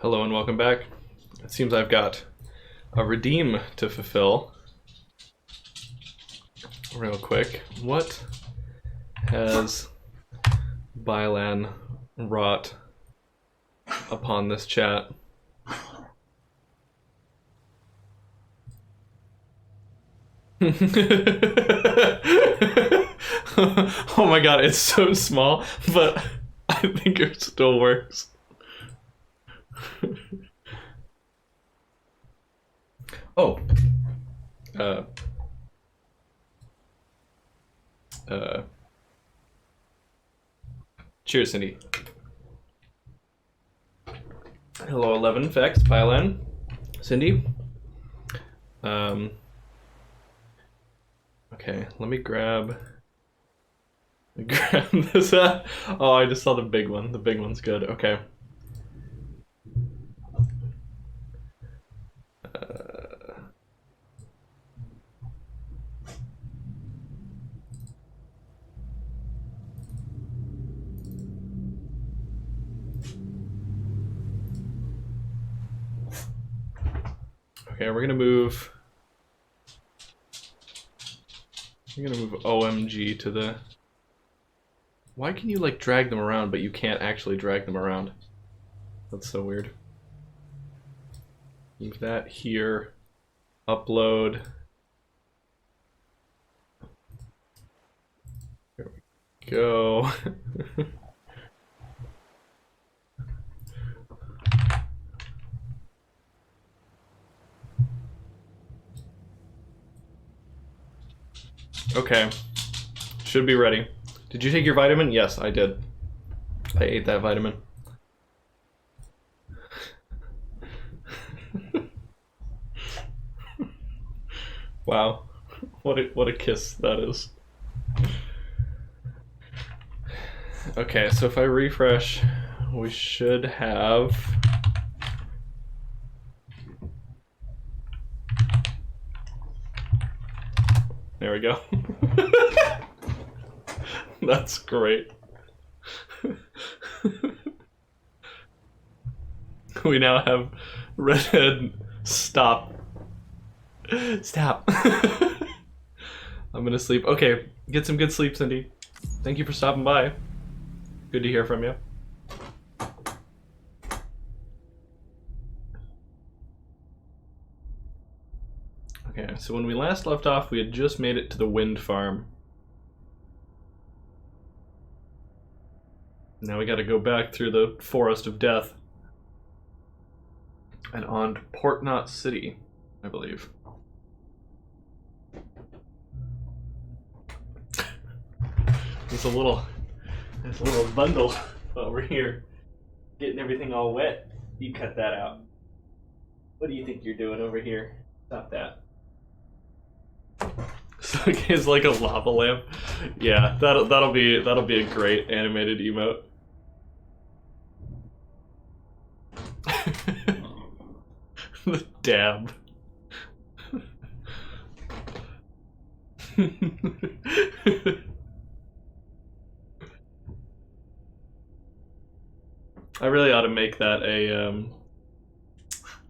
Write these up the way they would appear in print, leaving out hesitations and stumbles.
Hello and welcome back. It seems I've got a redeem to fulfill. Real quick, what has Bylan wrought upon this chat? Oh my god, it's so small, but I think it still works. Oh. Cheers, Cindy. Hello, 11 Fex, Bylan, Cindy. Okay, let me grab this. Oh, I just saw the big one. The big one's good. Okay. Okay, we're gonna move OMG to the... Why can you like drag them around, but you can't actually drag them around? That's so weird. Move that here. Upload. There we go. Okay. Should be ready. Did you take your vitamin? Yes, I did. I ate that vitamin. Wow. What a kiss that is. Okay, so if I refresh, we should have... There we go. That's great. We now have Redhead. Stop. Stop. I'm gonna sleep. Okay, get some good sleep, Cindy. Thank you for stopping by. Good to hear from you. Okay, so when we last left off, we had just made it to the wind farm. Now we gotta go back through the Forest of Death. And on to Port Knot City, I believe. There's a little bundle over here getting everything all wet. You cut that out. What do you think you're doing over here? Stop that. So it's like a lava lamp. Yeah, that'll be a great animated emote. The dab. I really ought to make that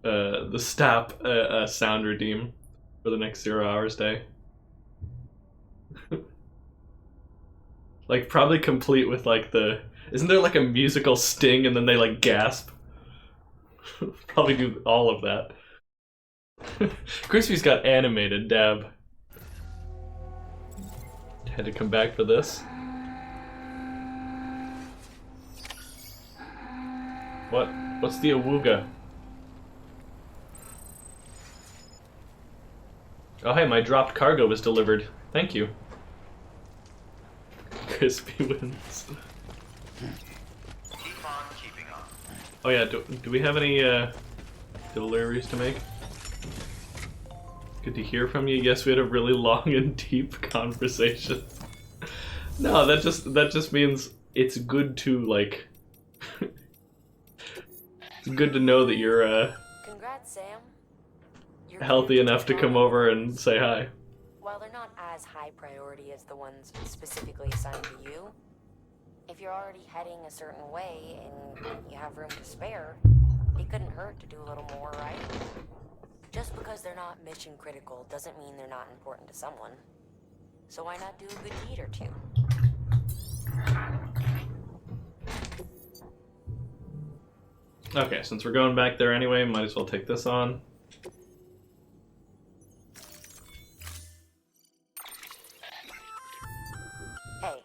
the stop a sound redeem for the next 0 hours day. Like probably complete with like isn't there like a musical sting and then they like gasp? Probably do all of that. Crispy's got animated dab. Had to come back for this. What's the awooga? Oh hey, my dropped cargo was delivered. Thank you. Crispy wins. Keep on keeping on. Oh yeah, do we have any deliveries to make? Good to hear from you. Yes, we had a really long and deep conversation. No, that just means it's good to like it's good to know that you're Congrats, Sam. You're healthy enough to come over and say hi. While they're not as high priority as the ones specifically assigned to you, if you're already heading a certain way and you have room to spare, It couldn't hurt to do a little more, right? Just because they're not mission critical doesn't mean they're not important to someone. So why not do a good deed or two? Okay, since we're going back there anyway, might as well take this on. Hey,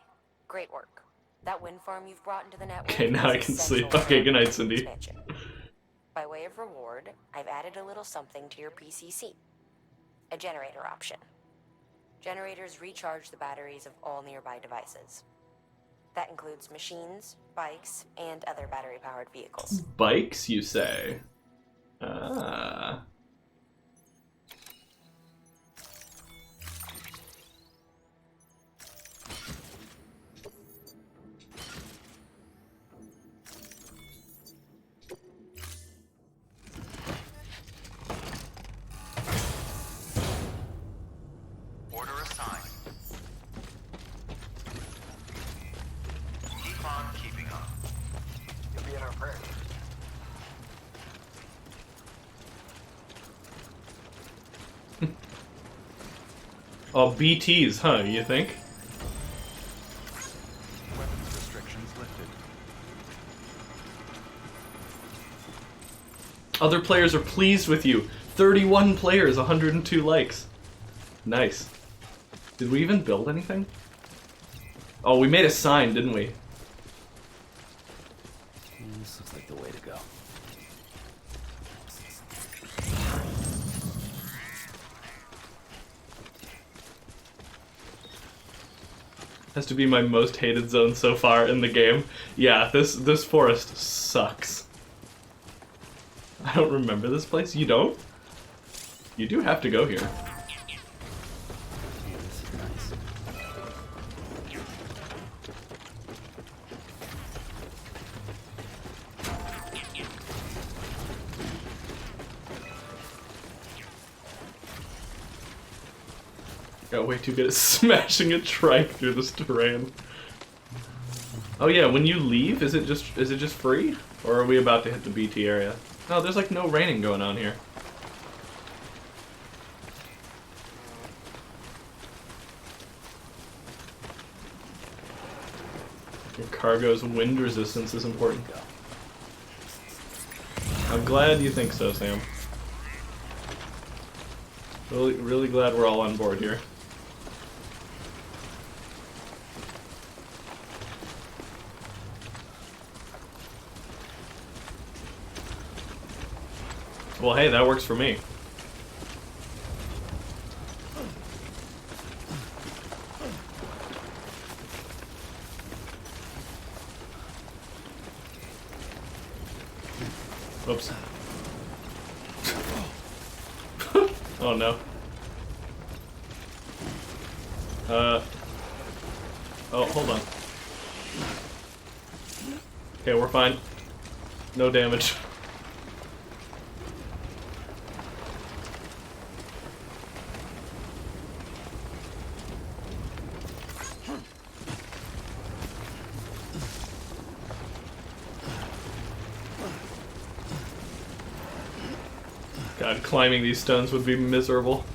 great work. That wind farm you've brought into the network. Okay, now I can sleep. Okay, good night, Cindy. Expansion. By way of reward, I've added a little something to your PCC. A generator option. Generators recharge the batteries of all nearby devices. That includes machines, bikes, and other battery-powered vehicles. Bikes, you say? Ah. Order assigned. Keep on keeping on. You'll be in our prayers. Oh, BTs, huh, you think? Weapons restrictions lifted. Other players are pleased with you. 31 players, 102 likes. Nice. Did we even build anything? Oh, we made a sign, didn't we? This looks like the way to go. Has to be my most hated zone so far in the game. Yeah, this forest sucks. I don't remember this place. You don't? You do have to go here. Yeah, this is nice. Got way too good at smashing a trike through this terrain. Oh yeah, when you leave, is it just free? Or are we about to hit the BT area? No, there's like no raining going on here. Your cargo's wind resistance is important. I'm glad you think so, Sam. Really glad we're all on board here. Well, hey, that works for me. Oops. Oh no. Oh, hold on. Okay, we're fine. No damage. God, climbing these stones would be miserable.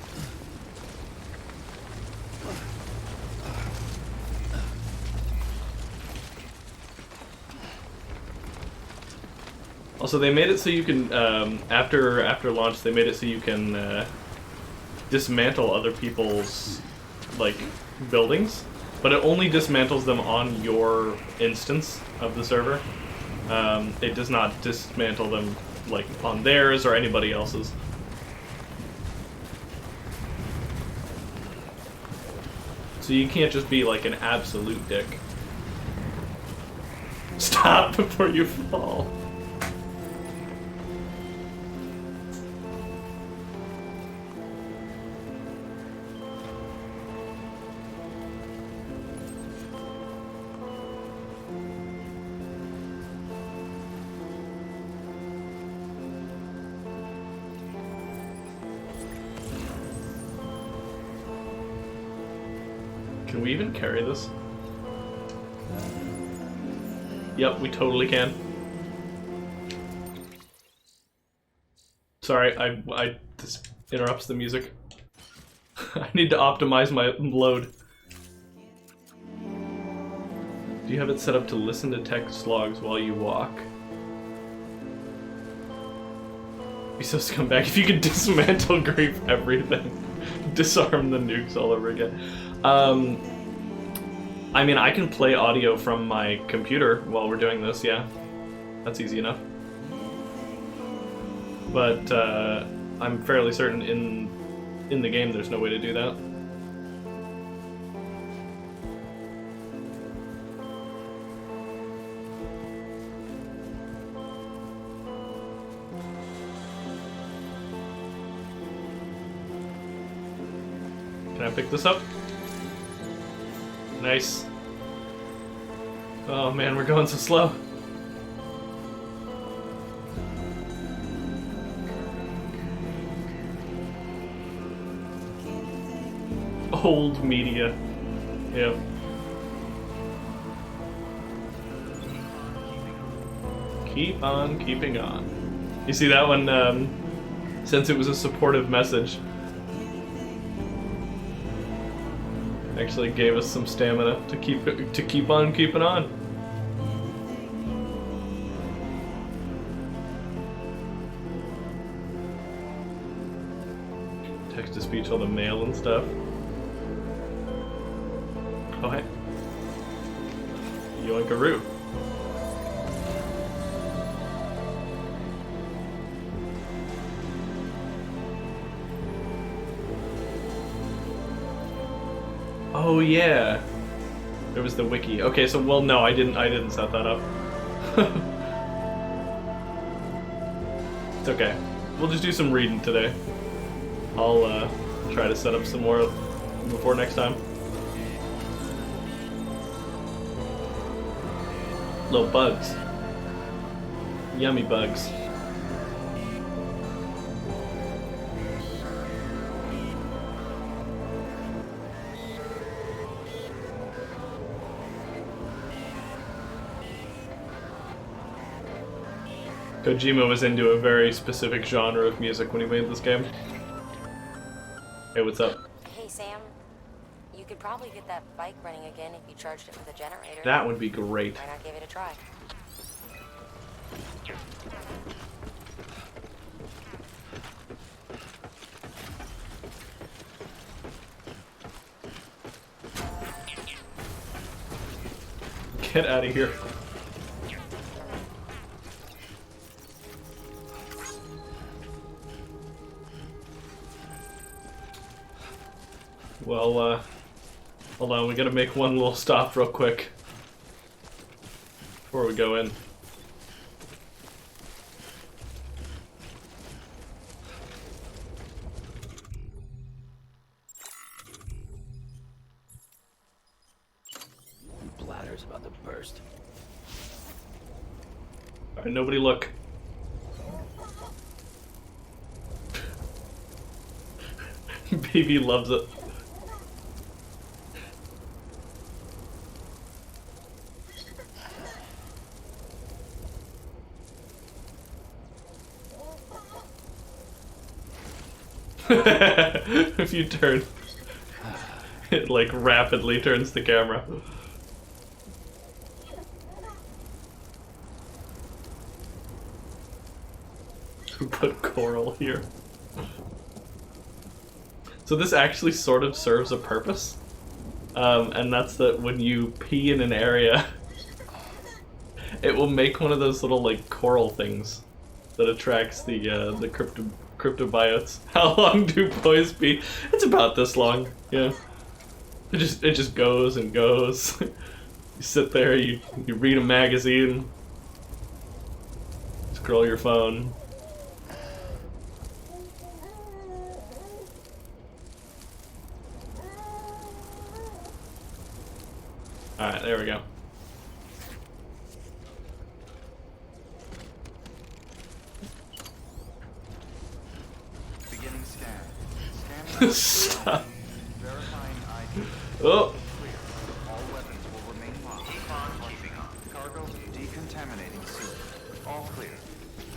Also, they made it so you can, after launch, they made it so you can dismantle other people's, like, buildings, but it only dismantles them on your instance of the server. It does not dismantle them, like, on theirs or anybody else's. So you can't just be, like, an absolute dick. Stop before you fall. Can we even carry this? Yep, we totally can. Sorry, I this interrupts the music. I need to optimize my load. Do you have it set up to listen to text logs while you walk? Be so scumbag if you could dismantle grief everything. Disarm the nukes all over again. I mean, I can play audio from my computer while we're doing this, yeah. That's easy enough. But I'm fairly certain in the game there's no way to do that. Can I pick this up? Nice. Oh man, we're going so slow. Old media. Yeah. Keep on keeping on. You see that one, since it was a supportive message, actually gave us some stamina to keep on keeping on. Text to speech, all the mail and stuff. Oh hey. Yoinkaroo. Oh yeah. There was the wiki. Okay, so well no, I didn't set that up. It's okay. We'll just do some reading today. I'll try to set up some more before next time. Little bugs. Yummy bugs. Kojima was into a very specific genre of music when he made this game. Hey, what's up? Hey, Sam. You could probably get that bike running again if you charged it with a generator. That would be great. Why not give it a try? Get out of here. Well, hold on, we gotta make one little stop real quick before we go in. Bladder's about to burst. Alright, nobody look. Baby loves it. If you turn, it like rapidly turns the camera. Put coral here. So this actually sort of serves a purpose, and that's that when you pee in an area, it will make one of those little like coral things that attracts the cryptobiotes. How long do boys pee? It's about this long. Yeah. It just goes and goes. You sit there, you read a magazine, scroll your phone. Alright, there we go. Beginning scan. Stop. Verifying ID. Oh! Clear. All weapons will remain locked. Keep on keeping on. Cargo decontaminating suit. All clear.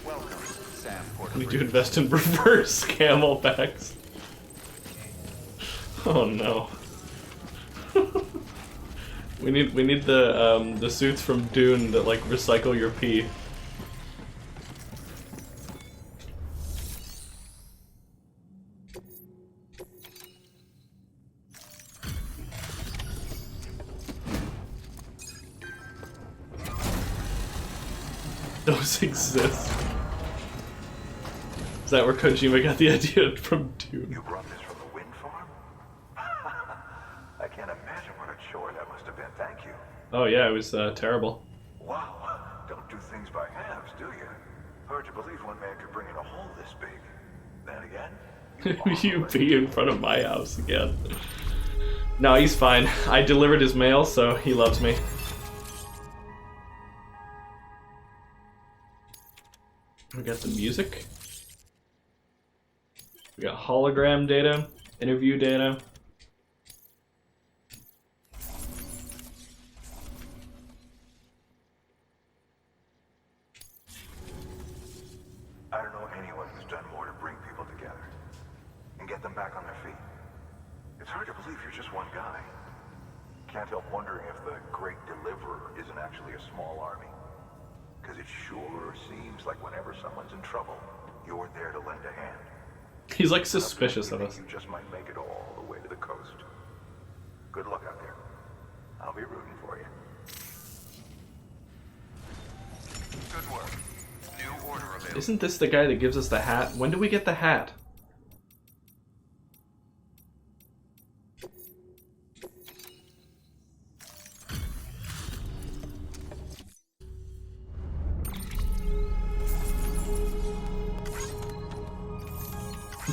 Welcome, Sam We need to invest in reverse camelbacks. Oh no. we need the suits from Dune that like recycle your pee. Those exist. Is that where Kojima got the idea from Dune? You brought this from the wind farm? I can't imagine what a chore that must have been. Thank you. Oh yeah, it was terrible. Wow. Don't do things by halves, do you? Hard to believe one man could bring in a hole this big. Then again, You pee in front of my house again. No, he's fine. I delivered his mail, so he loves me. We got the music. We got hologram data, interview data. I don't know anyone who's done more to bring people together and get them back on their feet. It's hard to believe you're just one guy. Can't help wondering if the Great Deliverer isn't actually a small army. Because it sure seems like whenever someone's in trouble, you're there to lend a hand. He's like suspicious of us. You just might make it all the way to the coast. Good luck out there. I'll be rooting for you. Good work. New order available. Isn't this the guy that gives us the hat? When do we get the hat?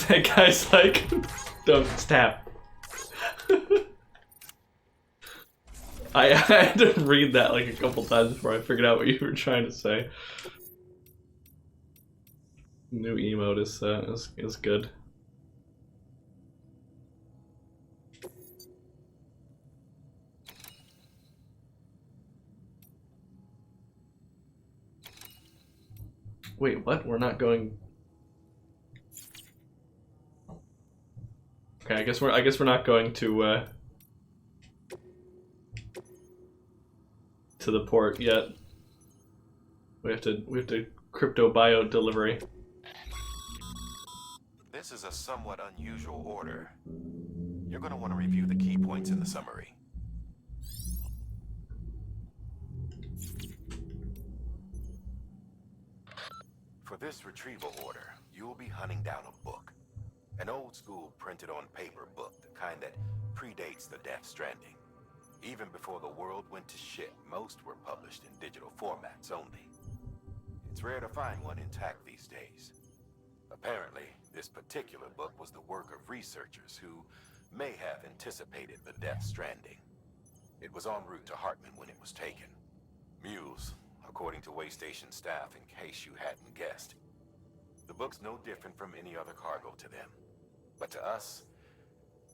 That guy's like, don't stab. I had to read that like a couple times before I figured out what you were trying to say. New emote is good. Wait, what? We're not going. Okay, I guess we're not going to the port yet. We have to crypto bio delivery. This is a somewhat unusual order. You're going to want to review the key points in the summary. For this retrieval order, you will be hunting down a book. An old-school printed-on-paper book, the kind that predates the Death Stranding. Even before the world went to shit, most were published in digital formats only. It's rare to find one intact these days. Apparently, this particular book was the work of researchers who may have anticipated the Death Stranding. It was en route to Hartman when it was taken. Mules, according to Waystation staff, in case you hadn't guessed. The book's no different from any other cargo to them. But to us,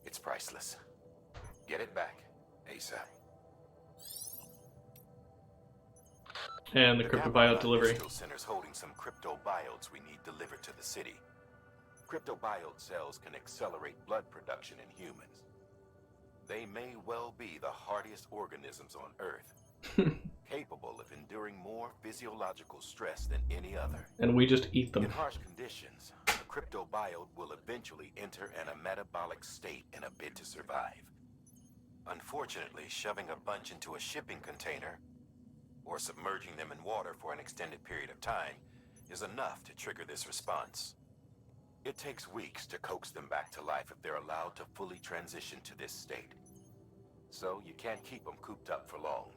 it's priceless. Get it back, ASAP. And the cryptobiote delivery. Still centers holding some cryptobiotes we need delivered to the city. Cryptobiote cells can accelerate blood production in humans. They may well be the hardiest organisms on Earth, capable of enduring more physiological stress than any other. And we just eat them. In harsh conditions, a cryptobiote will eventually enter in a metabolic state in a bid to survive. Unfortunately, shoving a bunch into a shipping container or submerging them in water for an extended period of time is enough to trigger this response. It takes weeks to coax them back to life if they're allowed to fully transition to this state. So you can't keep them cooped up for long.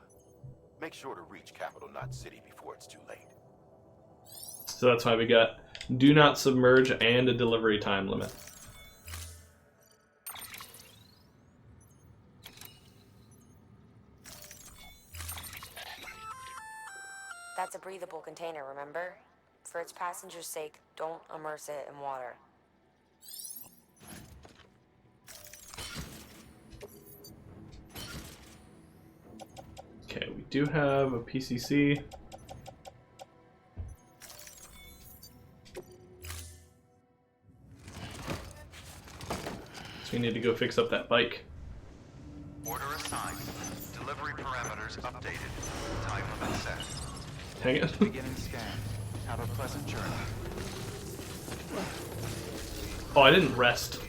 Make sure to reach Capital Knot City before it's too late. So that's why we got do not submerge and a delivery time limit. That's a breathable container, remember? For its passengers' sake, don't immerse it in water. Okay, we do have a PCC. We need to go fix up that bike. Order assigned. Delivery parameters updated. Time limit set. Dang it. Beginning scan. Have a pleasant journey. Oh, I didn't rest.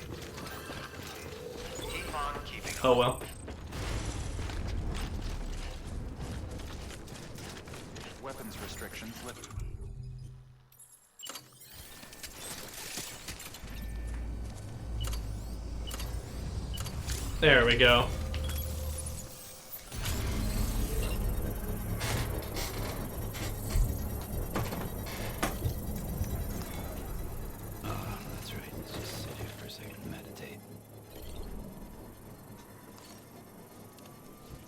Keep on keeping Oh well. Weapons restrictions lifted. There we go. Oh, that's right. Let's just sit here for a second and meditate.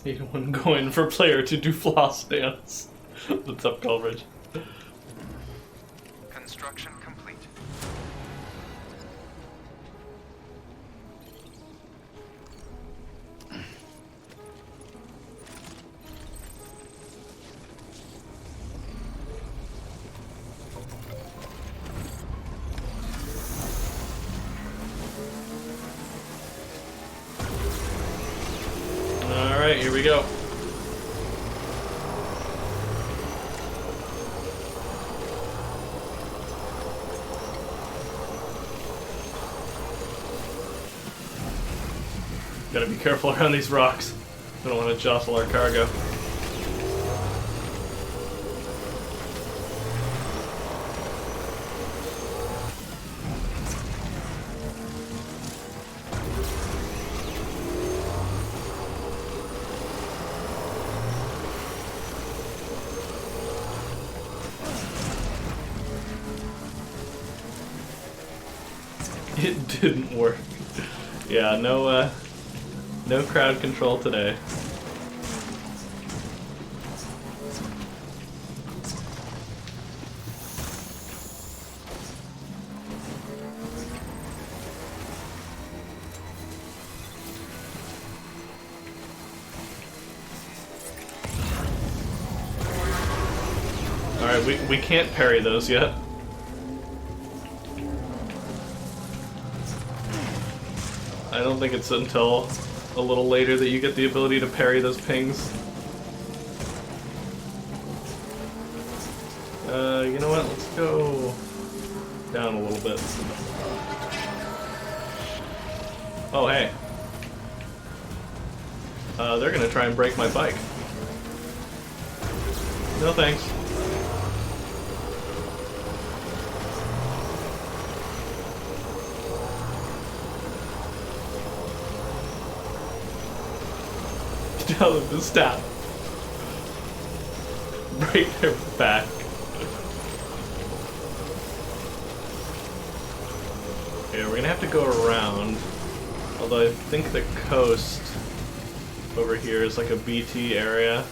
Anyone going for player to do floss dance? What's up, Coleridge? Construction complete. Alright, here we go. Gotta be careful around these rocks. I don't want to jostle our cargo. It didn't work. Yeah, no crowd control today. Alright, we can't parry those yet. I don't think it's until a little later that you get the ability to parry those pings. You know what? Let's go down a little bit. Oh, hey. They're gonna try and break my bike. No thanks. Tell them to stop. Break their back. Okay, we're gonna have to go around. Although I think the coast over here is like a BT area.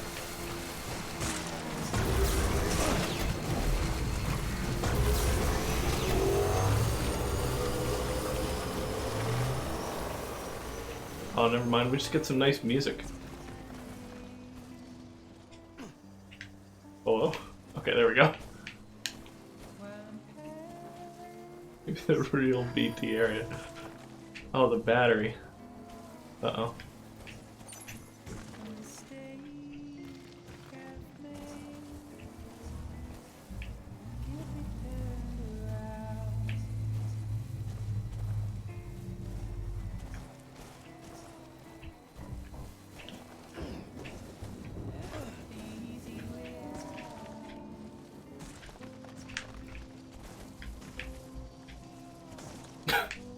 Oh, never mind. We just get some nice music. Hello? Okay, there we go. Maybe the real BT area. Oh, the battery. Uh-oh.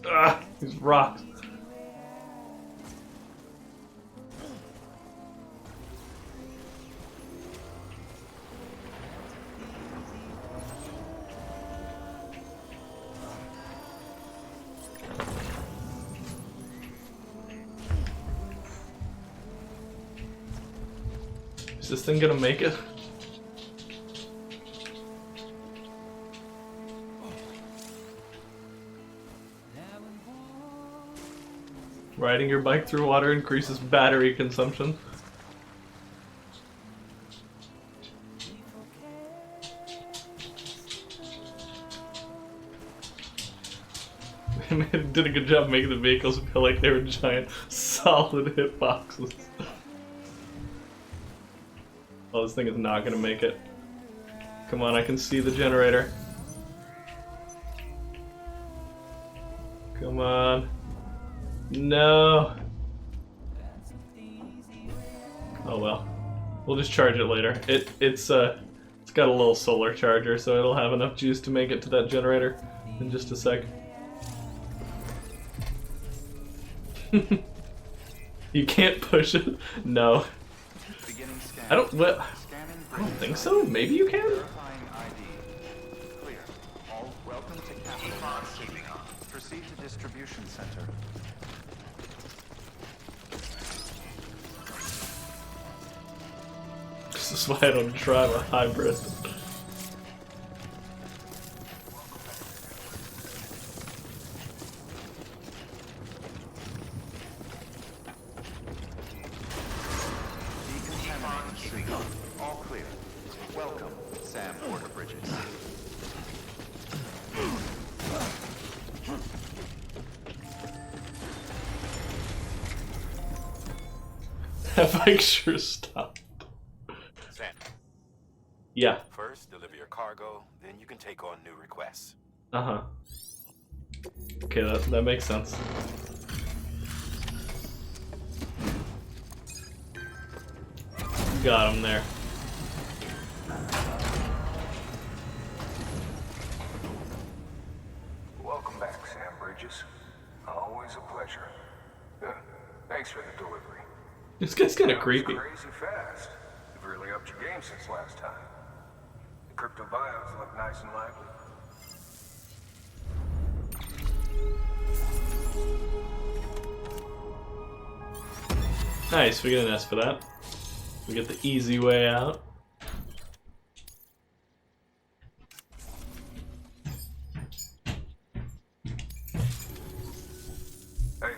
Ah, these rocks. Is this thing gonna make it? Riding your bike through water increases battery consumption. They did a good job making the vehicles feel like they were giant, solid hitboxes. Oh, this thing is not gonna make it. Come on, I can see the generator. Come on. No. Oh well. We'll just charge it later. It's got a little solar charger, so it'll have enough juice to make it to that generator in just a sec. You can't push it? No. Beginning scan. I don't Scanning I don't think so. Maybe you can? Verifying ID. Clear. All welcome to Capital City. Proceed to distribution center. This is why I don't drive a hybrid. Decontaminating signal. All clear. Welcome, Sam Porter Bridges. That bike sure stopped. Sam, Yeah. first deliver your cargo, then you can take on new requests. Uh-huh. Okay, that makes sense. Got him there. Welcome back, Sam Bridges. Always a pleasure. Thanks for the delivery. This guy's kind of That was creepy. Crazy fast. You've really upped your game since last time. The crypto bios look nice and lively. Nice, we get an S for that. We get the easy way out. Hey,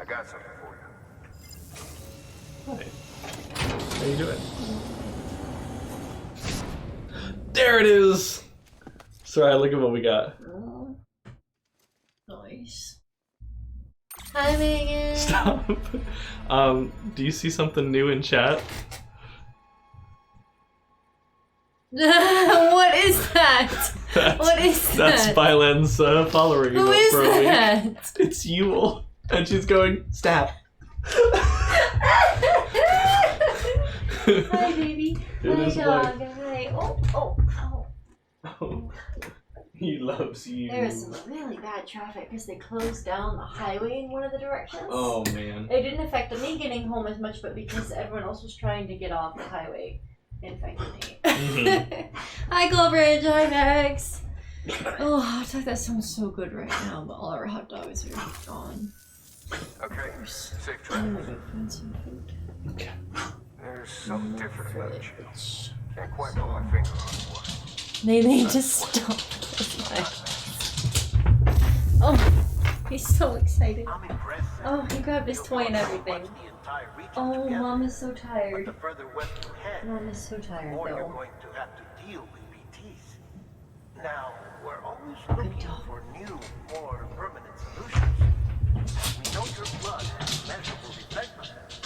I got something for you. Hi. How you doing? There it is! Sorry, look at what we got. Oh. Nice. Hi, Megan. Stop. Do you see something new in chat? What is that? What is That's that? Spyland's follower Who is for a week. that? It's Yule, and she's going, stab. Hi, baby. It Hi, is dog. Hi. Oh, oh, oh. Oh, he loves you. There was some really bad traffic because they closed down the highway in one of the directions. Oh man. It didn't affect me getting home as much, but because everyone else was trying to get off the highway, it affected me. Hi, Globridge. Hi, Max. Oh, hot dog, that sounds so good right now, but all our hot dogs are gone. Okay, safe I'm travels. gonna go find some food. Okay. There's something different about you. Fridge. Can't quite put my finger on what. They need to stop. Oh, he's so excited. I'm impressed. Oh, he grabbed his toy and Watch everything. the entire region Oh, together. Mom is so But tired. the further west you head, Mom is so the tired, more you're though. going to have to deal with BTs. Now, we're always Good looking dog. for new, more permanent solutions. We know your blood has measurable effectiveness.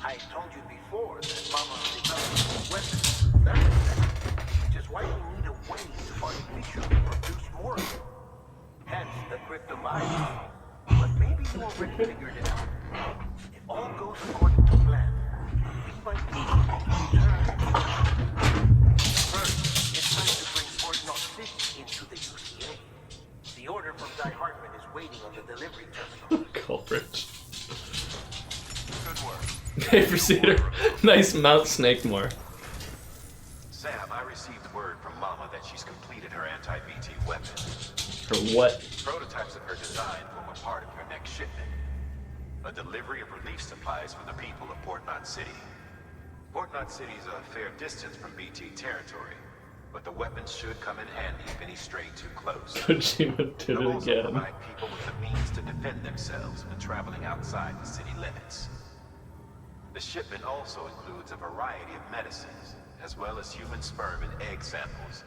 I told you before that Mama developed weapons that effective, which is why we need a way to artificially produce more of them. Hence the cryptovirus. But maybe you already figured it out. If all goes according to plan, we might be able to return. First, it's time to bring Fort Knox City into the UCA. The order from Di Hartman is waiting on the delivery terminal. Culprit. Good work. Hey, Proceeder. Nice Mount Snakemore. Sam, I received word from Mama that she's completed her anti-BT weapon. For what? Prototypes of her design form a part of your next shipment. A delivery of relief supplies for the people of Port Knot City. Port Knot City is a fair distance from BT territory, but the weapons should come in handy if any stray too close. Kojima did They'll it also again. provide people with the means to defend themselves when traveling outside the city limits. The shipment also includes a variety of medicines, as well as human sperm and egg samples.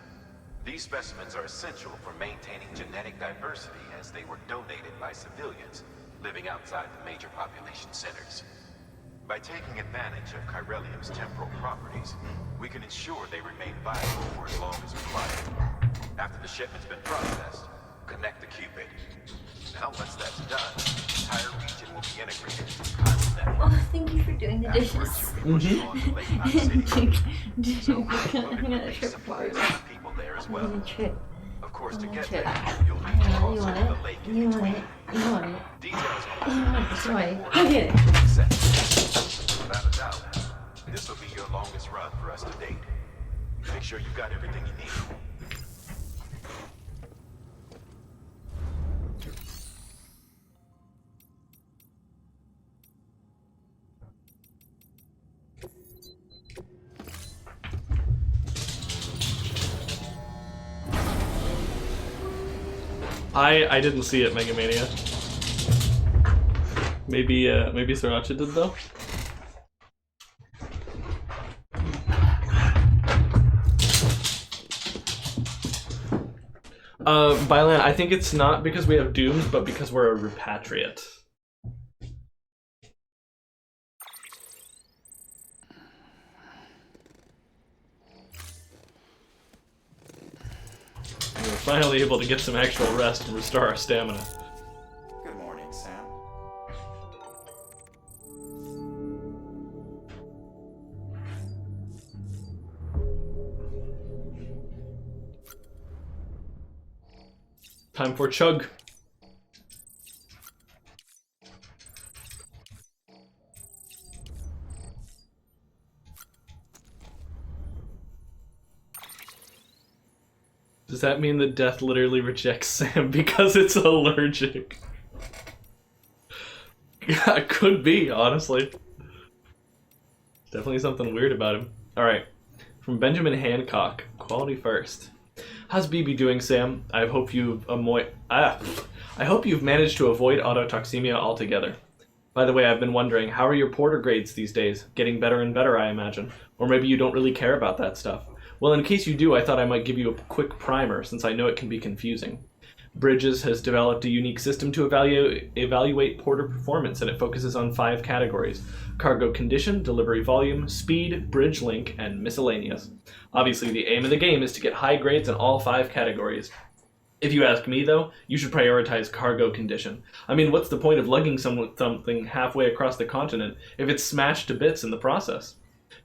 These specimens are essential for maintaining genetic diversity as they were donated by civilians living outside the major population centers. By taking advantage of chiralium's temporal properties, we can ensure they remain viable for as long as required. After the shipment's been processed, connect the Cupid. Now once that's done, the entire region will be integrated into the Con's network. Oh, thank you for doing the dishes. Afterwards, you'll be pushed on to Lake Knot City. So I'm gonna trip supplies for and people there as I'm well. gonna trip. Of course, to I'm get gonna there, trip. you'll need to You cross want over it? the lake in You want between. it? You want it? Details You on want this way. Go get it. Without a doubt, this will be your longest run for us to date. Make sure you've got everything you need. I didn't see it, Megamania. Maybe Sriracha did though. Bylan, I think it's not because we have dooms, but because we're a repatriate. We're finally able to get some actual rest and restore our stamina. Good morning, Sam. Time for chug. Does that mean that death literally rejects Sam because it's allergic? Could be, honestly. Definitely something weird about him. Alright. From Benjamin Hancock. Quality first. How's BB doing, Sam? I hope you've managed to avoid autotoxemia altogether. By the way, I've been wondering, how are your porter grades these days? Getting better and better, I imagine. Or maybe you don't really care about that stuff. Well, in case you do, I thought I might give you a quick primer, since I know it can be confusing. Bridges has developed a unique system to evaluate porter performance, and it focuses on 5 categories: cargo condition, delivery volume, speed, bridge link, and miscellaneous. Obviously, the aim of the game is to get high grades in all 5 categories. If you ask me, though, you should prioritize cargo condition. I mean, what's the point of lugging something halfway across the continent if it's smashed to bits in the process?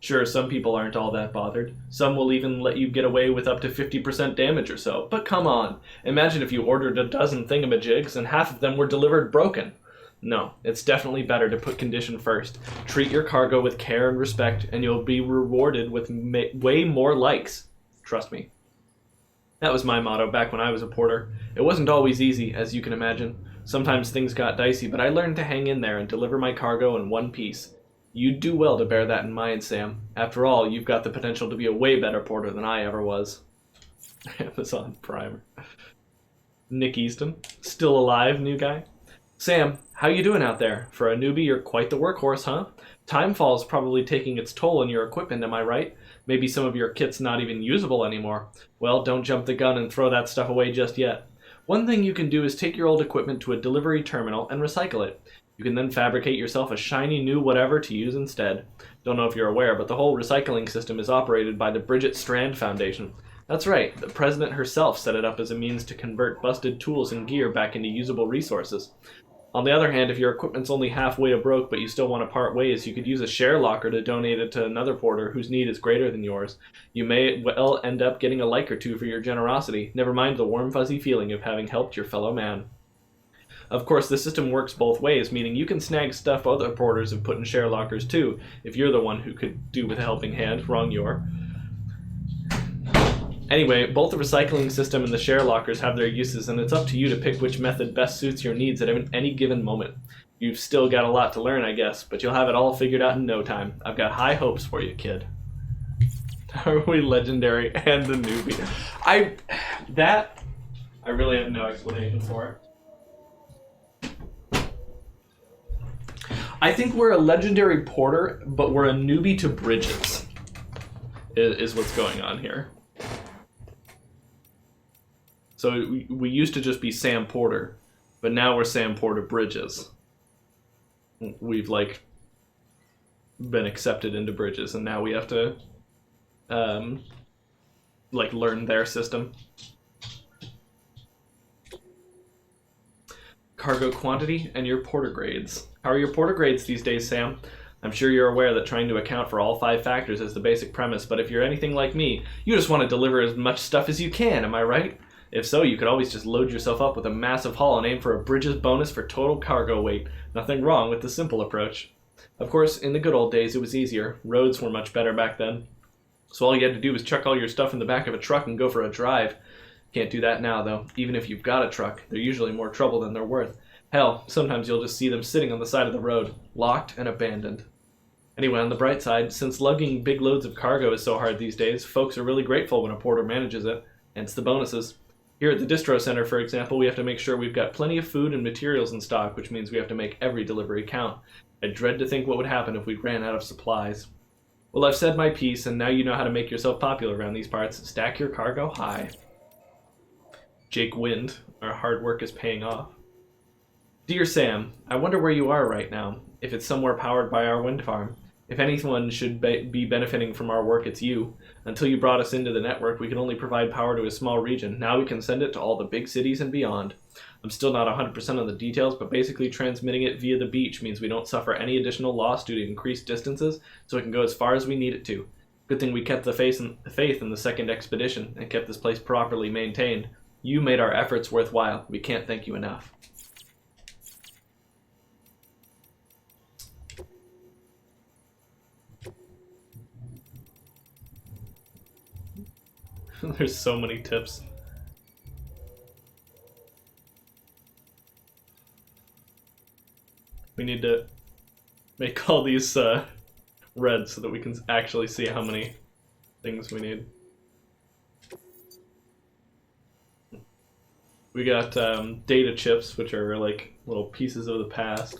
Sure, some people aren't all that bothered. Some will even let you get away with up to 50% damage or so. But come on, imagine if you ordered a dozen thingamajigs and half of them were delivered broken. No, it's definitely better to put condition first. Treat your cargo with care and respect, and you'll be rewarded with way more likes. Trust me. That was my motto back when I was a porter. It wasn't always easy, as you can imagine. Sometimes things got dicey, but I learned to hang in there and deliver my cargo in one piece. You'd do well to bear that in mind, Sam. After all, you've got the potential to be a way better porter than I ever was. Amazon Prime. Nick Easton. Still alive, new guy? Sam, how you doing out there? For a newbie, you're quite the workhorse, huh? Timefall's probably taking its toll on your equipment, am I right? Maybe some of your kit's not even usable anymore. Well, don't jump the gun and throw that stuff away just yet. One thing you can do is take your old equipment to a delivery terminal and recycle it. You can then fabricate yourself a shiny new whatever to use instead. Don't know if you're aware, but the whole recycling system is operated by the Bridget Strand Foundation. That's right, the president herself set it up as a means to convert busted tools and gear back into usable resources. On the other hand, if your equipment's only halfway to broke but you still want to part ways, you could use a share locker to donate it to another porter whose need is greater than yours. You may well end up getting a like or two for your generosity, never mind the warm fuzzy feeling of having helped your fellow man. Of course, the system works both ways, meaning you can snag stuff other porters have put in share lockers too, if you're the one who could do with a helping hand. Wrong you're. Anyway, both the recycling system and the share lockers have their uses, and it's up to you to pick which method best suits your needs at any given moment. You've still got a lot to learn, I guess, but you'll have it all figured out in no time. I've got high hopes for you, kid. Are we legendary and the newbie? I really have no explanation for it. I think we're a legendary porter, but we're a newbie to bridges, is what's going on here. So we used to just be Sam Porter, but now we're Sam Porter Bridges. We've like been accepted into Bridges, and now we have to like learn their system. Cargo quantity and your porter grades. How are your porter grades these days, Sam? I'm sure you're aware that trying to account for all 5 factors is the basic premise, but if you're anything like me, you just want to deliver as much stuff as you can, am I right? If so, you could always just load yourself up with a massive haul and aim for a Bridges bonus for total cargo weight. Nothing wrong with the simple approach. Of course, in the good old days it was easier. Roads were much better back then. So all you had to do was chuck all your stuff in the back of a truck and go for a drive. Can't do that now, though. Even if you've got a truck, they're usually more trouble than they're worth. Hell, sometimes you'll just see them sitting on the side of the road, locked and abandoned. Anyway, on the bright side, since lugging big loads of cargo is so hard these days, folks are really grateful when a porter manages it, hence the bonuses. Here at the distro center, for example, we have to make sure we've got plenty of food and materials in stock, which means we have to make every delivery count. I dread to think what would happen if we ran out of supplies. Well, I've said my piece, and now you know how to make yourself popular around these parts. Stack your cargo high. Jake Wind, our hard work is paying off. Dear Sam, I wonder where you are right now, if it's somewhere powered by our wind farm. If anyone should be benefiting from our work, it's you. Until you brought us into the network, we could only provide power to a small region. Now we can send it to all the big cities and beyond. I'm still not 100% on the details, but basically transmitting it via the beach means we don't suffer any additional loss due to increased distances, so it can go as far as we need it to. Good thing we kept the faith in the second expedition and kept this place properly maintained. You made our efforts worthwhile. We can't thank you enough. There's so many tips. We need to make all these red so that we can actually see how many things we need. We got data chips, which are like little pieces of the past.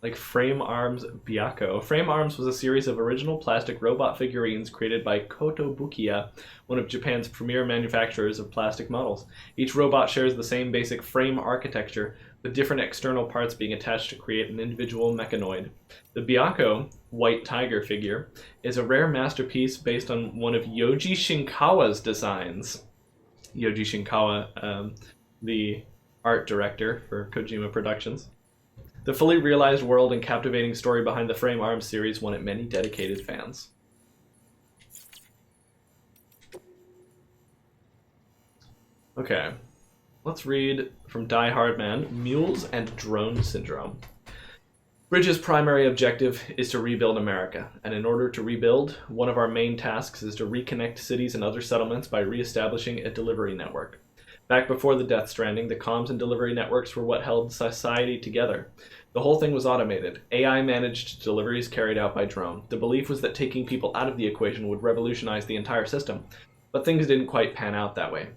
Like Frame Arms Byakko. Frame Arms was a series of original plastic robot figurines created by Kotobukiya, one of Japan's premier manufacturers of plastic models. Each robot shares the same basic frame architecture, with different external parts being attached to create an individual mechanoid. The Byakko White Tiger figure is a rare masterpiece based on one of Yoji Shinkawa's designs. Yoji Shinkawa, the art director for Kojima Productions. The fully realized world and captivating story behind the Frame Arms series won it many dedicated fans. Okay, let's read from Die Hard Man, Mules and Drone Syndrome. Bridges' primary objective is to rebuild America, and in order to rebuild, one of our main tasks is to reconnect cities and other settlements by re-establishing a delivery network. Back before the Death Stranding, the comms and delivery networks were what held society together. The whole thing was automated. AI managed deliveries carried out by drone. The belief was that taking people out of the equation would revolutionize the entire system, but things didn't quite pan out that way.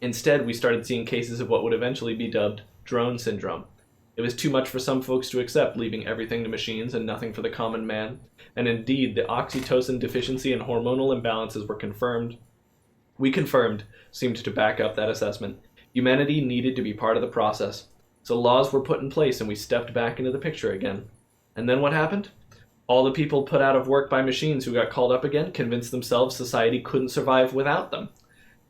Instead, we started seeing cases of what would eventually be dubbed drone syndrome. It was too much for some folks to accept, leaving everything to machines and nothing for the common man. And indeed, the oxytocin deficiency and hormonal imbalances were confirmed. Seemed to back up that assessment. Humanity needed to be part of the process. So laws were put in place and we stepped back into the picture again. And then what happened? All the people put out of work by machines who got called up again convinced themselves society couldn't survive without them.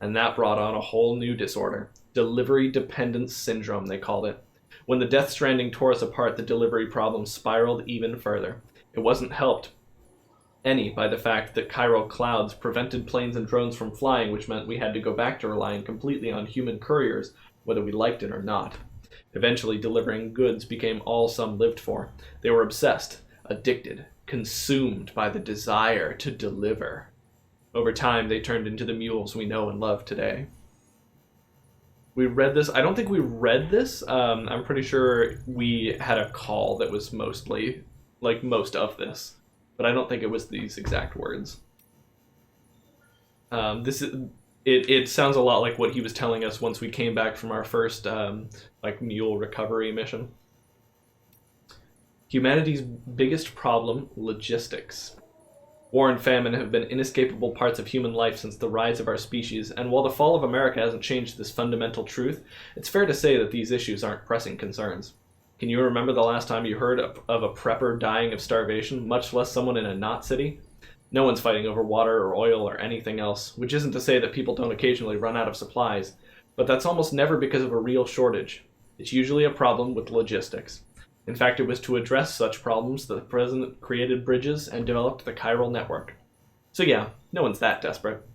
And that brought on a whole new disorder. Delivery dependence syndrome, they called it. When the Death Stranding tore us apart, the delivery problem spiraled even further. It wasn't helped by the fact that chiral clouds prevented planes and drones from flying, which meant we had to go back to relying completely on human couriers, whether we liked it or not. Eventually, delivering goods became all some lived for. They were obsessed, addicted, consumed by the desire to deliver. Over time, they turned into the mules we know and love today. We read this. I don't think we read this. I'm pretty sure we had a call that was mostly, like, most of this. But I don't think it was these exact words. It sounds a lot like what he was telling us once we came back from our first mule recovery mission. Humanity's biggest problem: logistics. War and famine have been inescapable parts of human life since the rise of our species, and while the fall of America hasn't changed this fundamental truth, it's fair to say that these issues aren't pressing concerns. Can you remember the last time you heard of a prepper dying of starvation, much less someone in a not city? No one's fighting over water or oil or anything else, which isn't to say that people don't occasionally run out of supplies, but that's almost never because of a real shortage. It's usually a problem with logistics. In fact, it was to address such problems that the president created bridges and developed the chiral network. So yeah, no one's that desperate.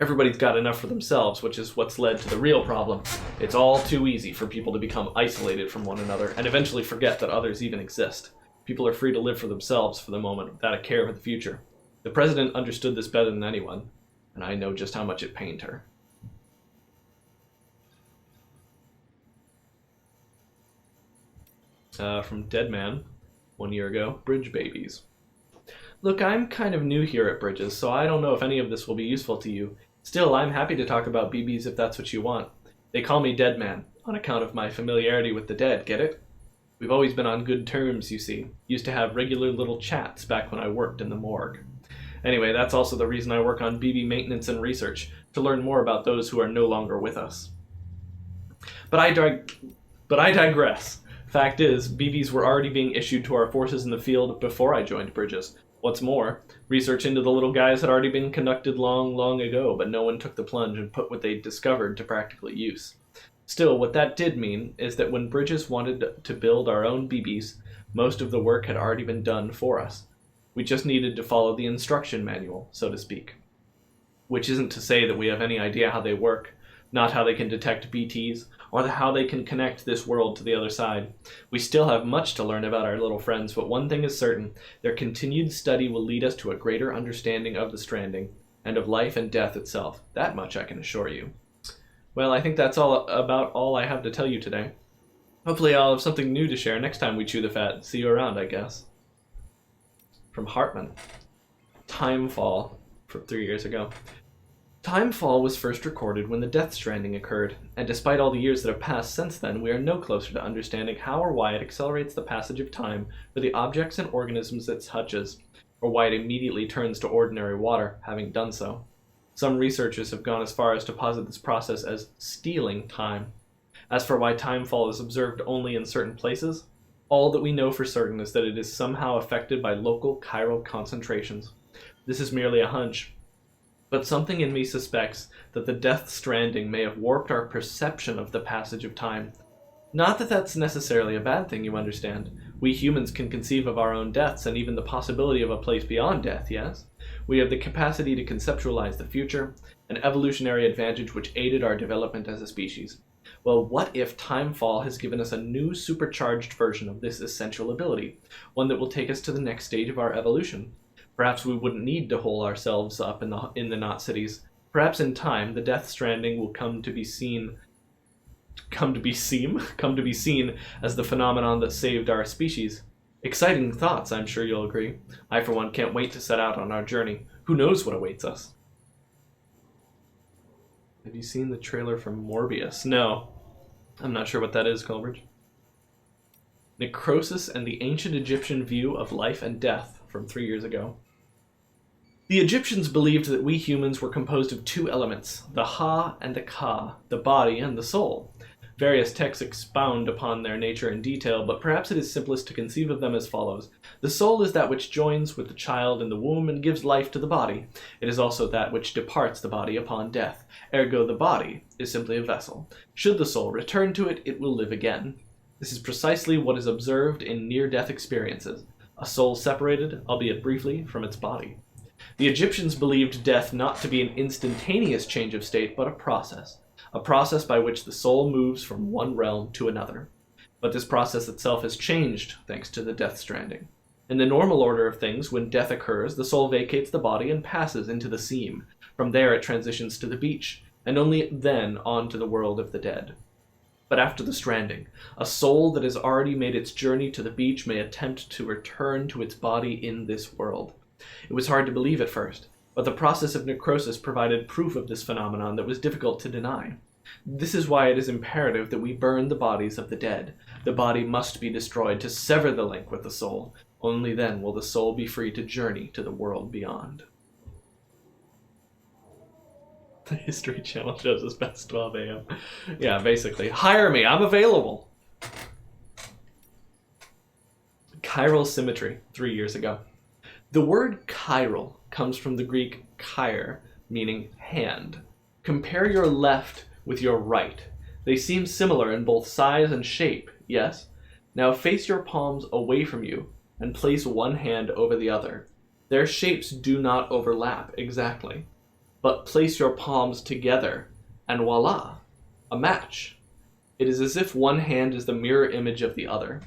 Everybody's got enough for themselves, which is what's led to the real problem. It's all too easy for people to become isolated from one another and eventually forget that others even exist. People are free to live for themselves for the moment without a care for the future. The president understood this better than anyone, and I know just how much it pained her. From Deadman, 1 year ago, Bridge Babies. Look, I'm kind of new here at Bridges, so I don't know if any of this will be useful to you. Still, I'm happy to talk about BBs if that's what you want. They call me Deadman, on account of my familiarity with the dead, get it? We've always been on good terms, you see. Used to have regular little chats back when I worked in the morgue. Anyway, that's also the reason I work on BB maintenance and research, to learn more about those who are no longer with us. But I digress. Fact is, BBs were already being issued to our forces in the field before I joined Bridges. What's more, research into the little guys had already been conducted long ago, but no one took the plunge and put what they'd discovered to practical use. Still, what that did mean is that when Bridges wanted to build our own BBs, most of the work had already been done for us. We just needed to follow the instruction manual, so to speak. Which isn't to say that we have any idea how they work, not how they can detect BTs, or how they can connect this world to the other side. We still have much to learn about our little friends, but one thing is certain, their continued study will lead us to a greater understanding of the Stranding, and of life and death itself. That much I can assure you. Well, I think that's about all I have to tell you today. Hopefully I'll have something new to share next time we chew the fat. See you around, I guess. From Hartman. Timefall, from 3 years ago. Timefall was first recorded when the Death Stranding occurred, and despite all the years that have passed since then, we are no closer to understanding how or why it accelerates the passage of time for the objects and organisms it touches, or why it immediately turns to ordinary water, having done so. Some researchers have gone as far as to posit this process as stealing time. As for why timefall is observed only in certain places, all that we know for certain is that it is somehow affected by local chiral concentrations. This is merely a hunch, but something in me suspects that the Death Stranding may have warped our perception of the passage of time. Not that that's necessarily a bad thing, you understand. We humans can conceive of our own deaths and even the possibility of a place beyond death, yes? We have the capacity to conceptualize the future, an evolutionary advantage which aided our development as a species. Well, what if Timefall has given us a new supercharged version of this essential ability, one that will take us to the next stage of our evolution? Perhaps we wouldn't need to hole ourselves up in the not cities. Perhaps in time, the Death Stranding will come to be seen as the phenomenon that saved our species. Exciting thoughts, I'm sure you'll agree. I, for one, can't wait to set out on our journey. Who knows what awaits us? Have you seen the trailer for Morbius? No. I'm not sure what that is, Culbridge. Necrosis and the Ancient Egyptian View of Life and Death, from 3 years ago. The Egyptians believed that we humans were composed of two elements, the Ha and the Ka, the body and the soul. Various texts expound upon their nature in detail, but perhaps it is simplest to conceive of them as follows. The soul is that which joins with the child in the womb and gives life to the body. It is also that which departs the body upon death. Ergo, the body is simply a vessel. Should the soul return to it, it will live again. This is precisely what is observed in near-death experiences. A soul separated, albeit briefly, from its body. The Egyptians believed death not to be an instantaneous change of state, but a process by which the soul moves from one realm to another. But this process itself has changed thanks to the Death Stranding. In the normal order of things, when death occurs, the soul vacates the body and passes into the seam. From there it transitions to the beach, and only then on to the world of the dead. But after the stranding, a soul that has already made its journey to the beach may attempt to return to its body in this world. It was hard to believe at first, but the process of necrosis provided proof of this phenomenon that was difficult to deny. This is why it is imperative that we burn the bodies of the dead. The body must be destroyed to sever the link with the soul. Only then will the soul be free to journey to the world beyond. The History Channel shows us past 12 a.m. Yeah, basically. Hire me, I'm available. Chiral symmetry, 3 years ago. The word chiral comes from the Greek chir, meaning hand. Compare your left with your right. They seem similar in both size and shape, yes? Now face your palms away from you and place one hand over the other. Their shapes do not overlap exactly, but place your palms together and voila, a match. It is as if one hand is the mirror image of the other.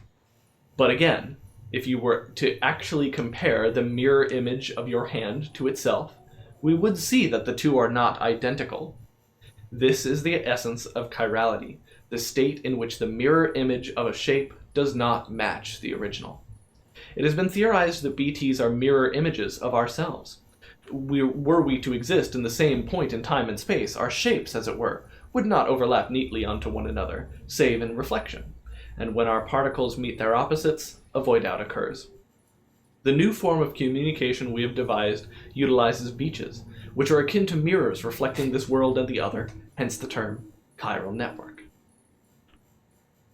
But again, if you were to actually compare the mirror image of your hand to itself, we would see that the two are not identical. This is the essence of chirality, the state in which the mirror image of a shape does not match the original. It has been theorized that BTs are mirror images of ourselves. Were we to exist in the same point in time and space, our shapes, as it were, would not overlap neatly onto one another, save in reflection. And when our particles meet their opposites, a void out occurs. The new form of communication we have devised utilizes beaches, which are akin to mirrors reflecting this world and the other, hence the term chiral network.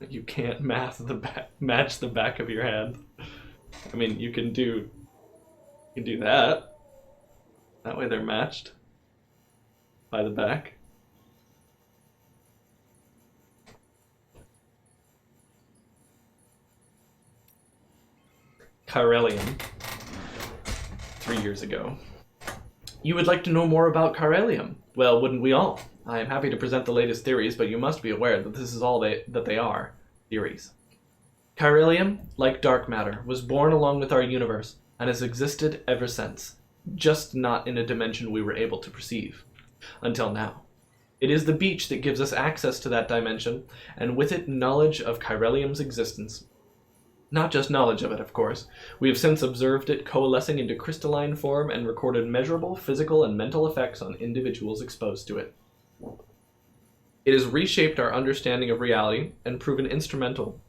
You can't match the back of your hand. I mean, you can do that. That way they're matched by the back. Chiralium, 3 years ago. You would like to know more about chiralium? Well, wouldn't we all? I am happy to present the latest theories, but you must be aware that this is all that they are, theories. Chiralium, like dark matter, was born along with our universe and has existed ever since, just not in a dimension we were able to perceive. Until now. It is the beach that gives us access to that dimension, and with it knowledge of chiralium's existence. Not just knowledge of it, of course. We have since observed it coalescing into crystalline form and recorded measurable physical and mental effects on individuals exposed to it. It has reshaped our understanding of reality and proven instrumental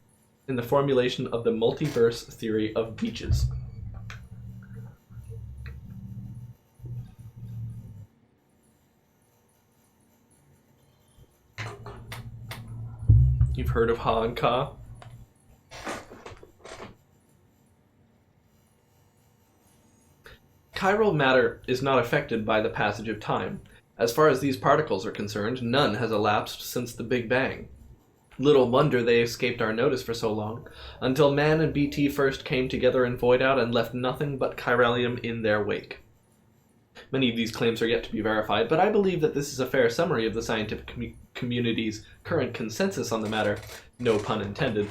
in the formulation of the multiverse theory of beaches. You've heard of Ha and Ka? Chiral matter is not affected by the passage of time. As far as these particles are concerned, none has elapsed since the Big Bang. Little wonder they escaped our notice for so long, until man and BT first came together in Void Out and left nothing but chiralium in their wake. Many of these claims are yet to be verified, but I believe that this is a fair summary of the scientific community's current consensus on the matter, no pun intended.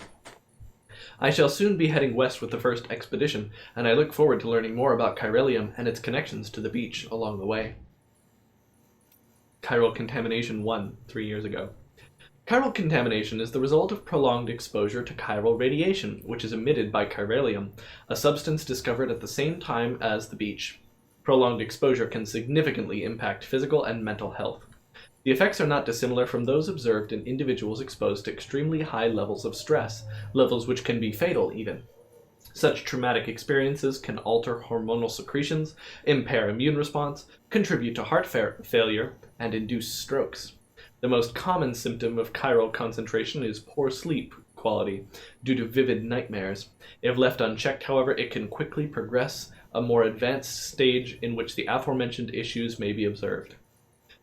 I shall soon be heading west with the first expedition, and I look forward to learning more about chiralium and its connections to the beach along the way. Chiral contamination 1, 3 years ago. Chiral contamination is the result of prolonged exposure to chiral radiation, which is emitted by chiralium, a substance discovered at the same time as the beach. Prolonged exposure can significantly impact physical and mental health. The effects are not dissimilar from those observed in individuals exposed to extremely high levels of stress, levels which can be fatal even. Such traumatic experiences can alter hormonal secretions, impair immune response, contribute to heart failure, and induce strokes. The most common symptom of chiral concentration is poor sleep quality due to vivid nightmares. If left unchecked, however, it can quickly progress a more advanced stage in which the aforementioned issues may be observed.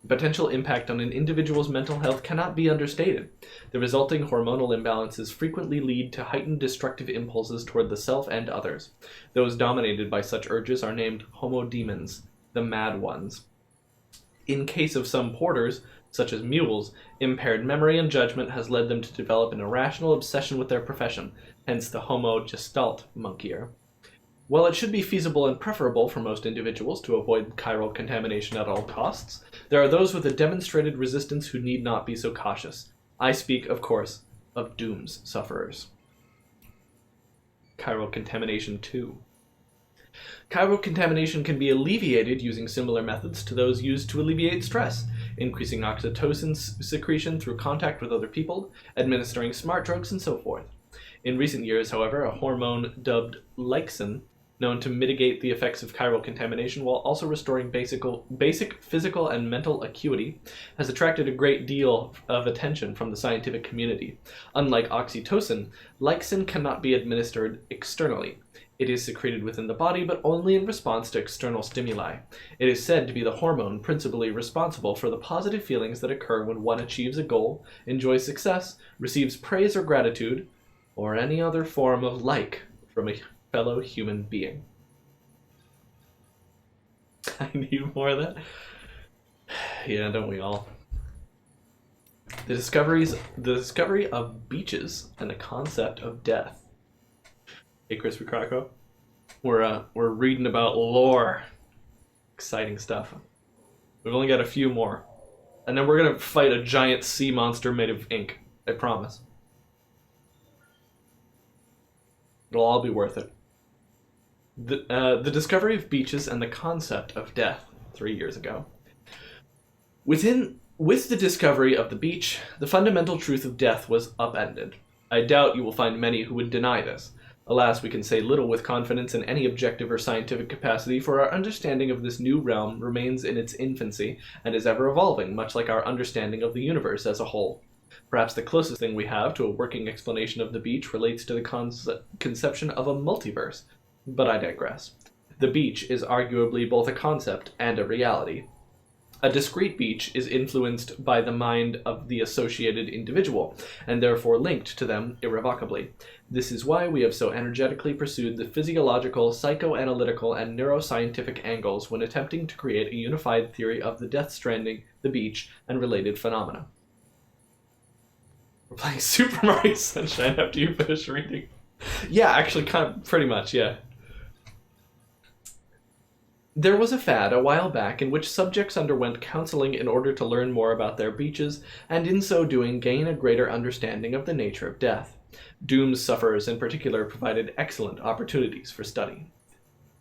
The potential impact on an individual's mental health cannot be understated. The resulting hormonal imbalances frequently lead to heightened destructive impulses toward the self and others. Those dominated by such urges are named homodemons, the mad ones. In case of some porters, such as mules, impaired memory and judgment has led them to develop an irrational obsession with their profession, hence the homo gestalt monkeyer. While it should be feasible and preferable for most individuals to avoid chiral contamination at all costs, there are those with a demonstrated resistance who need not be so cautious. I speak, of course, of Doom's sufferers. Chiral contamination 2. Chiral contamination can be alleviated using similar methods to those used to alleviate stress, increasing oxytocin secretion through contact with other people, administering smart drugs, and so forth. In recent years, however, a hormone dubbed lyxin, known to mitigate the effects of chiral contamination while also restoring basic physical and mental acuity, has attracted a great deal of attention from the scientific community. Unlike oxytocin, lyxin cannot be administered externally. It is secreted within the body, but only in response to external stimuli. It is said to be the hormone principally responsible for the positive feelings that occur when one achieves a goal, enjoys success, receives praise or gratitude, or any other form of like from a fellow human being. I need more of that. Yeah, don't we all? The discovery of beaches and the concept of death. Hey, Crispy Croco. We're reading about lore. Exciting stuff. We've only got a few more. And then we're gonna fight a giant sea monster made of ink. I promise. It'll all be worth it. The discovery of beaches and the concept of death 3 years ago. With the discovery of the beach, the fundamental truth of death was upended. I doubt you will find many who would deny this. Alas, we can say little with confidence in any objective or scientific capacity, for our understanding of this new realm remains in its infancy and is ever evolving, much like our understanding of the universe as a whole. Perhaps the closest thing we have to a working explanation of the beach relates to the conception of a multiverse, but I digress. The beach is arguably both a concept and a reality. A discrete beach is influenced by the mind of the associated individual, and therefore linked to them irrevocably. This is why we have so energetically pursued the physiological, psychoanalytical, and neuroscientific angles when attempting to create a unified theory of the Death Stranding, the beach, and related phenomena. We're playing Super Mario Sunshine after you finish reading. Yeah, actually, pretty much, yeah. There was a fad a while back in which subjects underwent counseling in order to learn more about their beaches, and in so doing gain a greater understanding of the nature of death. Doomed sufferers in particular provided excellent opportunities for study.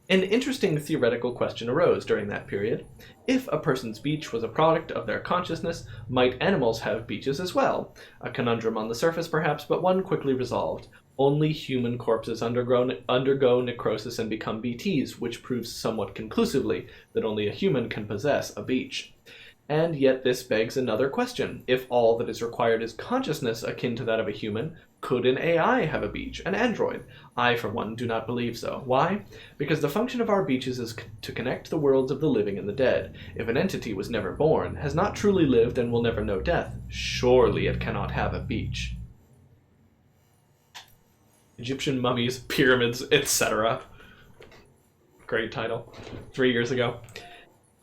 An interesting theoretical question arose during that period. If a person's beach was a product of their consciousness, might animals have beaches as well? A conundrum on the surface perhaps, but one quickly resolved. Only human corpses undergo necrosis and become BTs, which proves somewhat conclusively that only a human can possess a beach. And yet this begs another question. If all that is required is consciousness akin to that of a human, could an AI have a beach, an android? I, for one, do not believe so. Why? Because the function of our beaches is to connect the worlds of the living and the dead. If an entity was never born, has not truly lived, and will never know death, surely it cannot have a beach. Egyptian mummies, pyramids, etc. Great title. 3 years ago.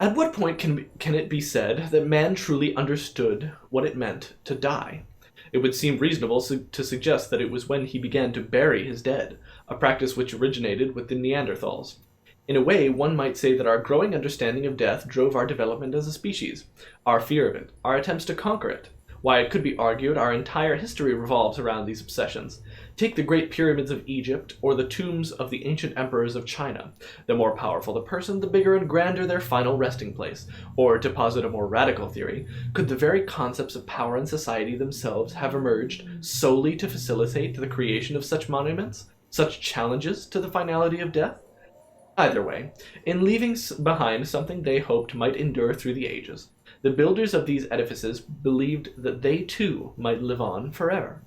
At what point can it be said that man truly understood what it meant to die? It would seem reasonable to suggest that it was when he began to bury his dead, a practice which originated with the Neanderthals. In a way, one might say that our growing understanding of death drove our development as a species, our fear of it, our attempts to conquer it. Why, it could be argued our entire history revolves around these obsessions. Take the great pyramids of Egypt, or the tombs of the ancient emperors of China. The more powerful the person, the bigger and grander their final resting place. Or, to posit a more radical theory, could the very concepts of power and society themselves have emerged solely to facilitate the creation of such monuments, such challenges to the finality of death? Either way, in leaving behind something they hoped might endure through the ages, the builders of these edifices believed that they too might live on forever.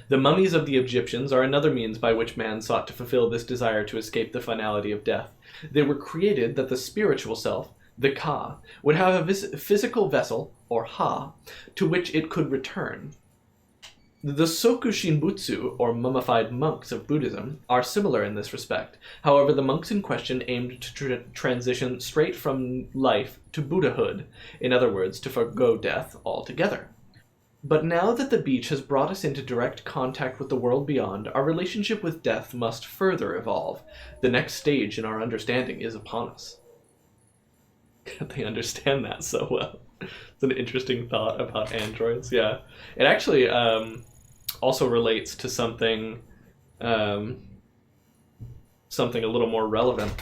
The mummies of the Egyptians are another means by which man sought to fulfill this desire to escape the finality of death. They were created that the spiritual self, the Ka, would have a physical vessel, or Ha, to which it could return. The Soku Shinbutsu, or mummified monks of Buddhism, are similar in this respect. However, the monks in question aimed to transition straight from life to Buddhahood, in other words, to forgo death altogether. But now that the beach has brought us into direct contact with the world beyond, our relationship with death must further evolve. The next stage in our understanding is upon us. They understand that so well. It's an interesting thought about androids, yeah. It actually also relates to something something a little more relevant.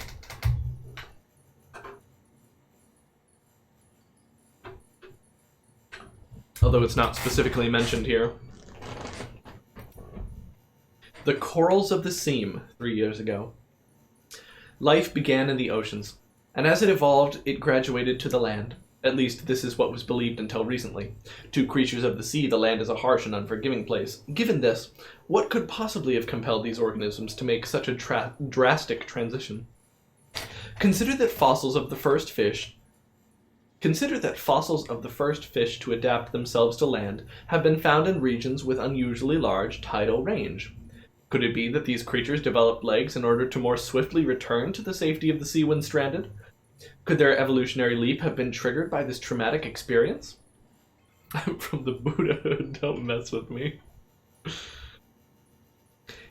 Although it's not specifically mentioned here. The corals of the seam 3 years ago. Life began in the oceans, and as it evolved, it graduated to the land. At least, this is what was believed until recently. To creatures of the sea, the land is a harsh and unforgiving place. Given this, what could possibly have compelled these organisms to make such a drastic transition? Consider that fossils of the first fish to adapt themselves to land have been found in regions with unusually large tidal range. Could it be that these creatures developed legs in order to more swiftly return to the safety of the sea when stranded? Could their evolutionary leap have been triggered by this traumatic experience? I'm from the Buddha, don't mess with me.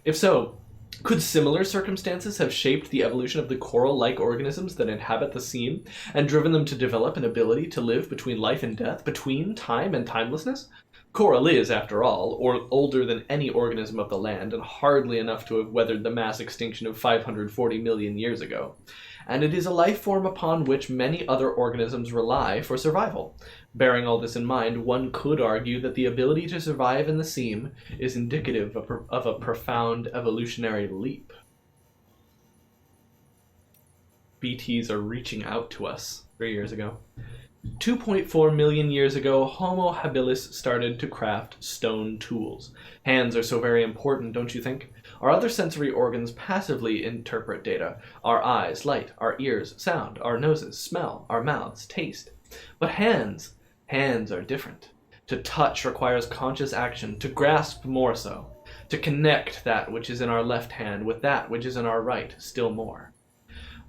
If so, could similar circumstances have shaped the evolution of the coral-like organisms that inhabit the seam and driven them to develop an ability to live between life and death, between time and timelessness? Coral is, after all, older than any organism of the land, and hardly enough to have weathered the mass extinction of 540 million years ago. And it is a life form upon which many other organisms rely for survival. Bearing all this in mind, one could argue that the ability to survive in the seam is indicative of a profound evolutionary leap. BTs are reaching out to us 3 years ago. 2.4 million years ago, Homo habilis started to craft stone tools. Hands are so very important, don't you think? Our other sensory organs passively interpret data. Our eyes, light. Our ears, sound. Our noses, smell. Our mouths, taste. But hands are different. To touch requires conscious action, to grasp more so. To connect that which is in our left hand with that which is in our right, still more.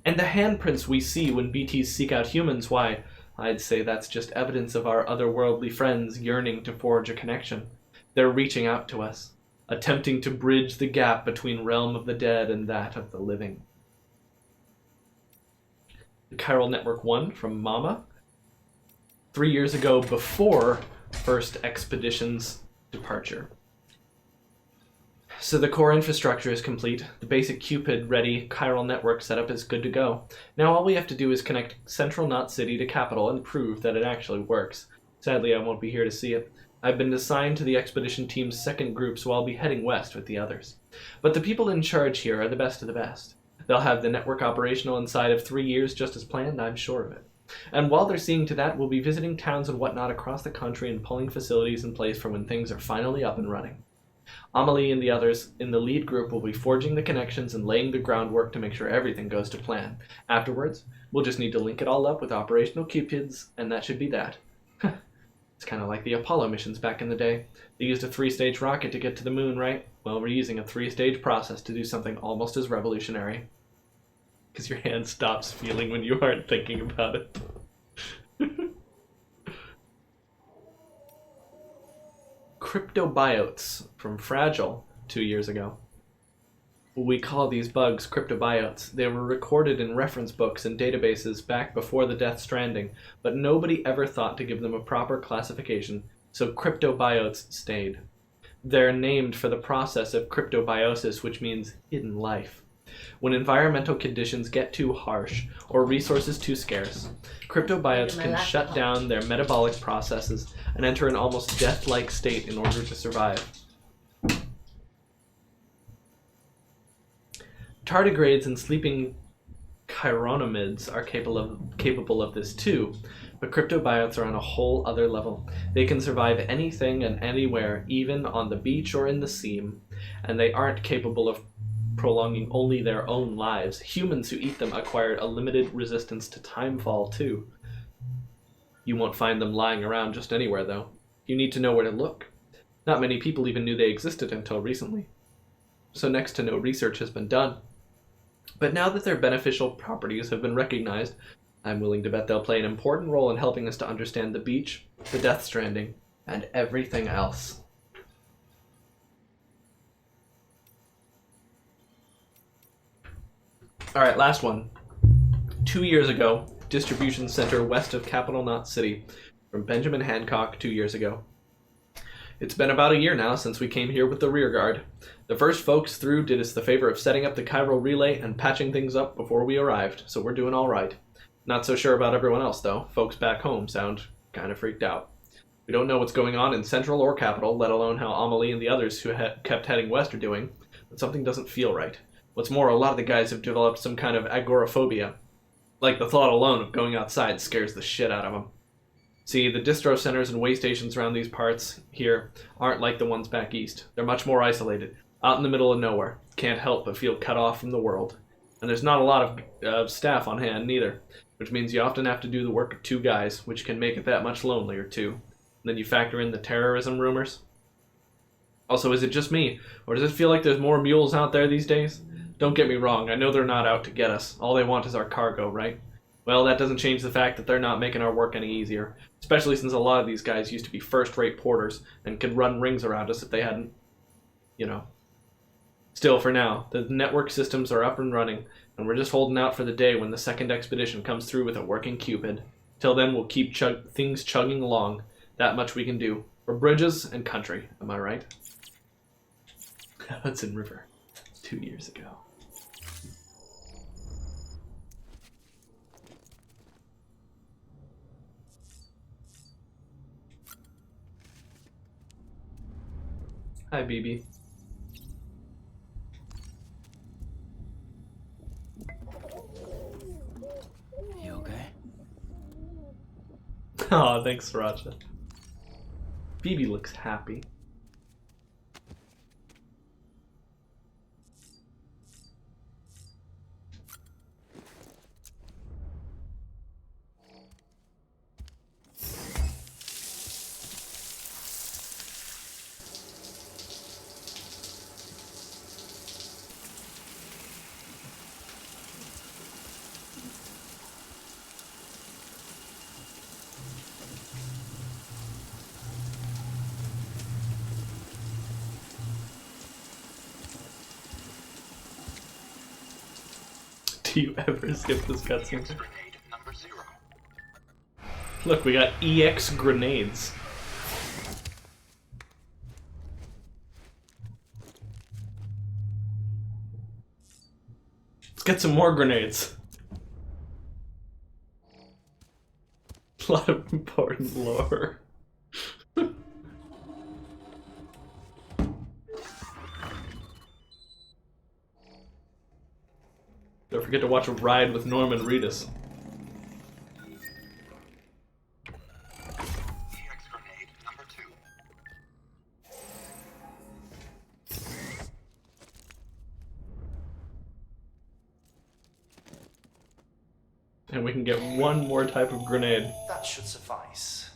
And the handprints we see when BTs seek out humans, why, I'd say that's just evidence of our otherworldly friends yearning to forge a connection. They're reaching out to us, attempting to bridge the gap between realm of the dead and that of the living. The Chiral Network 1 from Mama. 3 years ago, before first expedition's departure. So the core infrastructure is complete. The basic Cupid-ready chiral network setup is good to go. Now all we have to do is connect Central Knot City to Capital and prove that it actually works. Sadly, I won't be here to see it. I've been assigned to the expedition team's second group, so I'll be heading west with the others. But the people in charge here are the best of the best. They'll have the network operational inside of 3 years just as planned, I'm sure of it. And while they're seeing to that, we'll be visiting towns and whatnot across the country and pulling facilities in place for when things are finally up and running. Amelie and the others in the lead group will be forging the connections and laying the groundwork to make sure everything goes to plan. Afterwards, we'll just need to link it all up with operational Cupids, and that should be that. It's kind of like the Apollo missions back in the day. They used a 3-stage rocket to get to the moon, right? Well, we're using a 3-stage process to do something almost as revolutionary. Because your hand stops feeling when you aren't thinking about it. Cryptobiotes from Fragile 2 years ago. We call these bugs cryptobiotes. They were recorded in reference books and databases back before the Death Stranding, but nobody ever thought to give them a proper classification, so cryptobiotes stayed. They're named for the process of cryptobiosis, which means hidden life. When environmental conditions get too harsh or resources too scarce, cryptobiotes can shut down their metabolic processes and enter an almost death-like state in order to survive. Tardigrades and sleeping chironomids are capable of this too, but cryptobiotes are on a whole other level. They can survive anything and anywhere, even on the beach or in the seam, and they aren't capable of prolonging only their own lives. Humans who eat them acquire a limited resistance to timefall too. You won't find them lying around just anywhere though. You need to know where to look. Not many people even knew they existed until recently. So next to no research has been done. But now that their beneficial properties have been recognized, I'm willing to bet they'll play an important role in helping us to understand the beach, the Death Stranding, and everything else. Alright, last one. 2 years ago, distribution center west of Capital Knot City, from Benjamin Hancock 2 years ago. It's been about a year now since we came here with the rear guard. The first folks through did us the favor of setting up the chiral relay and patching things up before we arrived, so we're doing all right. Not so sure about everyone else, though. Folks back home sound kind of freaked out. We don't know what's going on in Central or Capital, let alone how Amelie and the others who kept heading west are doing, and something doesn't feel right. What's more, a lot of the guys have developed some kind of agoraphobia. Like, the thought alone of going outside scares the shit out of them. See, the distro centers and way stations around these parts here aren't like the ones back east. They're much more isolated, out in the middle of nowhere. Can't help but feel cut off from the world. And there's not a lot of staff on hand, neither, which means you often have to do the work of 2 guys, which can make it that much lonelier, too. And then you factor in the terrorism rumors. Also, is it just me, or does it feel like there's more mules out there these days? Don't get me wrong, I know they're not out to get us. All they want is our cargo, right? Well, that doesn't change the fact that they're not making our work any easier, especially since a lot of these guys used to be first-rate porters and could run rings around us if they hadn't, you know. Still, for now, the network systems are up and running, and we're just holding out for the day when the second expedition comes through with a working Cupid. Till then, we'll keep things chugging along. That much we can do. For bridges and country, am I right? Hudson River, 2 years ago. Hi, BB. You okay? Aw, thanks, Sriracha. BB looks happy. Do you ever skip this cutscene? Grenade number 0. Look, we got EX grenades. Let's get some more grenades. A lot of important lore. Don't forget to watch a ride with Norman Reedus. EX grenade number 2. And we can get one more type of grenade. That should suffice.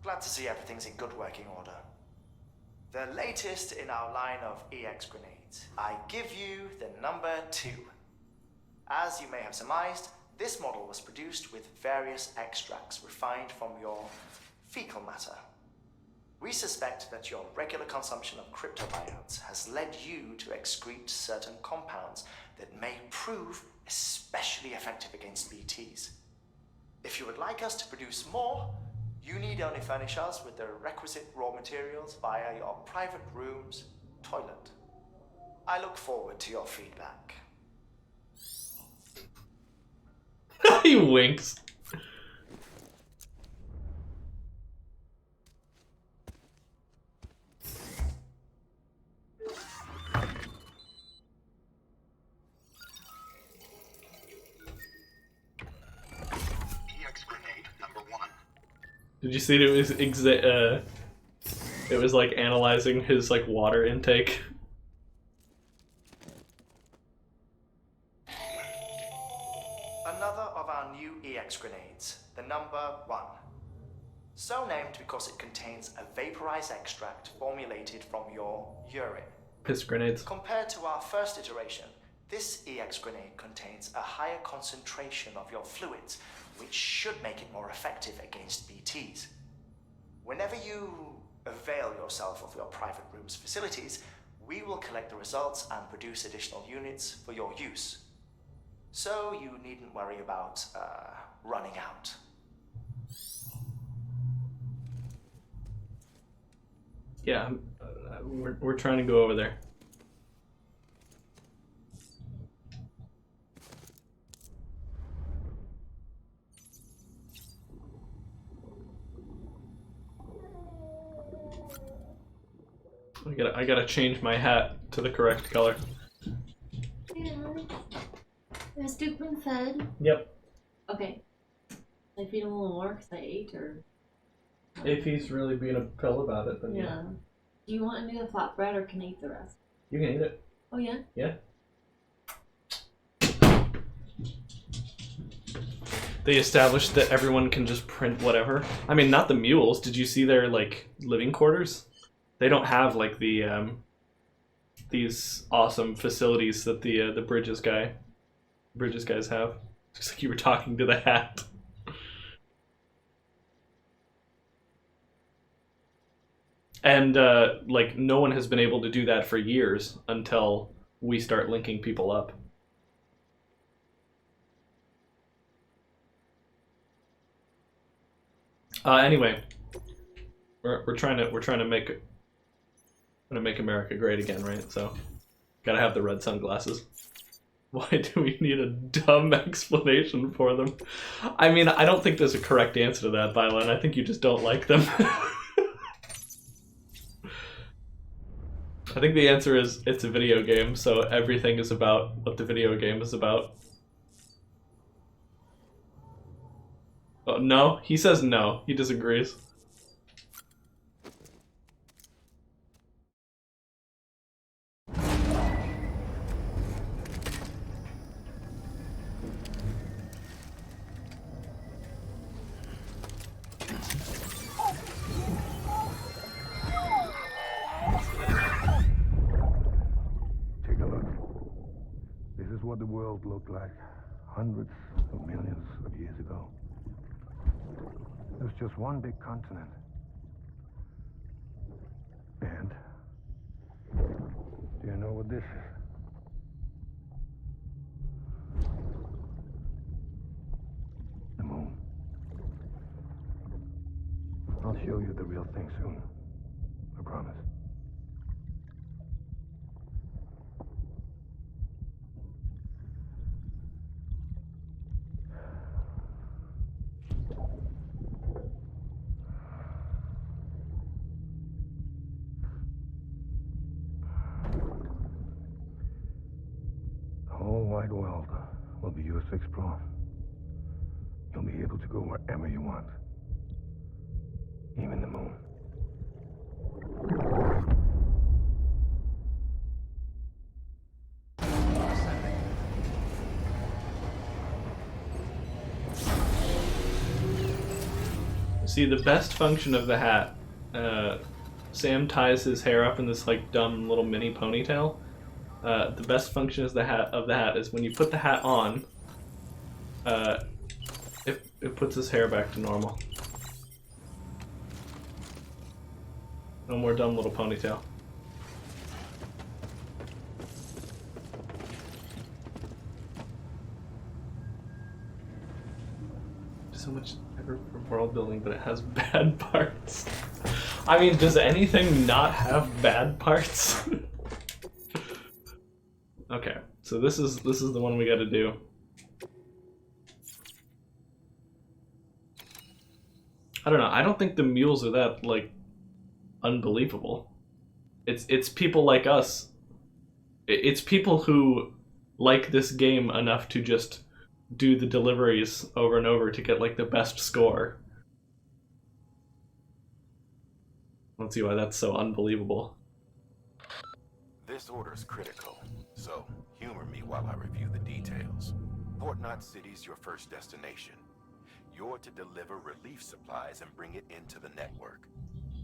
Glad to see everything's in good working order. The latest in our line of EX grenades. I give you the number 2. As you may have surmised, this model was produced with various extracts refined from your fecal matter. We suspect that your regular consumption of cryptobiotes has led you to excrete certain compounds that may prove especially effective against BTs. If you would like us to produce more, you need only furnish us with the requisite raw materials via your private room's toilet. I look forward to your feedback. He winks. EX grenade number 1. Did you see it was it was like analyzing his like water intake? Another of our new EX grenades, the number 1. So named because it contains a vaporized extract formulated from your urine. Piss grenades. Compared to our first iteration, this EX grenade contains a higher concentration of your fluids, which should make it more effective against BTs. Whenever you avail yourself of your private room's facilities, we will collect the results and produce additional units for your use. So you needn't worry about running out. Yeah, we're trying to go over there. I gotta change my hat to the correct color. Yeah. Has Duke been fed? Yep. Okay. I feed him a little more because I ate, or? If he's really being a pill about it, then Yeah. Do you want any of the flatbread, or can I eat the rest? you can eat it. Oh, yeah? Yeah. They established that everyone can just print whatever. I mean, not the mules. Did you see their like living quarters? They don't have like the these awesome facilities that the Bridges guys have. Looks like you were talking to the hat. And like no one has been able to do that for years until we start linking people up. Anyway, we're trying to make America great again, right? So, gotta have the red sunglasses. Why do we need a dumb explanation for them? I mean, I don't think there's a correct answer to that, Bylan. I think you just don't like them. I think the answer is it's a video game, so everything is about what the video game is about. Oh, no? He says no. He disagrees. Take a look. This is what the world looked like hundreds of millions of years ago. There's just one big continent. And do you know what this is? The moon. I'll show you the real thing soon. I promise. The whole wide world will be yours to explore. You'll be able to go wherever you want. Even the moon. See, the best function of the hat, Sam ties his hair up in this like dumb little mini ponytail. The best function of the hat is when you put the hat on, it puts his hair back to normal. No more dumb little ponytail. So much for world building, but it has bad parts. I mean, does anything not have bad parts? Okay, so this is the one we got to do. I don't know. I don't think the mules are that like unbelievable. It's people like us. It's people who like this game enough to just do the deliveries over and over to get like the best score. Let's see why that's so unbelievable. This order is critical, so humor me while I review the details. Port Knot City's your first destination. You're to deliver relief supplies and bring it into the network.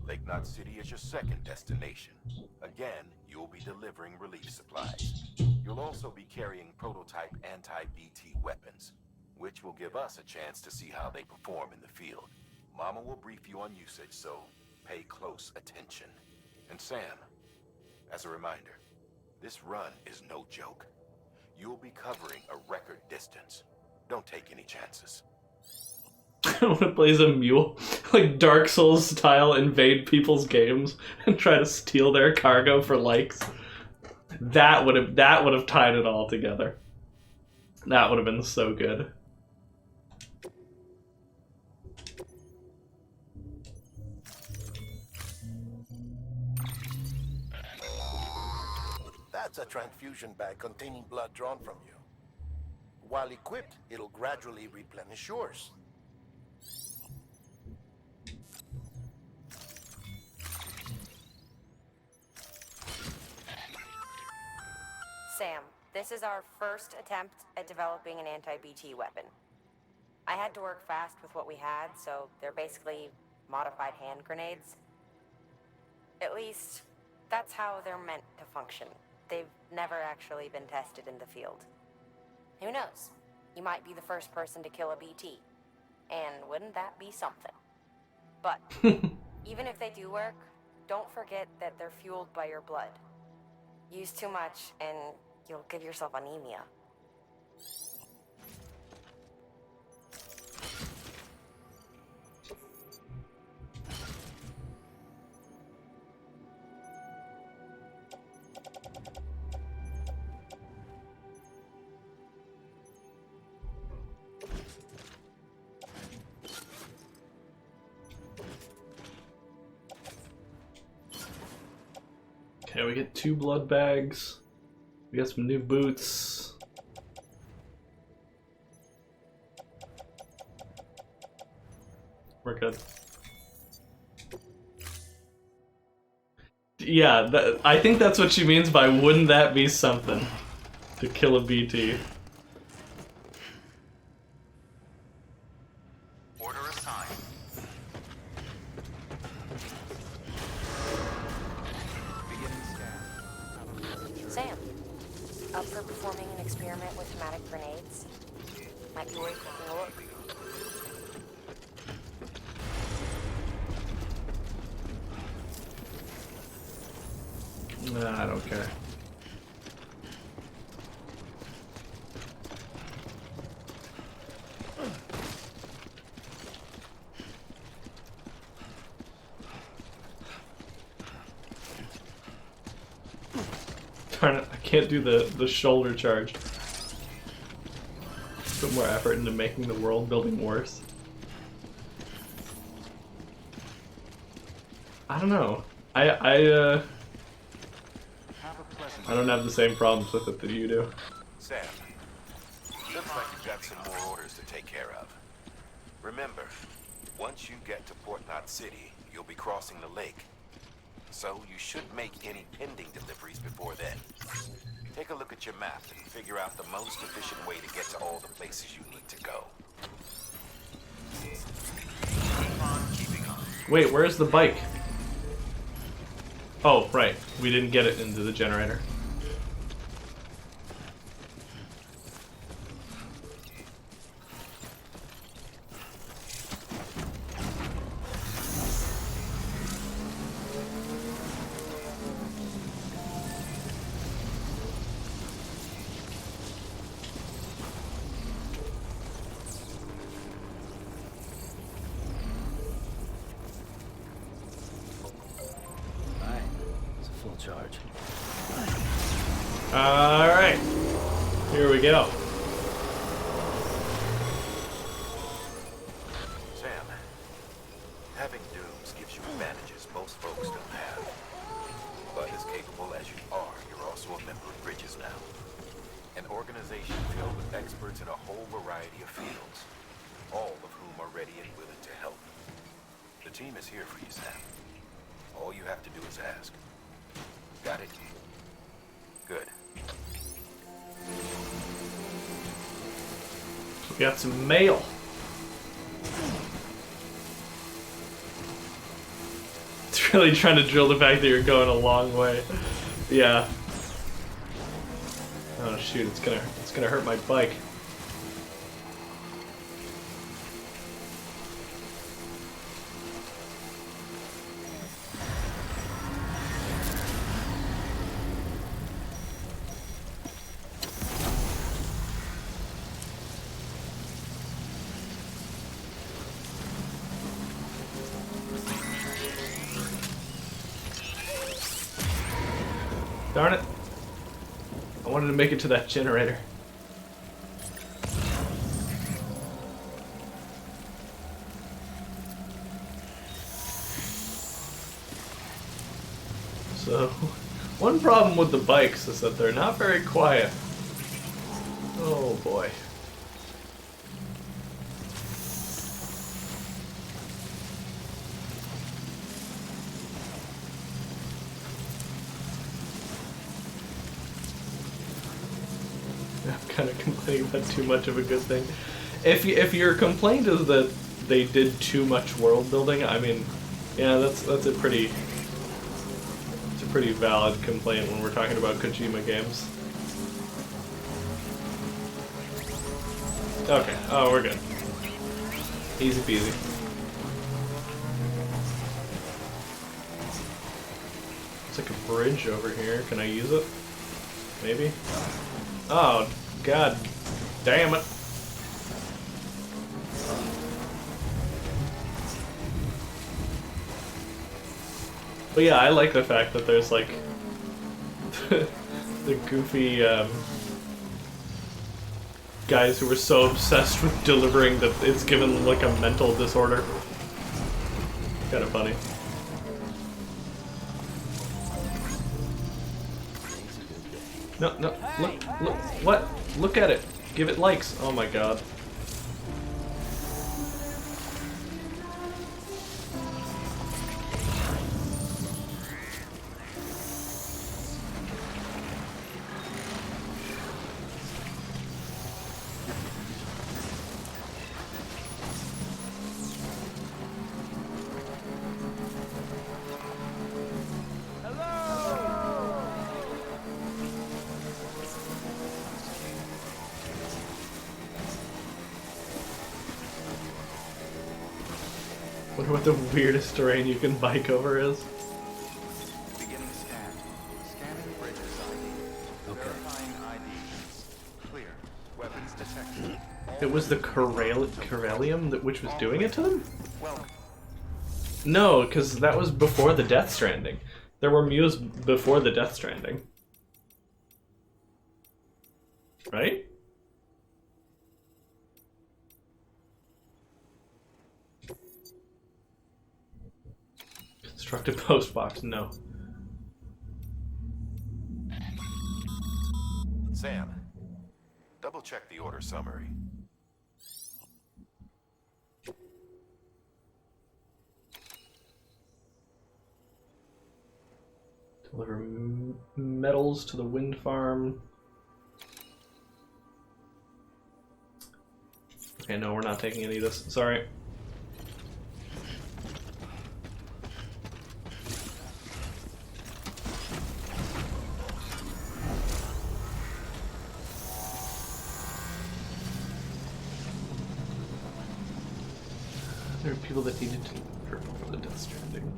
Lake Knot City is your second destination. Again, you'll be delivering relief supplies. You'll also be carrying prototype anti-BT weapons, which will give us a chance to see how they perform in the field. Mama will brief you on usage, so pay close attention. And Sam, as a reminder, this run is no joke. You'll be covering a record distance. Don't take any chances. I want to play as a mule, like Dark Souls style, invade people's games and try to steal their cargo for likes. That would have tied it all together. That would have been so good. That's a transfusion bag containing blood drawn from you. While equipped, it'll gradually replenish yours. Sam, this is our first attempt at developing an anti-BT weapon. I had to work fast with what we had, so they're basically modified hand grenades. At least, that's how they're meant to function. They've never actually been tested in the field. Who knows? You might be the first person to kill a BT. And wouldn't that be something? But, even if they do work, don't forget that they're fueled by your blood. Use too much, and you'll give yourself anemia. Okay, we get 2 blood bags. We got some new boots. We're good. Yeah, I think that's what she means by wouldn't that be something to kill a BT. Order assigned. Beginning scan. Sam, up for performing an experiment with hematic grenades? Might be worth taking a look. Nah, I don't care. Darn it, I can't do the shoulder charge. Put more effort into making the world building worse. I don't know. I don't have the same problems with it that you do. Sam, looks like you've got some more orders to take care of. Remember, once you get to Port Knot City, you'll be crossing the lake. So you should make any pending deliveries before then. Take a look at your map and figure out the most efficient way to get to all the places you need to go. Keep on keeping on. Wait, where's the bike? Oh, right. We didn't get it into the generator. Alright, it's a full charge. Alright. Here we go. Sam, having dooms gives you advantages most folks don't have. But as capable as you are, you're also a member of Bridges now. An organization filled with experts in a whole variety of fields, all of whom are ready and willing to help. The team is here for you, Sam. All you have to do is ask. Got it? Good. We got some mail. It's really trying to drill the fact that you're going a long way. Yeah. Oh shoot, it's gonna hurt my bike. Darn it. I wanted to make it to that generator. So, One problem with the bikes is that they're not very quiet. Oh boy. I'm kind of complaining about too much of a good thing. If your complaint is that they did too much world building, I mean, yeah, that's a pretty valid complaint when we're talking about Kojima games. Okay, oh, we're good. Easy peasy. It's like a bridge over here. Can I use it? Maybe? Oh, god damn it. But yeah, I like the fact that there's like the goofy guys who were so obsessed with delivering that it's given them like a mental disorder. Kind of funny. No, no, look, what? Look at it. Give it likes. Oh my god. Wonder what the weirdest terrain you can bike over is. Beginning scan. Scanning bridges ID. Okay. Verifying ID. Clear. Weapons detected. It was the Corellium that which was doing it to them? Well, No, because that was before the Death Stranding. There were Mews before the Death Stranding. Right? Constructed post box, no. Sam, double check the order summary. Deliver metals to the wind farm. Okay, no, we're not taking any of this. Sorry. There are people that needed to purple for the Death Stranding.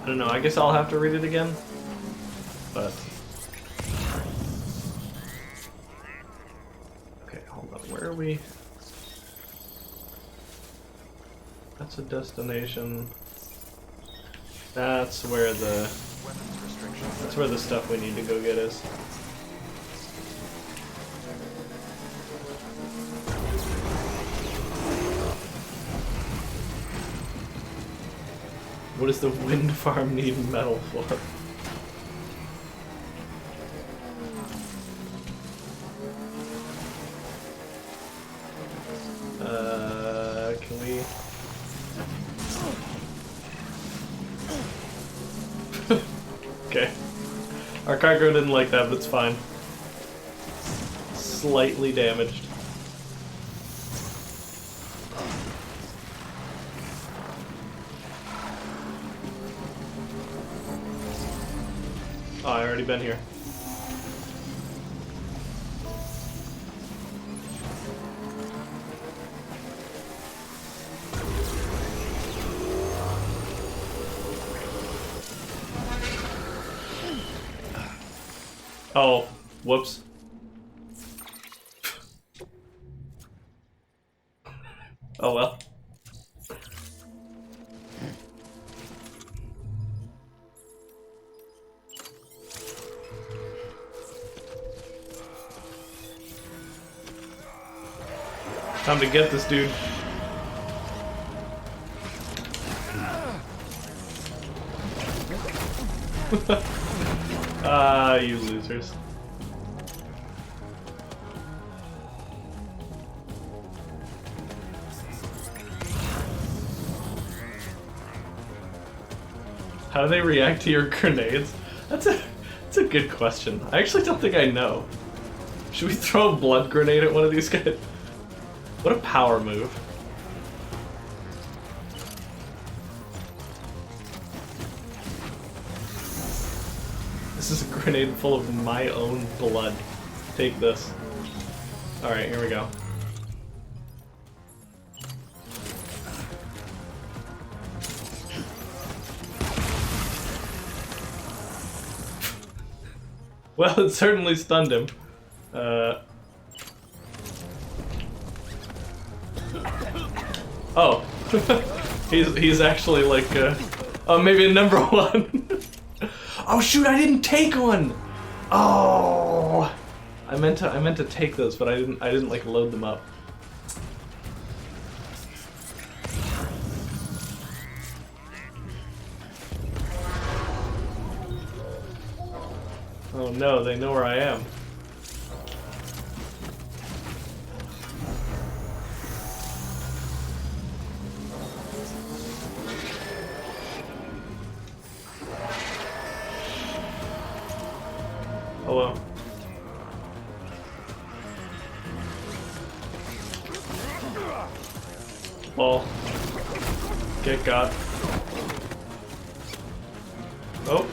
I don't know, I guess I'll have to read it again. But... okay, hold on, where are we? That's a destination. That's where the... that's where the stuff we need to go get is. What does the wind farm need metal for? Can we... okay. Our cargo didn't like that, but it's fine. Slightly damaged. Oh, I already been here. Oh, whoops. Oh well. Time to get this dude. Ah, you losers. How do they react to your grenades? That's a good question. I actually don't think I know. Should we throw a blood grenade at one of these guys? What a power move. This is a grenade full of my own blood. Take this. Alright, here we go. Well, it certainly stunned him. Oh. he's actually like, oh, maybe a number one. Oh shoot, I didn't take one! Oh! I meant to take those, but I didn't like load them up. Oh no, they know where I am. Hello. Ball. Get got. Oh.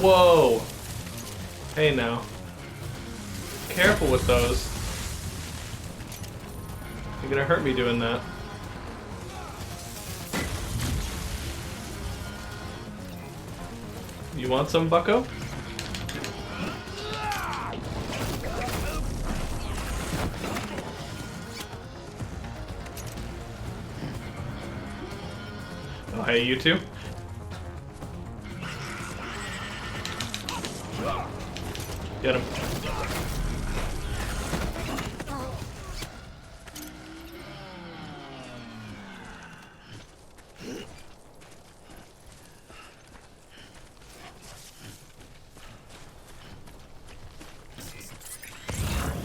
Whoa! Hey now. Careful with those. You're gonna hurt me doing that. You want some, bucko? Oh, hey, you two. Get him.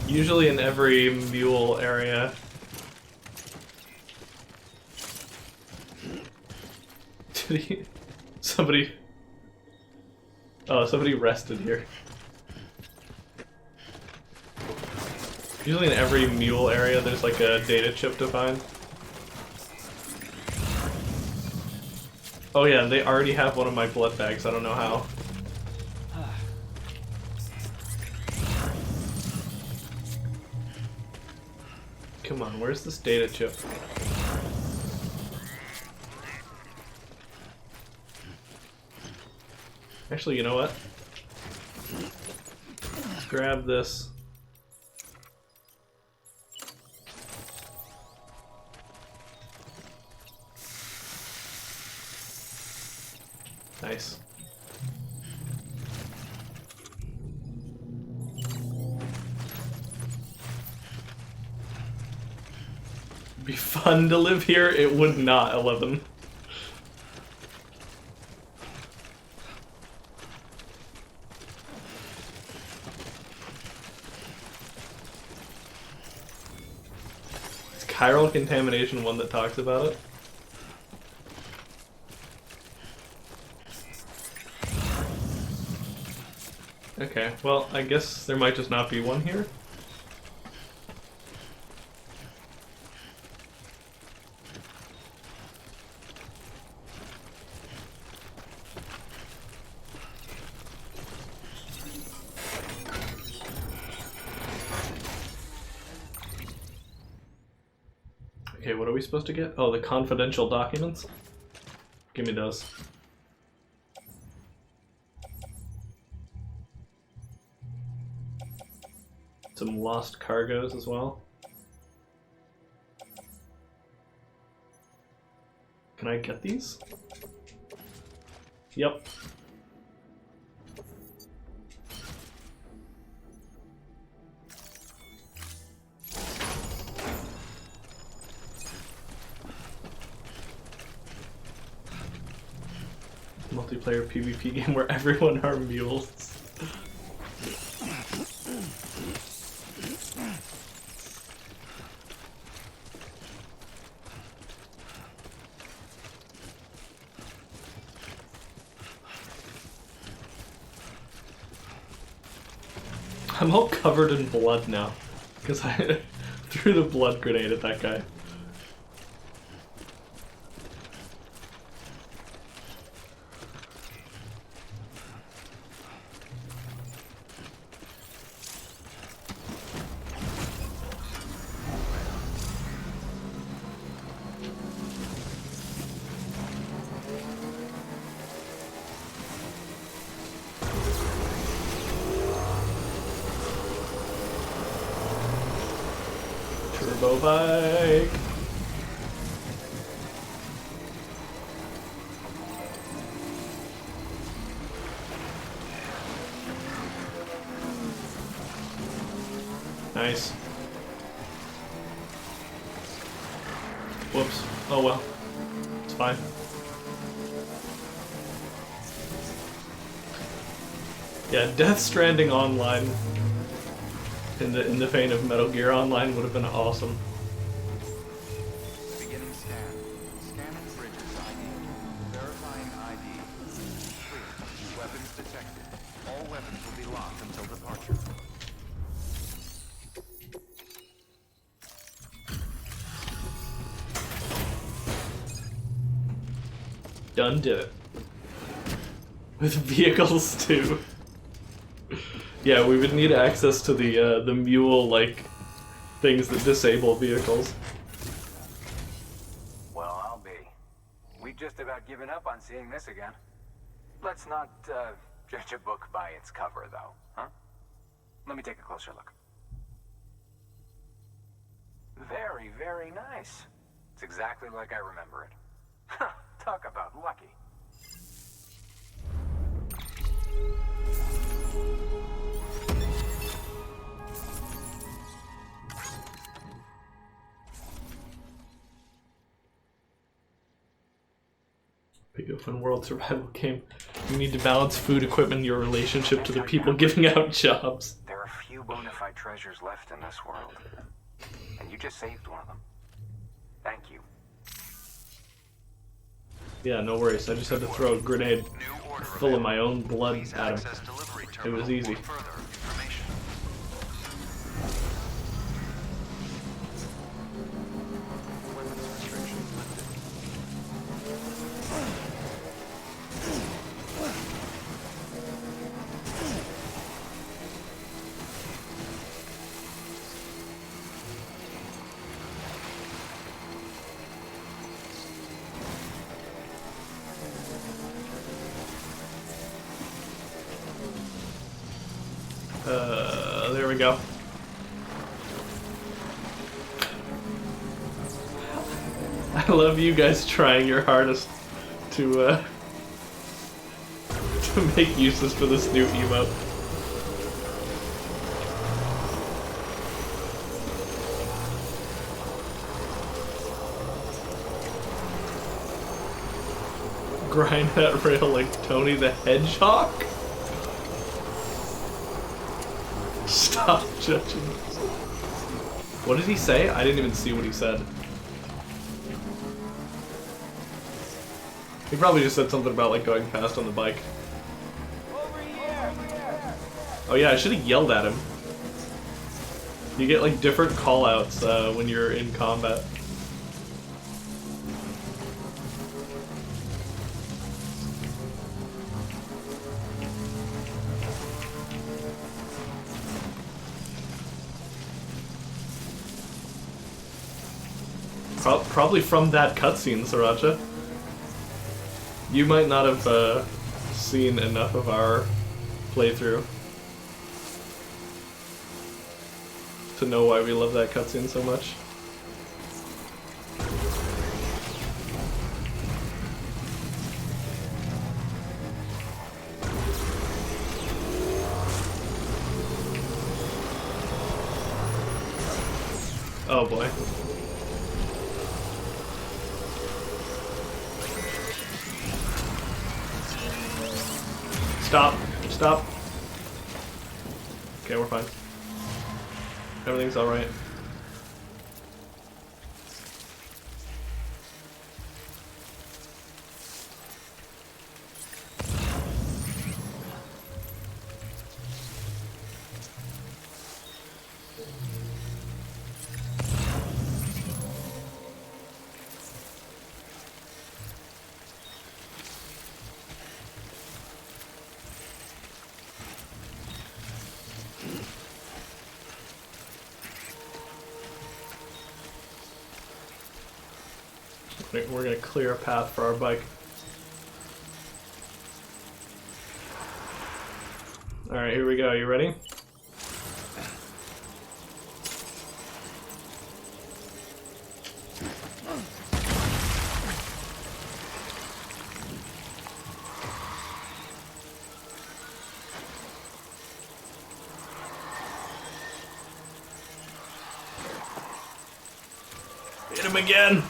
Usually in every mule area. Did he... Somebody... Oh, somebody rested here. Usually in every mule area there's like a data chip to find. Oh yeah, they already have one of my blood bags, I don't know how. Come on, where's this data chip? Actually, you know what? Let's grab this. Nice. It'd be fun to live here. It would not, 11. Is chiral contamination one that talks about it? Okay, well, I guess there might just not be one here. Okay, what are we supposed to get? Oh, the confidential documents? Give me those. Some lost cargoes as well. Can I get these? Yep. Multiplayer PvP game where everyone are mules. I'm all covered in blood now, because I threw the blood grenade at that guy. Turbo bike. Nice. Whoops. Oh well. It's fine. Yeah, Death Stranding Online in the vein of Metal Gear Online would have been awesome. Beginning scan. Scanning bridges ID. Verifying ID. Clear. Weapons detected. All weapons will be locked until departure. Done did it. With vehicles too. Yeah, we would need access to the mule-like things that disable vehicles. Well, I'll be. We've just about given up on seeing this again. Let's not judge a book by its cover, though, huh? Let me take a closer look. Very, very nice. It's exactly like I remember it. Huh, talk about lucky. Big open world survival game. You need to balance food, equipment, and your relationship to the people giving out jobs. There are few bona fide treasures left in this world. And you just saved one of them. Thank you. Yeah, no worries. I just had to throw a grenade full of my own blood at him. It was easy. There we go. I love you guys trying your hardest to make uses for this new emote. Grind that rail like Tony the Hedgehog? Stop judging. What did he say? I didn't even see what he said. He probably just said something about like going fast on the bike. Oh yeah, I should have yelled at him. You get like different call-outs when you're in combat. Probably from that cutscene, Sriracha. You might not have seen enough of our playthrough to know why we love that cutscene so much. Oh boy. Stop. Stop. Okay, we're fine. Everything's alright. We're gonna clear a path for our bike. Alright, here we go. You ready? Hit him again!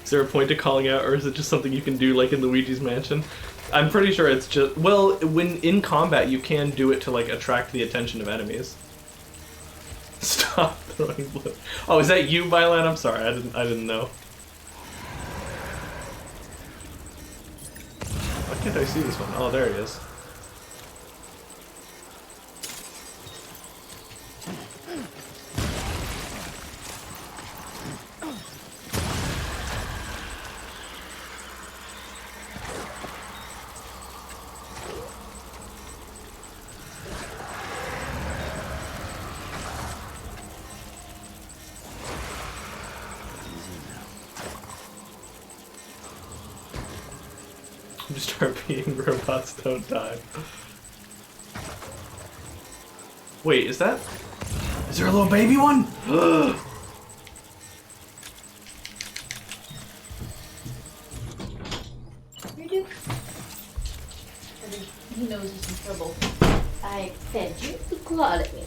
Is there a point to calling out, or is it just something you can do like in Luigi's Mansion? I'm pretty sure it's just, well, when in combat you can do it to like attract the attention of enemies. Stop throwing blood. Oh, is that you, Violet? I'm sorry, I didn't know. Why can't I see this one? Oh, there he is. Just RPing robots don't die. Wait, is there a little baby one? You do. He knows he's in trouble. I fed you, you clawed at me.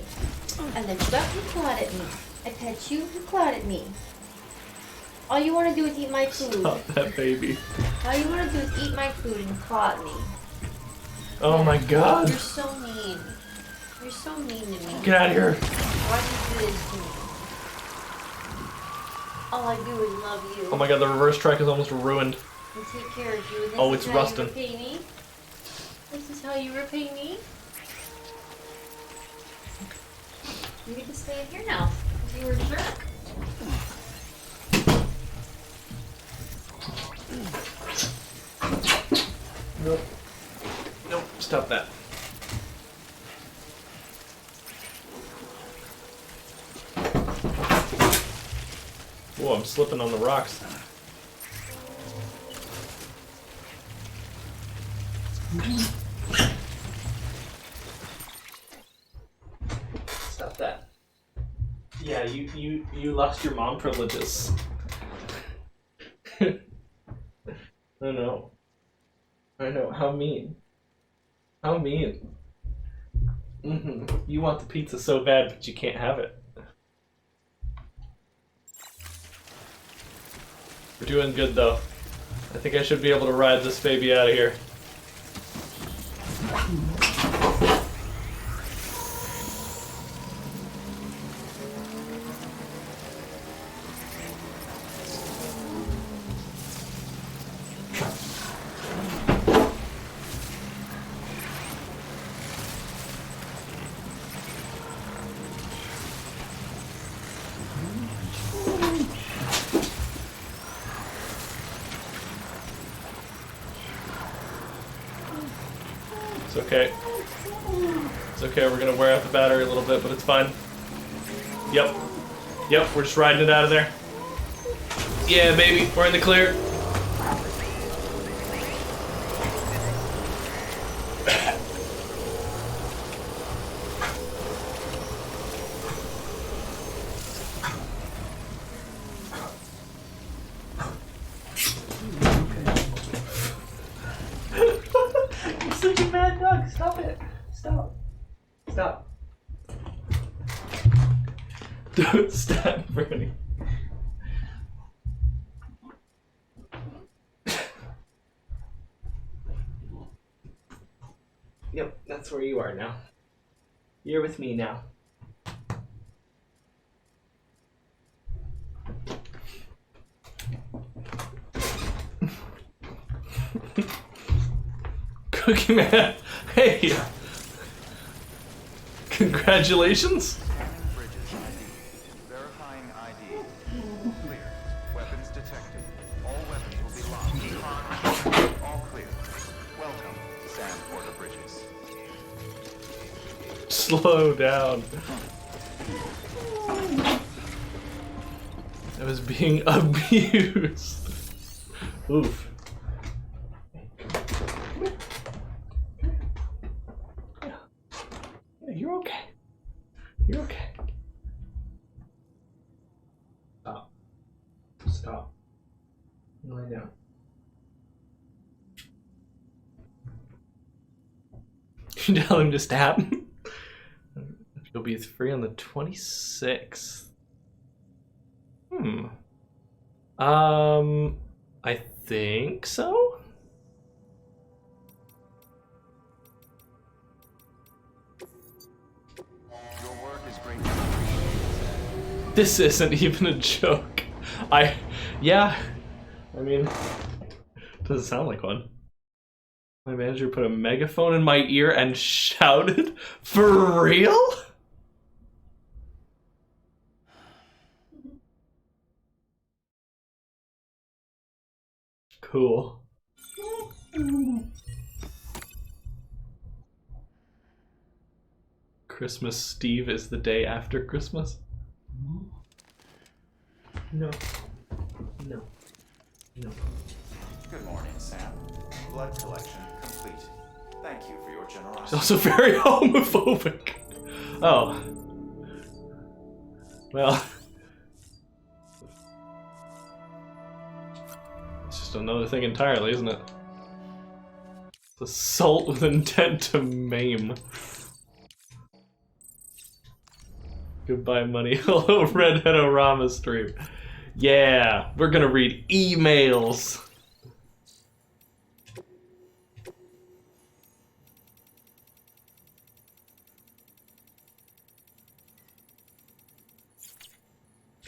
I let you out, you clawed at me. I pet you, you clawed at me. All you want to do is eat my food. Stop that baby. All you want to do is eat my food and claw at me. Oh my god. You're so mean. You're so mean to me. Get out of here. Why do you do this to me? All I do is love you. Oh my god, the reverse track is almost ruined. And take care of you. This Oh, is it's how rusting. You repay me. This is how you repay me. You get to stay in here now. You were a jerk. Nope. Nope, stop that. Whoa, I'm slipping on the rocks. Stop that. Yeah, you lost your mom privileges. I know. I know. How mean. How mean. You want the pizza so bad, but you can't have it. We're doing good, though. I think I should be able to ride this baby out of here. It's okay. It's okay, we're gonna wear out the battery a little bit, but it's fine. Yep. Yep, we're just riding it out of there. Yeah, baby, we're in the clear. Stop. Don't stab Bernie. Yep, that's where you are now. You're with me now. Cookie Man, hey! Congratulations! Scanning bridges ID. Verifying ID. Clear. Weapons detected. All weapons will be locked. All clear. Welcome, Sam Porter Bridges. Slow down. I was being abused. Oof. Yeah, you're okay. You're okay. Stop. Stop. Lie down. You tell him to stab. You'll be free on the 26th. I think so? Your work is greatly appreciated. This isn't even a joke. Yeah. I mean, doesn't sound like one. My manager put a megaphone in my ear and shouted, "For real?" Cool. Christmas Eve is the day after Christmas? No. No. No. Good morning, Sam. Blood collection complete. Thank you for your It's generosity. also very homophobic. Oh. Well. It's just another thing entirely, isn't it? It's assault with intent to maim. Goodbye, money. Hello, Redhead-O-Rama stream. Yeah, we're gonna read emails.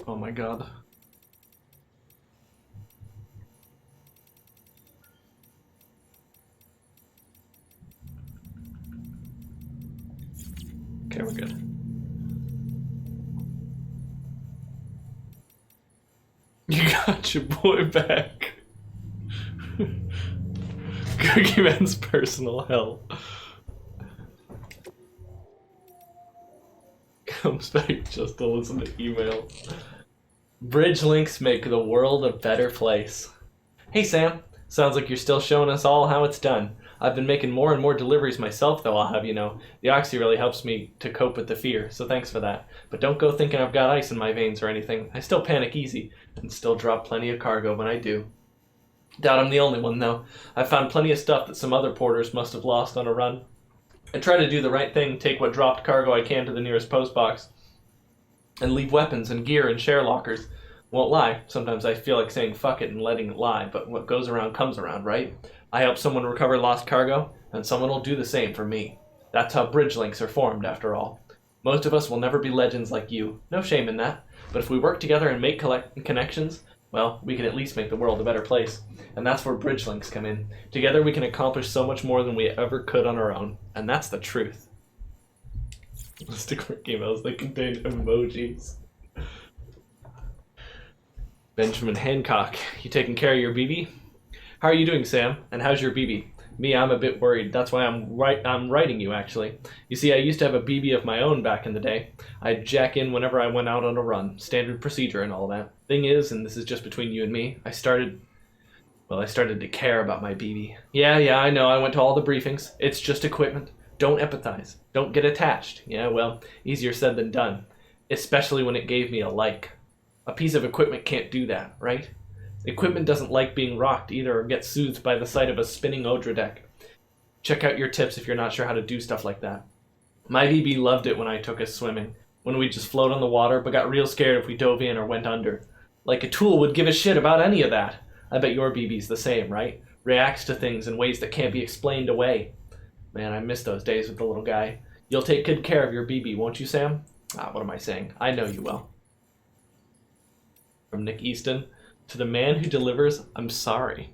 Oh my god. Okay, we're good. You got your boy back. Cookie Man's personal hell. Comes back just to listen to email. Bridge links make the world a better place. Hey Sam, sounds like you're still showing us all how it's done. I've been making more and more deliveries myself, though, I'll have you know. The oxy really helps me to cope with the fear, so thanks for that. But don't go thinking I've got ice in my veins or anything. I still panic easy, and still drop plenty of cargo when I do. Doubt I'm the only one, though. I've found plenty of stuff that some other porters must have lost on a run. I try to do the right thing, take what dropped cargo I can to the nearest post box, and leave weapons and gear in share lockers. Won't lie, sometimes I feel like saying fuck it and letting it lie, but what goes around comes around, right? I help someone recover lost cargo, and someone will do the same for me. That's how bridge links are formed, after all. Most of us will never be legends like you. No shame in that. But if we work together and make connections, well, we can at least make the world a better place. And that's where bridge links come in. Together we can accomplish so much more than we ever could on our own. And that's the truth. Let's do quick emails that contain emojis. Benjamin Hancock, you taking care of your BB? How are you doing, Sam? And how's your BB? Me, I'm a bit worried. That's why I'm writing you, actually. You see, I used to have a BB of my own back in the day. I'd jack in whenever I went out on a run. Standard procedure and all that. Thing is, and this is just between you and me, I started to care about my BB. Yeah, I know. I went to all the briefings. It's just equipment. Don't empathize. Don't get attached. Yeah, well, easier said than done. Especially when it gave me a like. A piece of equipment can't do that, right? Equipment doesn't like being rocked either or get soothed by the sight of a spinning Odra deck. Check out your tips if you're not sure how to do stuff like that. My BB loved it when I took us swimming, when we'd just float on the water, but got real scared if we dove in or went under. Like a tool would give a shit about any of that. I bet your BB's the same, right? Reacts to things in ways that can't be explained away. Man, I miss those days with the little guy. You'll take good care of your BB, won't you, Sam? What am I saying? I know you will. From Nick Easton, to the man who delivers, I'm sorry.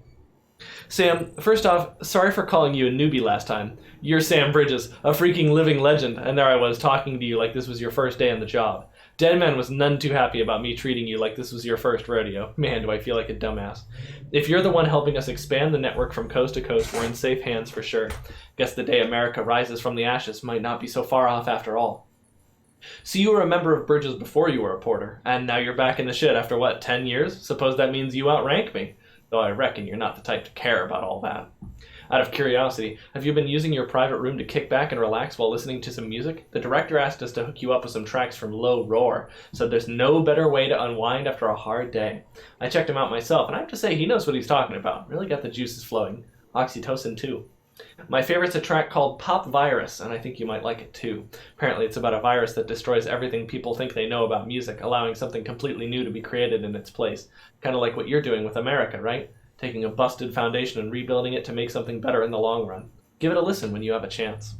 Sam, first off, sorry for calling you a newbie last time. You're Sam Bridges, a freaking living legend, and there I was talking to you like this was your first day on the job. Deadman was none too happy about me treating you like this was your first rodeo. Man, do I feel like a dumbass. If you're the one helping us expand the network from coast to coast, we're in safe hands for sure. Guess the day America rises from the ashes might not be so far off after all. So you were a member of Bridges before you were a porter, and now you're back in the shit after what, 10 years? Suppose that means you outrank me. Though I reckon you're not the type to care about all that. Out of curiosity, have you been using your private room to kick back and relax while listening to some music? The director asked us to hook you up with some tracks from Low Roar, so there's no better way to unwind after a hard day. I checked him out myself, and I have to say he knows what he's talking about. Really got the juices flowing. Oxytocin, too. My favorite's a track called Pop Virus, and I think you might like it too. Apparently it's about a virus that destroys everything people think they know about music, allowing something completely new to be created in its place. Kind of like what you're doing with America, right? Taking a busted foundation and rebuilding it to make something better in the long run. Give it a listen when you have a chance.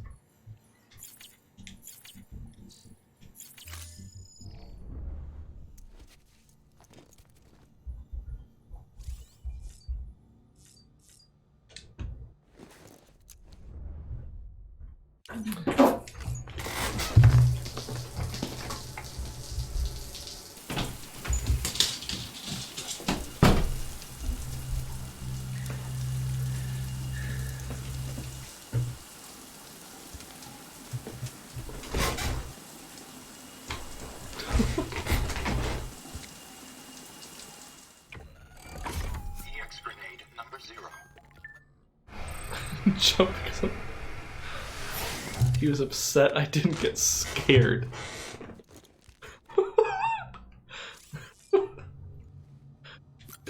Joke. He was upset I didn't get scared.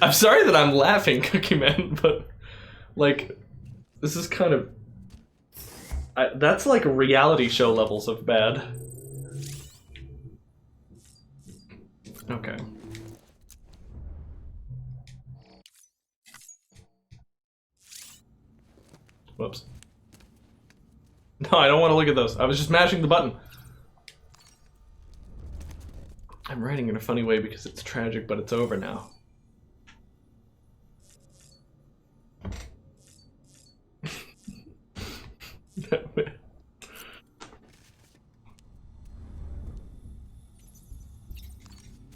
I'm sorry that I'm laughing, Cookie Man, but like, this is kind of that's like reality show levels of bad. Okay. Whoops. No, I don't want to look at those. I was just mashing the button. I'm writing in a funny way because it's tragic, but it's over now.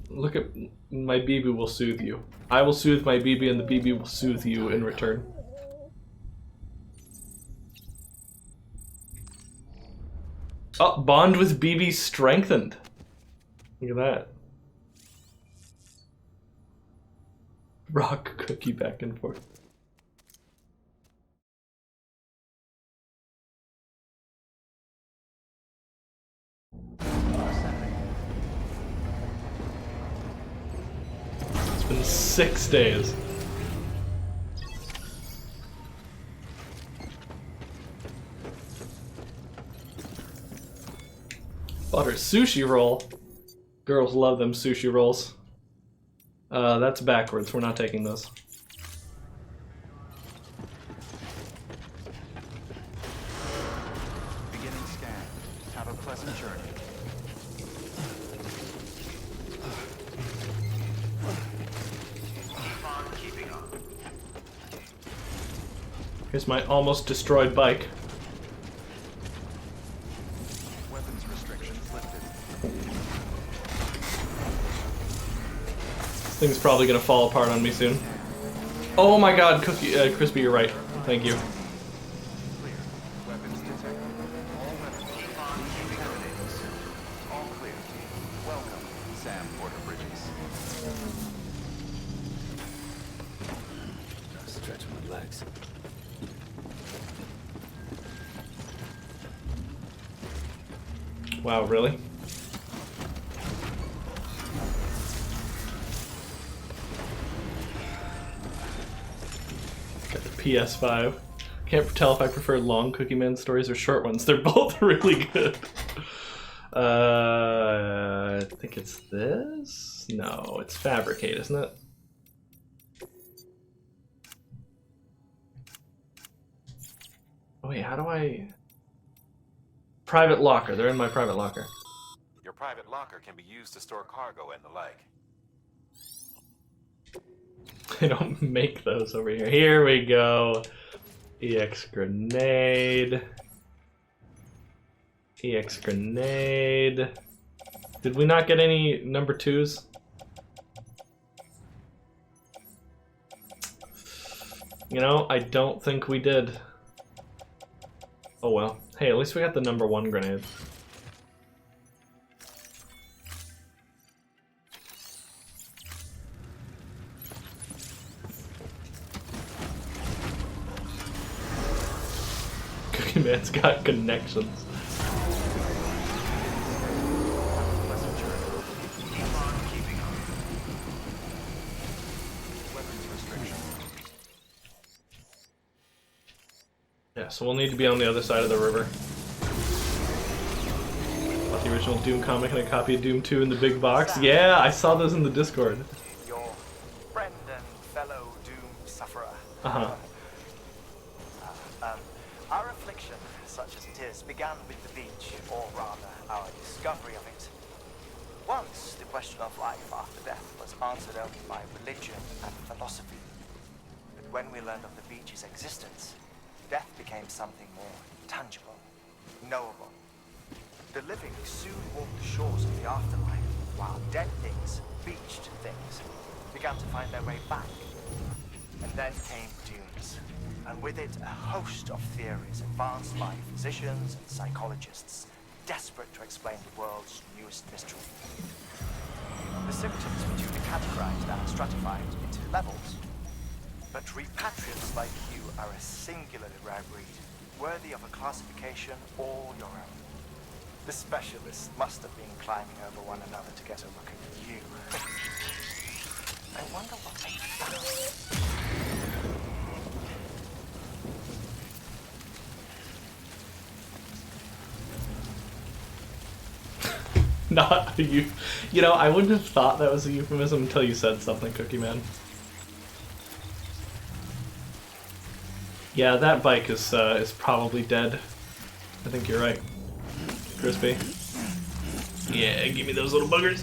Look at my BB will soothe you. I will soothe my BB and the BB will soothe you in return. Oh, bond with BB strengthened. Look at that. Rock cookie back and forth. It's been 6 days. Butter sushi roll. Girls love them sushi rolls. That's backwards. We're not taking those. Beginning scan. Have a pleasant journey. Keep on keeping on. Here's my almost destroyed bike. Weapons restrictions lifted. This thing's probably gonna fall apart on me soon. Oh my god, Cookie, Crispy, you're right. Thank you. Clear. Weapons detected. All weapons keep on keeping on. All clear. Welcome, Sam Porter Bridges. I'll stretch my legs. Wow, really? Got the PS5. Can't tell if I prefer long Cookie Man stories or short ones. They're both really good. I think it's this? No, it's Fabricate, isn't it? Oh wait, how do I... Private locker. They're in my private locker. Your private locker can be used to store cargo and the like. I don't make those over here. Here we go. EX grenade. EX grenade. Did we not get any number 2s? You know, I don't think we did. Oh well. Hey, at least we got the number 1 grenade. Cookie Man's got connections. Yeah, so we'll need to be on the other side of the river. Bought the original Doom comic and a copy of Doom 2 in the big box. Yeah, I saw those in the Discord. Your friend and fellow Doom sufferer. Uh-huh. Our affliction, such as it is, began with the beach, or rather, our discovery of it. Once, the question of life after death was answered only by religion and philosophy. But when we learned of the beach's existence, death became something more tangible, knowable. The living soon walked the shores of the afterlife, while dead things, beached things, began to find their way back. And then came Dooms, and with it a host of theories advanced by physicians and psychologists, desperate to explain the world's newest mystery. The symptoms were duly categorized and stratified into levels. But repatriates like you are a singularly rare breed, worthy of a classification all your own. The specialists must have been climbing over one another to get a look at you. I wonder what they found. Not a you know, I wouldn't have thought that was a euphemism until you said something, Cookie Man. Yeah, that bike is probably dead. I think you're right, Crispy. Yeah, give me those little buggers.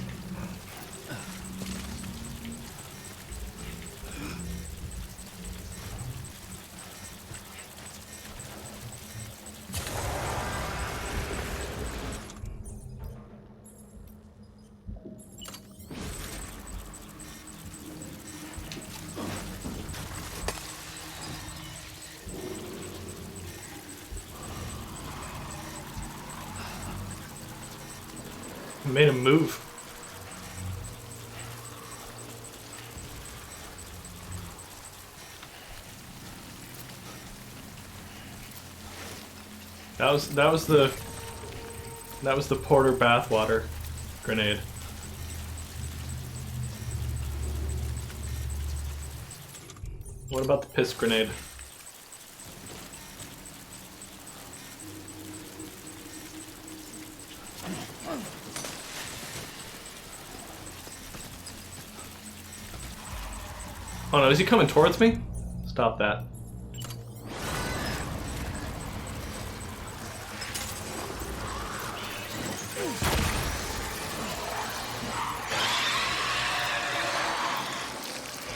Made him move. That was the Porter bathwater grenade. What about the piss grenade? Oh no, is he coming towards me? Stop that.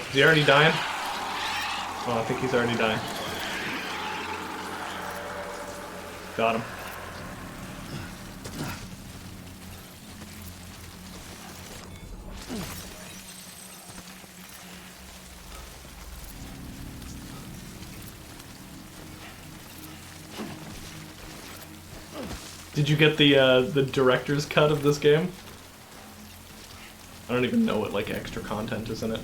Is he already dying? Oh, I think he's already dying. Got him. Did you get the director's cut of this game? I don't even know what like extra content is in it.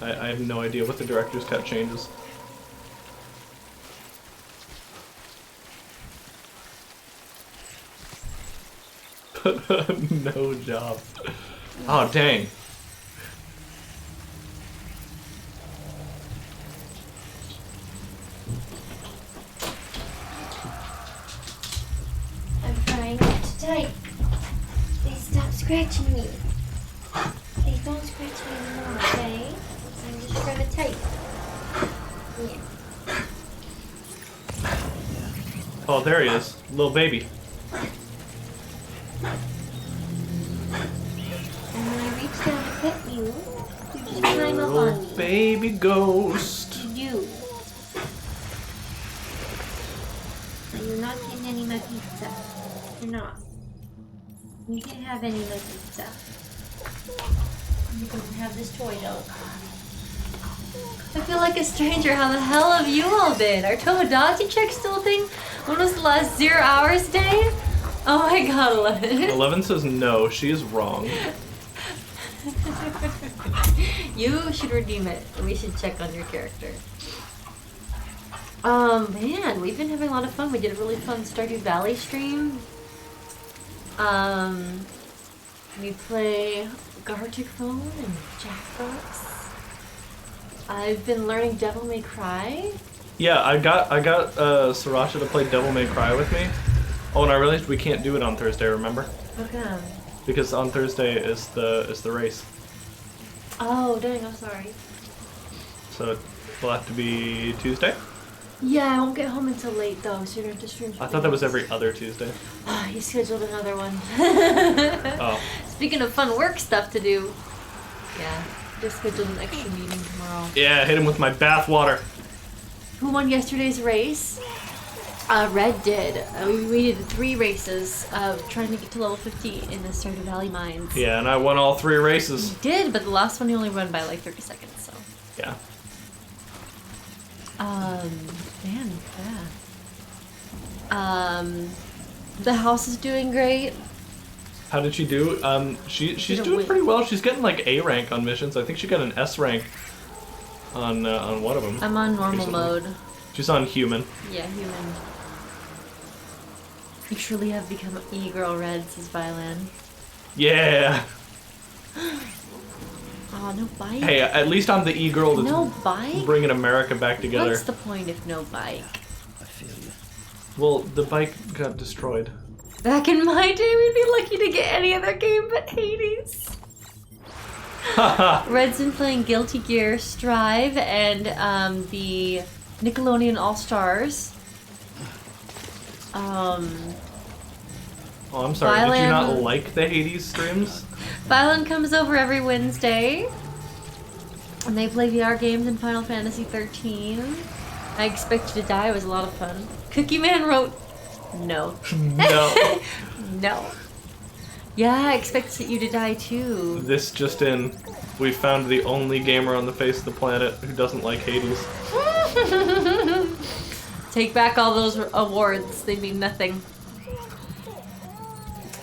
I have no idea what the director's cut changes. No job. Oh dang. tight. They stop scratching me. They don't scratch me anymore, okay? I'm just trying to tight. Yeah. Oh, there he is. Little baby. And when I reach down to pet you, you just climb up on me. Little baby ghost. You. So you're not getting any of my pizza. You're not. You can't have any of my pizza. You can have this toy though. I feel like a stranger. How the hell have you all been? Are Tomodachi checks still a thing? When was the last 0 hours day? Oh my god, 11. 11 says no, she is wrong. You should redeem it. We should check on your character. Man, we've been having a lot of fun. We did a really fun Stardew Valley stream. We play Gartic Phone and Jackbox. I've been learning Devil May Cry. Yeah, I got Sriracha to play Devil May Cry with me. Oh, and I realized we can't do it on Thursday, remember? Okay. Because on Thursday is the race. Oh, dang, I'm sorry. So it'll have to be Tuesday? Yeah, I won't get home until late though, so you're gonna have to stream. I thought that was every other Tuesday. He scheduled another one. Oh. Speaking of fun work stuff to do. Yeah, just scheduled an extra meeting tomorrow. Yeah, hit him with my bath water. Who won yesterday's race? Red did. We did 3 races trying to get to level 50 in the Stardew Valley mines. Yeah, and I won all 3 races. You did, but the last one you only won by like 30 seconds, so. Yeah. Man, yeah. The house is doing great. How did she do? She's doing pretty well. She's getting like A rank on missions. I think she got an S rank on one of them. I'm on normal mode. She's on human. Yeah, human. You truly have become an e-girl, Red, says Vylan. Yeah. Oh, no bike. Hey, at least I'm the e-girl that's no bike? bringing America back together. What's the point if no bike? I feel you. Well, the bike got destroyed. Back in my day, we'd be lucky to get any other game but Hades. Red's been playing Guilty Gear Strive and the Nickelodeon All-Stars. Oh, I'm sorry. Did you not like the Hades streams? Vylan comes over every Wednesday, and they play VR games in Final Fantasy 13. I Expect You to Die was a lot of fun. Cookie Man wrote, no. No. No. Yeah, I Expect You to Die too. This just in, we found the only gamer on the face of the planet who doesn't like Hades. Take back all those awards. They mean nothing.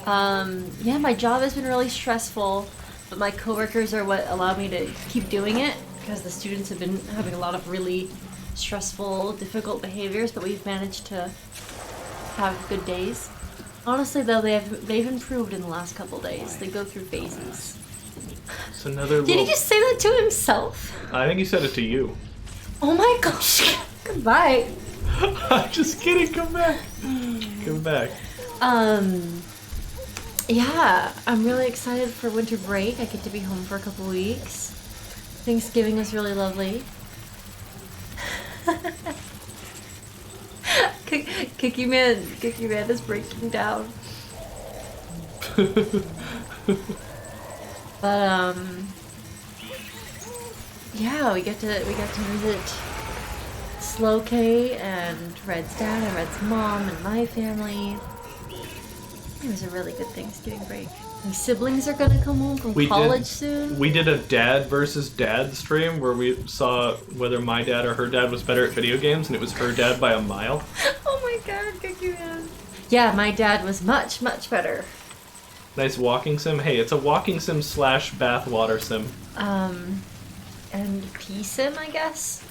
Yeah, my job has been really stressful, but my coworkers are what allow me to keep doing it because the students have been having a lot of really stressful, difficult behaviors, but we've managed to have good days. Honestly, though, they've improved in the last couple days. They go through phases. It's another Did he just say that to himself? I think he said it to you. Oh my gosh. Goodbye. I'm just kidding. Come back. Come back. Yeah, I'm really excited for winter break. I get to be home for a couple weeks. Thanksgiving is really lovely. Cookie Man is breaking down. But yeah, we get to visit Slow K and Red's dad and Red's mom and my family. It was a really good Thanksgiving break. My siblings are gonna come home from college soon. We did a dad versus dad stream where we saw whether my dad or her dad was better at video games, and it was her dad by a mile. Oh my god, Cookie Man. Yeah, my dad was much, much better. Nice walking sim. Hey, it's a walking sim / bathwater sim. And pee sim, I guess.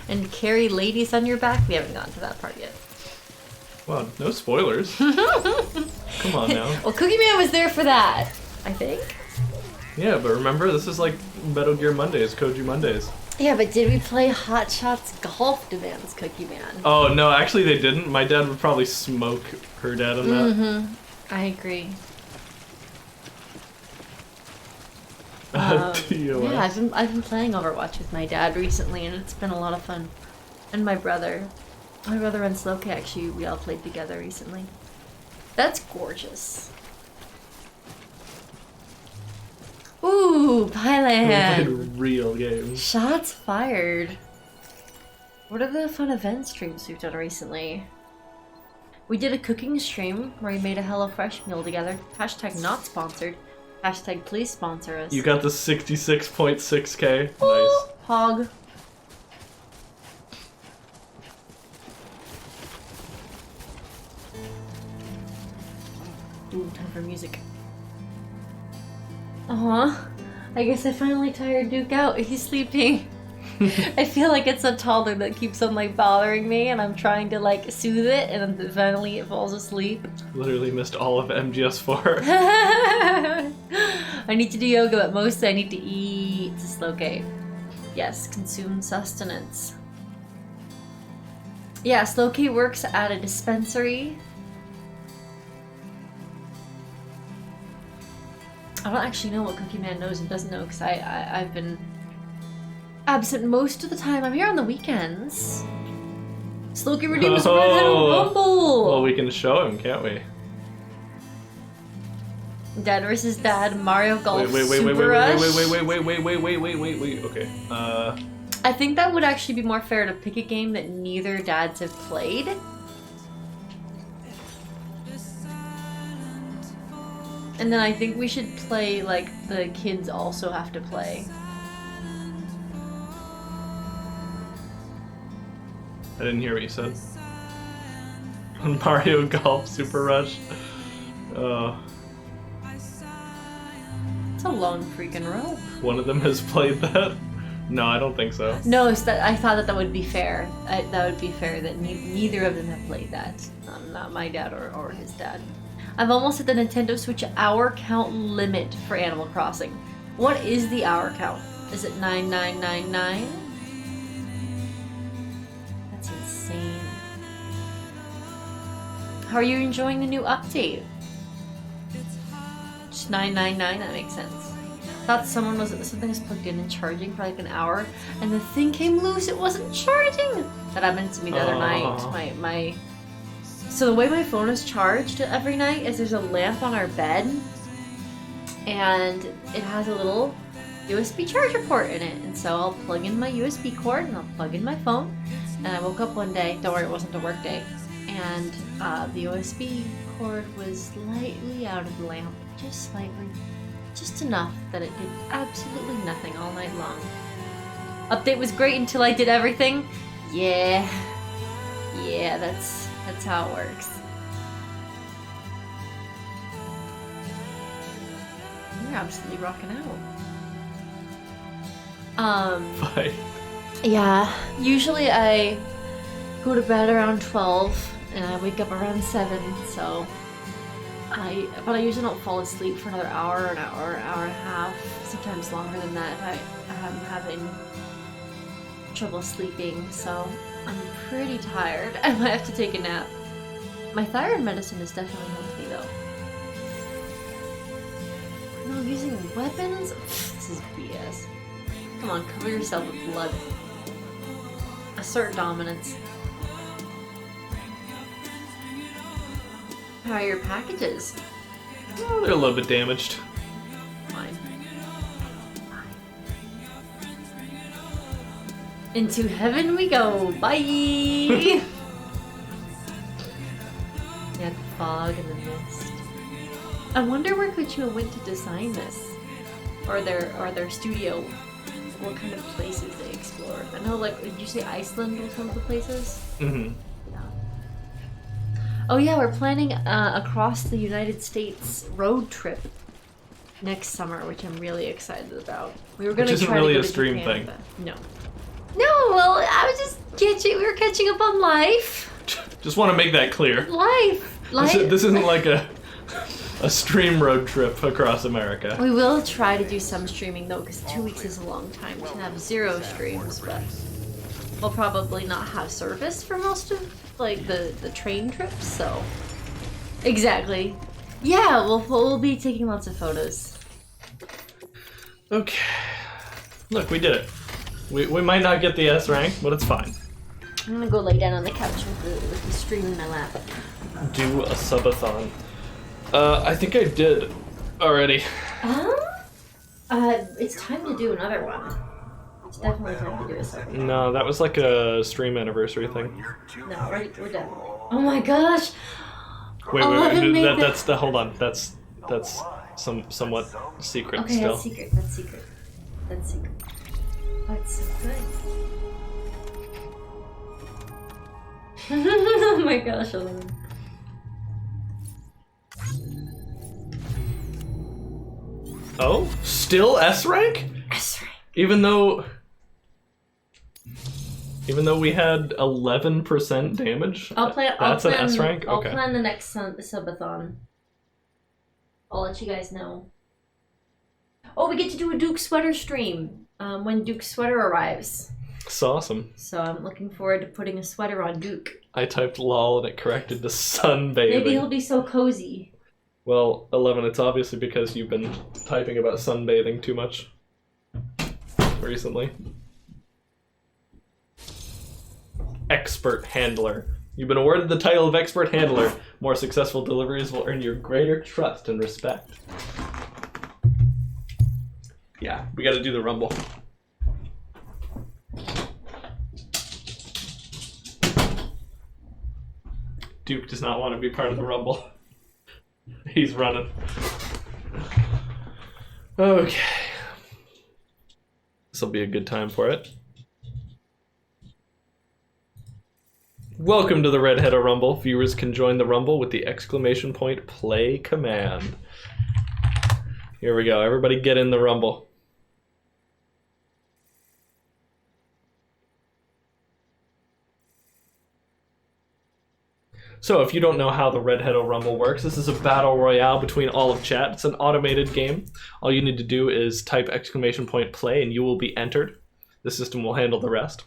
And carry ladies on your back. We haven't gotten to that part yet. Wow, no spoilers. Come on now. Well, Cookie Man was there for that, I think. Yeah, but remember, this is like Metal Gear Mondays, KojiMondays. Yeah, but did we play Hot Shots Golf, demands Cookie Man? Oh, no, actually they didn't. My dad would probably smoke her dad on that. Mm-hmm. I agree. TOS. Yeah, I've been playing Overwatch with my dad recently, and it's been a lot of fun. And my brother. My brother and Sloke, actually, we all played together recently. That's gorgeous. Ooh, We Pyland! played real games. Shots fired. What are the fun event streams we've done recently? We did a cooking stream where we made a HelloFresh meal together. Hashtag not sponsored. Hashtag please sponsor us. You got the 66.6k. Ooh, Nice. hog. Ooh, time for music. I guess I finally tired Duke out. He's sleeping. I feel like it's a toddler that keeps on like bothering me, and I'm trying to like soothe it, and then finally it falls asleep. Literally missed all of MGS4. I need to do yoga, but mostly I need to eat. Sloke. Yes, consume sustenance. Yeah, Sloke works at a dispensary. I don't actually know what Cookie Man knows and doesn't know, because I've been absent most of the time. I'm here on the weekends. Sloke redeems Redhead-O-Rumble! Well, we can show him, can't we? Dad versus Dad, Mario Golf Wait, Super Rush. wait. Okay. I think that would actually be more fair to pick a game that neither dads have played. And then I think we should play, like, the kids also have to play. I didn't hear what you said. Mario Golf Super Rush. It's a long freaking rope. One of them has played that? No, I don't think so. No, it's that I thought that would be fair. That would be fair that neither of them have played that. Not my dad or his dad. I've almost hit the Nintendo Switch hour count limit for Animal Crossing. What is the hour count? Is it 9999? That's insane. How are you enjoying the new update? Just 999, that makes sense. Thought something was plugged in and charging for like an hour, and the thing came loose. It wasn't charging. That happened to me the other night. So the way my phone is charged every night is there's a lamp on our bed, and it has a little USB charger port in it. And so I'll plug in my USB cord and I'll plug in my phone. And I woke up one day. Don't worry, it wasn't a work day. And the USB cord was slightly out of the lamp, just slightly. Just enough that it did absolutely nothing all night long. Update was great until I did everything. Yeah, that's how it works. You're absolutely rocking out. Bye. Yeah, usually I go to bed around 12 and I wake up around 7, so but I usually don't fall asleep for another hour, an hour and a half, sometimes longer than that if I'm having trouble sleeping, so I'm pretty tired. I might have to take a nap. My thyroid medicine has definitely helped me though. No, using weapons? This is BS. Come on, cover yourself with blood. Assert dominance. How are your packages? Oh, they're a little bit damaged. Fine. Into heaven we go. Bye. Yeah, the fog and the mist. I wonder where Kojima went to design this, or their studio. What kind of places they explored. I know, like, did you say Iceland was one of the places? Mm-hmm. Yeah. Oh yeah, we're planning across the United States road trip next summer, which I'm really excited about. We were gonna Which isn't try really to a go to stream Japan, thing. but no. No, well, I was just we were catching up on life. Just want to make that clear. Life. This isn't like a a stream road trip across America. We will try to do some streaming though, because 2 weeks is a long time to have 0 streams, but we'll probably not have service for most of like the train trips, so exactly. Yeah, we'll be taking lots of photos. Okay. Look, we did it. We might not get the S rank, but it's fine. I'm gonna go lay down on the couch with the stream in my lap. Do a subathon. I think I did already. It's time to do another one. It's definitely time to do a subathon. No, that was like a stream anniversary thing. No, we're done. Oh my gosh! Wait, 11 made that's the hold on. That's somewhat secret okay, still. That's secret. That's secret. That's secret. Oh, it's so good. Oh my gosh, 11. Oh, still S rank? S rank. Even though we had 11% damage. That's an S rank. I'll Okay. plan the next subathon. I'll let you guys know. Oh, we get to do a Duke Sweater stream when Duke's sweater arrives. It's awesome. So I'm looking forward to putting a sweater on Duke. I typed lol and it corrected to sunbathing. Maybe he'll be so cozy. Well, 11, it's obviously because you've been typing about sunbathing too much recently. Expert Handler. You've been awarded the title of Expert Handler. More successful deliveries will earn you greater trust and respect. Yeah, we gotta do the rumble. Duke does not want to be part of the rumble. He's running. Okay. This'll be a good time for it. Welcome to the Redhead-O-Rumble. Viewers can join the rumble with the ! play command. Here we go. Everybody get in the rumble. So if you don't know how the Redhead-O-Rumble works, this is a battle royale between all of chat. It's an automated game. All you need to do is type ! play and you will be entered. The system will handle the rest.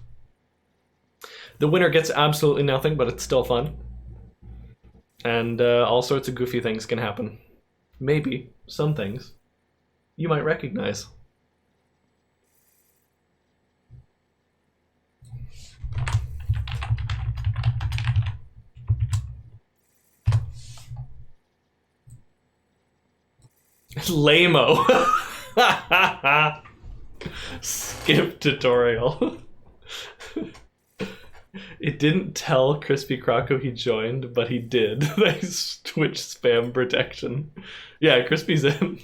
The winner gets absolutely nothing, but it's still fun. And all sorts of goofy things can happen. Maybe some things you might recognize. Lame-o. Skip tutorial. It didn't tell Crispy Croco he joined, but he did. Nice Twitch spam protection. Yeah, Crispy's in.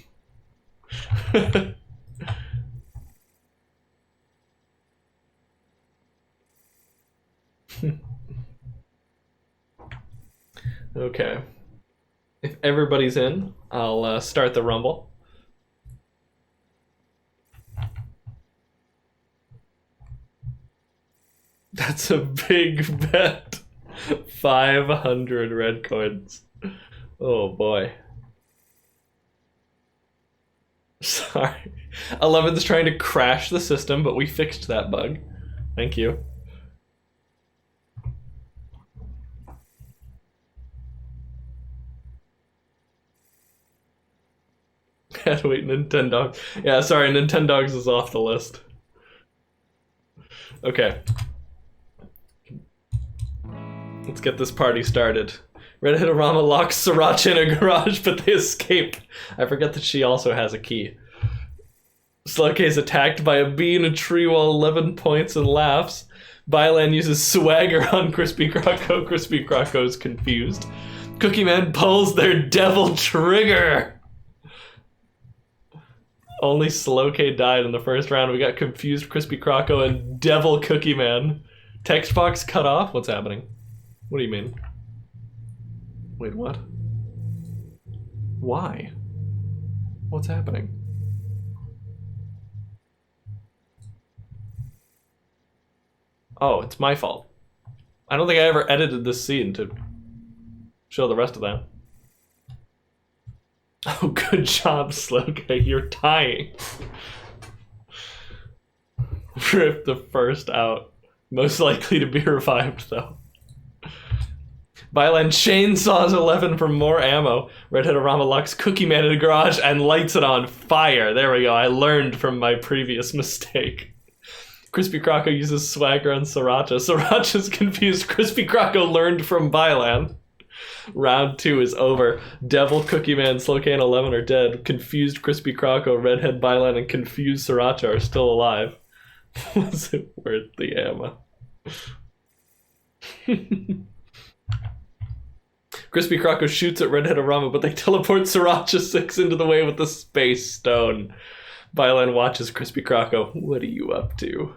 Okay. If everybody's in, I'll start the rumble. That's a big bet. 500 red coins. Oh boy. Sorry. 11's trying to crash the system, but we fixed that bug. Thank you. Had to wait, Nintendogs. Yeah, sorry, Nintendogs is off the list. Okay. Let's get this party started. Redhead-O-Rama locks Sriracha in a garage, but they escape. I forget that she also has a key. Slugcase is attacked by a bee in a tree while 11 points and laughs. Bylan uses swagger on Crispy Croco. Crispy Croco's confused. Cookie Man pulls their devil trigger. Only Slowcase died in the first round. We got confused Crispy Croco and Devil Cookie Man. Text box cut off? What's happening? What do you mean? Wait, what? Why? What's happening? Oh, it's my fault. I don't think I ever edited this scene to show the rest of that. Oh, good job, Sloka. You're tying. Rip the first out. Most likely to be revived, though. Byland chainsaws 11 for more ammo. Redhead-O-Rama locks Cookie Man in the garage and lights it on fire. There we go. I learned from my previous mistake. Crispy Croco uses swagger on Sriracha. Sriracha's confused. Crispy Croco learned from Byland. Round 2 is over. Devil, Cookie Man, Slowcane 11 are dead. Confused Crispy Croco, Redhead, Byland, and confused Sriracha are still alive. Was it worth the ammo? Crispy Croco shoots at Redhead-O-Rama, but they teleport Sriracha 6 into the way with the Space Stone. Byland watches Crispy Croco. What are you up to?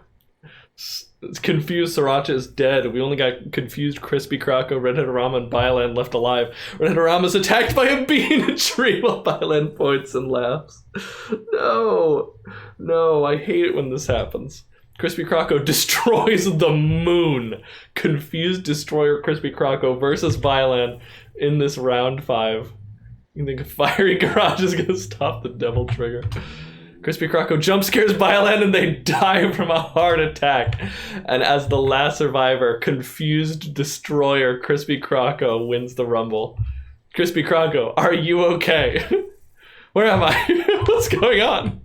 Confused Sriracha is dead. We only got confused Crispy Croco, Redhead-O-Rama, and Byland left alive. Redhead-O-Rama's attacked by a bee in a tree while Byland points and laughs. No. No, I hate it when this happens. Crispy Croco destroys the moon. Confused Destroyer Crispy Croco versus Byland in this round 5. You think a fiery garage is gonna stop the devil trigger? Crispy Croco jump scares Byland and they die from a heart attack. And as the last survivor, confused Destroyer Crispy Croco wins the rumble. Crispy Croco, are you okay? Where am I? What's going on?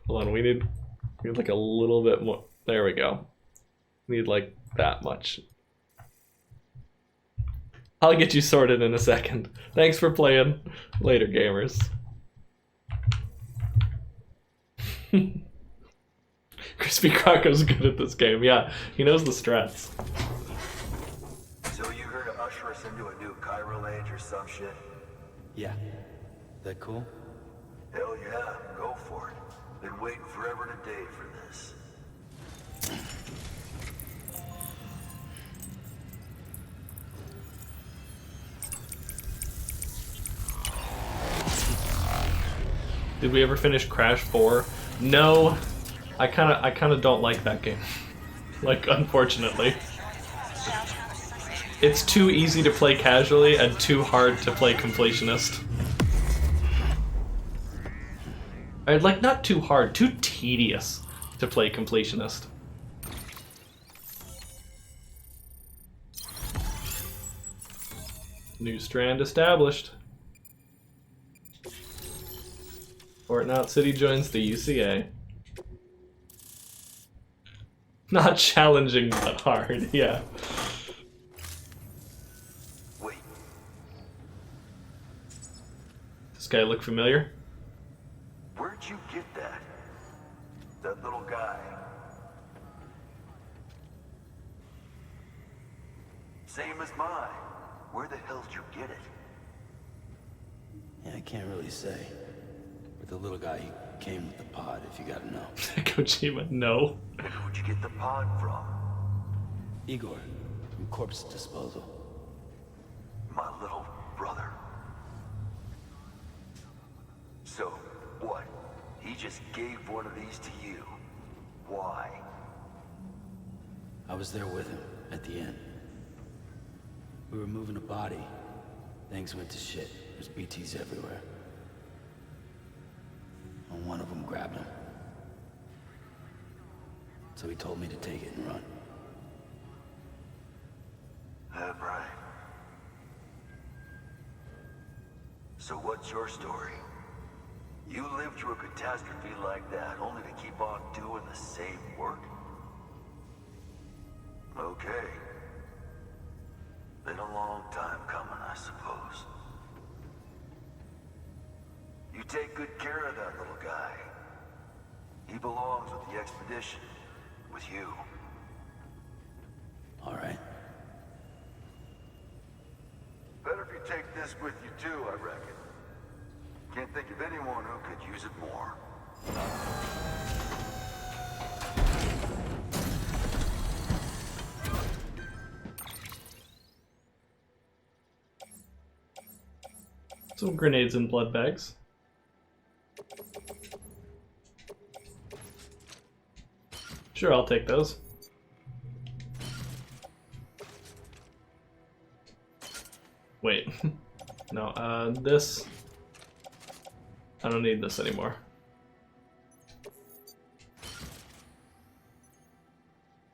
Hold on, we need like a little bit more. There we go. Need like that much. I'll get you sorted in a second. Thanks for playing. Later, gamers. Crispy Croco's good at this game. Yeah, he knows the strats. So you here to usher us into a new chiral age or some shit? Yeah. That cool? Hell yeah, go for it. Been waiting forever and a day for this. Did we ever finish Crash 4? No. I kinda don't like that game. Like, unfortunately. It's too easy to play casually and too hard to play completionist. Like, not too hard, too tedious to play completionist. New strand established. Fortnite City joins the UCA. Not challenging, but hard, yeah. Wait. Does this guy look familiar? Where'd you get that? That little guy? Same as mine. Where the hell did you get it? Yeah, I can't really say. With the little guy, he came with the pod, if you gotta know. Kojima, no. And who'd you get the pod from? Igor, from Corpse Disposal. My little brother. So, what? He just gave one of these to you. Why? I was there with him, at the end. We were moving a body. Things went to shit. There's BTs everywhere. And one of them grabbed him. So he told me to take it and run. Right. So what's your story? You lived through a catastrophe like that, only to keep on doing the same work? Okay. Been a long time coming, I suppose. You take good care of that little guy. He belongs with the expedition, with you. All right. Better if you take this with you too, I reckon. Can't think of anyone who could use it more. Some grenades and blood bags. Sure, I'll take those. Wait. No, this. I don't need this anymore.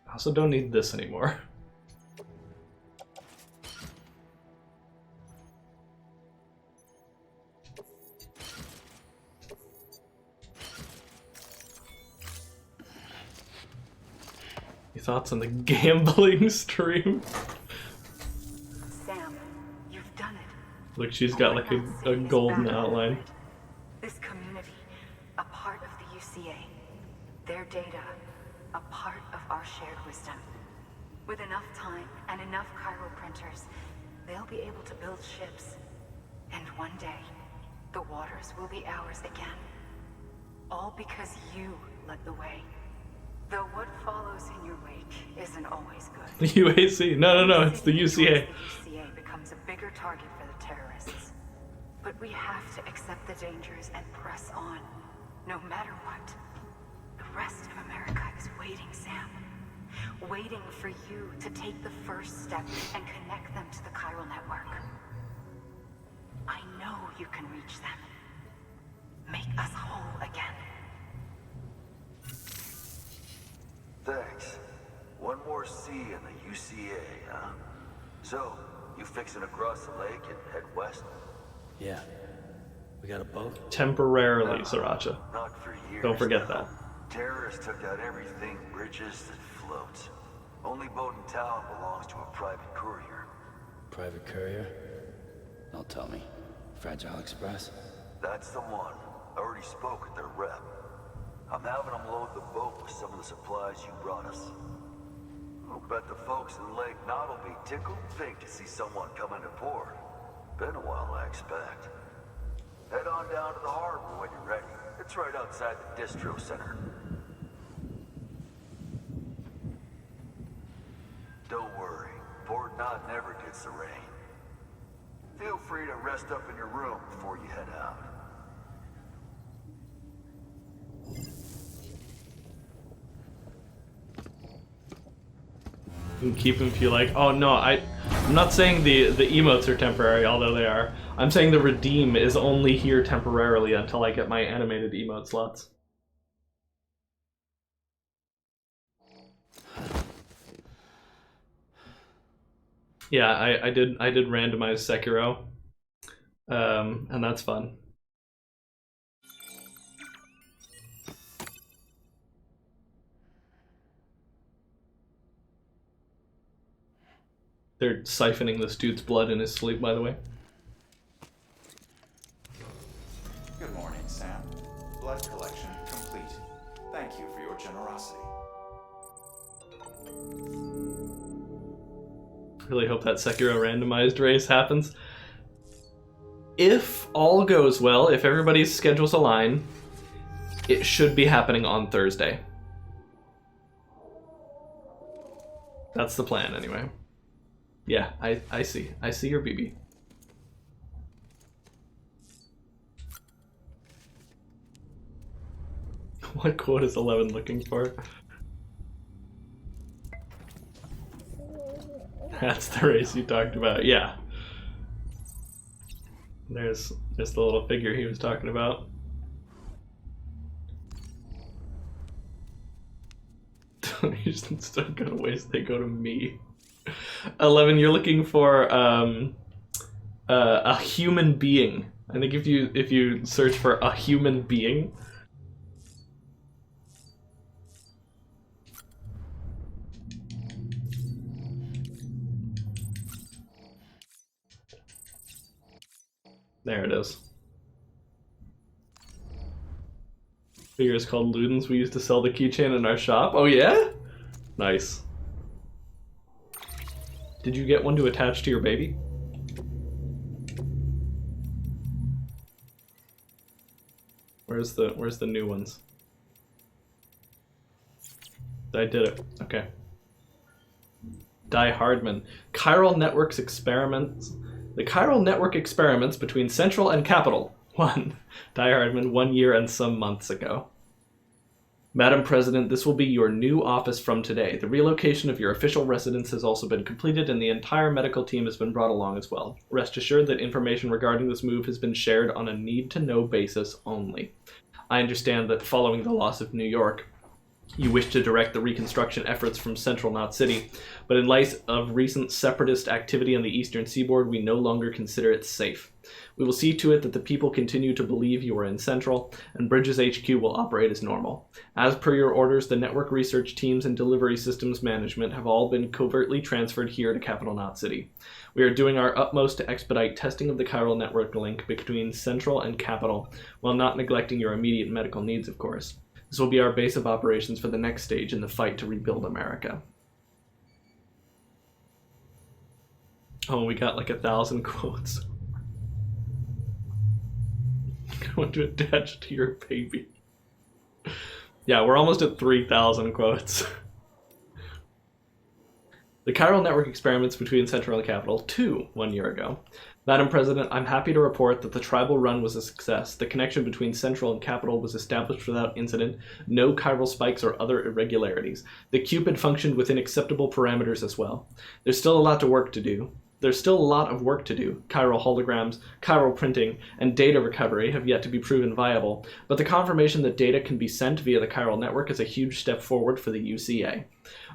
I also don't need this anymore. Your thoughts on the gambling stream? Sam, you've done it. Look, she's got like a golden outline. This community, a part of the UCA. Their data, a part of our shared wisdom. With enough time and enough chiral printers, they'll be able to build ships. And one day, the waters will be ours again. All because you led the way. Though what follows in your wake isn't always good. The UAC? No, it's the UCA. The UCA becomes a bigger target for the terrorists. But we have to accept the dangers and press on, no matter what. The rest of America is waiting, Sam. Waiting for you to take the first step and connect them to the chiral network. I know you can reach them. Make us whole again. Thanks. One more C in the UCA, huh? So, you fixing to cross the lake and head west? Yeah. We got a boat? Temporarily, Sriracha. Not for years. Don't forget that. Terrorists took out everything bridges that floats. Only boat in town belongs to a private courier. Private courier? Don't tell me. Fragile Express? That's the one. I already spoke with their rep. I'm having them load the boat with some of the supplies you brought us. I'll bet the folks in Lake Knot will be tickled pink to see someone come into port. Been a while, I expect. Head on down to the harbor when you're ready. It's right outside the distro center. Don't worry, Port Knot never gets the rain. Feel free to rest up in your room before you head out. You can keep them if you like. Oh no, I'm not saying the emotes are temporary, although they are. I'm saying the redeem is only here temporarily until I get my animated emote slots. Yeah, I did randomize Sekiro, and that's fun. They're siphoning this dude's blood in his sleep, by the way. Good morning, Sam. Blood collection complete. Thank you for your generosity. Really hope that Sekiro randomized race happens. If all goes well, if everybody's schedules align, it should be happening on Thursday. That's the plan, anyway. Yeah, I see. I see your BB. What quote is 11 looking for? That's the race you talked about. Yeah. There's just the little figure he was talking about. You're still gonna waste. They go to me. 11, you're looking for a human being. I think if you search for a human being. There it is. Figure is called Ludens. We used to sell the keychain in our shop. Oh yeah? Nice. Did you get one to attach to your baby? Where's the new ones? I did it. Okay. Die Hardman. Chiral Network's experiments. The chiral network experiments between Central and Capital. 1. Die Hardman 1 year and some months ago. Madam President, this will be your new office from today. The relocation of your official residence has also been completed, and the entire medical team has been brought along as well. Rest assured that information regarding this move has been shared on a need-to-know basis only. I understand that following the loss of New York, you wish to direct the reconstruction efforts from central Knot City, but in light of recent separatist activity on the eastern seaboard, we no longer consider it safe. We will see to it that the people continue to believe you are in Central, and Bridges HQ will operate as normal. As per your orders, the network research teams and delivery systems management have all been covertly transferred here to Capital Knot City. We are doing our utmost to expedite testing of the chiral network link between Central and Capital, while not neglecting your immediate medical needs, of course. This will be our base of operations for the next stage in the fight to rebuild America. Oh, we got like 1,000 quotes. I want to attach to your baby. Yeah, we're almost at 3,000 quotes. The chiral network experiments between Central and Capital, 1 year ago. Madam President, I'm happy to report that the tribal run was a success. The connection between Central and Capital was established without incident, no chiral spikes or other irregularities. The Cupid functioned within acceptable parameters as well. There's still a lot of work to do. Chiral holograms, chiral printing, and data recovery have yet to be proven viable, but the confirmation that data can be sent via the chiral network is a huge step forward for the UCA.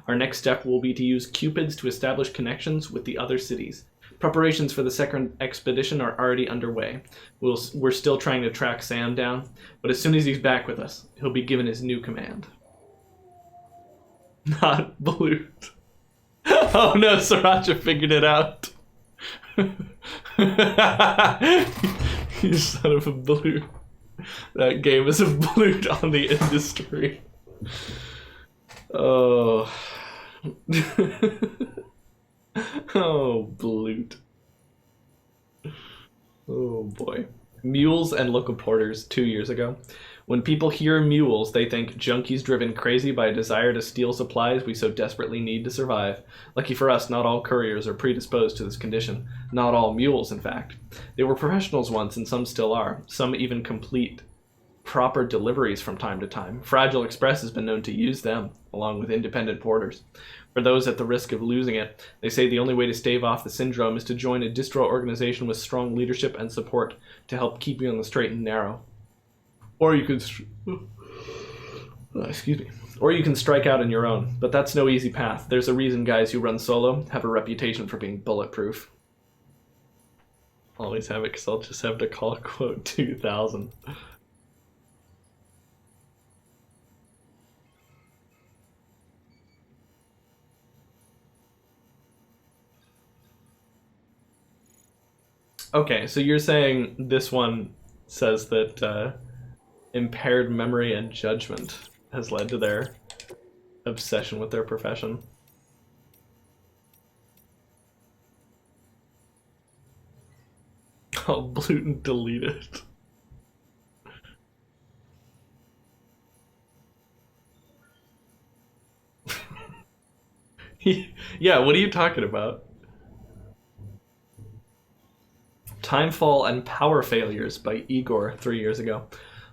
Our next step will be to use Cupids to establish connections with the other cities. Preparations for the second expedition are already underway. We're still trying to track Sam down, but as soon as he's back with us, he'll be given his new command. Not Blue. Oh no, Sriracha figured it out. You son of a blue. That game is a blute on the industry. Oh. Oh, blute. Oh boy. Mules and local porters 2 years ago. When people hear mules, they think junkies driven crazy by a desire to steal supplies we so desperately need to survive. Lucky for us, not all couriers are predisposed to this condition. Not all mules, in fact. They were professionals once, and some still are. Some even complete proper deliveries from time to time. Fragile Express has been known to use them, along with independent porters. For those at the risk of losing it, they say the only way to stave off the syndrome is to join a distro organization with strong leadership and support to help keep you on the straight and narrow. Or you could, or you can strike out on your own, but that's no easy path. There's a reason guys who run solo have a reputation for being bulletproof. Always have it, because I'll just have to call quote 2000. Okay, so you're saying this one says that impaired memory and judgment has led to their obsession with their profession. I'll blute and delete it. Yeah, what are you talking about? Timefall and Power Failures by Igor 3 years ago.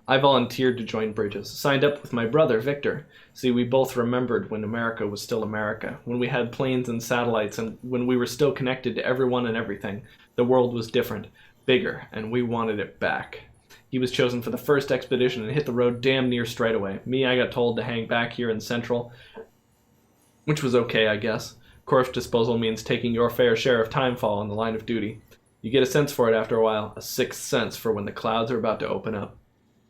I volunteered to join Bridges, signed up with my brother, Victor. See, we both remembered when America was still America, when we had planes and satellites, and when we were still connected to everyone and everything. The world was different, bigger, and we wanted it back. He was chosen for the first expedition and hit the road damn near straight away. Me, I got told to hang back here in Central, which was okay, I guess. Corpse disposal means taking your fair share of timefall on the line of duty. You get a sense for it after a while, a sixth sense for when the clouds are about to open up.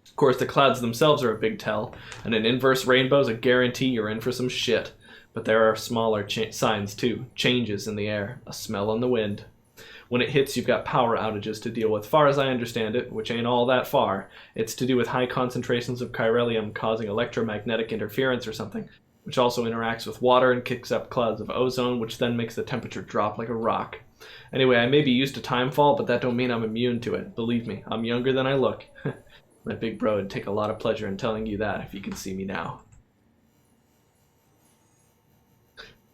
Of course, the clouds themselves are a big tell, and an inverse rainbow is a guarantee you're in for some shit. But there are smaller signs too, changes in the air, a smell on the wind. When it hits, you've got power outages to deal with. Far as I understand it, which ain't all that far, it's to do with high concentrations of chiralium causing electromagnetic interference or something, which also interacts with water and kicks up clouds of ozone, which then makes the temperature drop like a rock. Anyway, I may be used to timefall, but that don't mean I'm immune to it. Believe me, I'm younger than I look. My big bro would take a lot of pleasure in telling you that if you could see me now.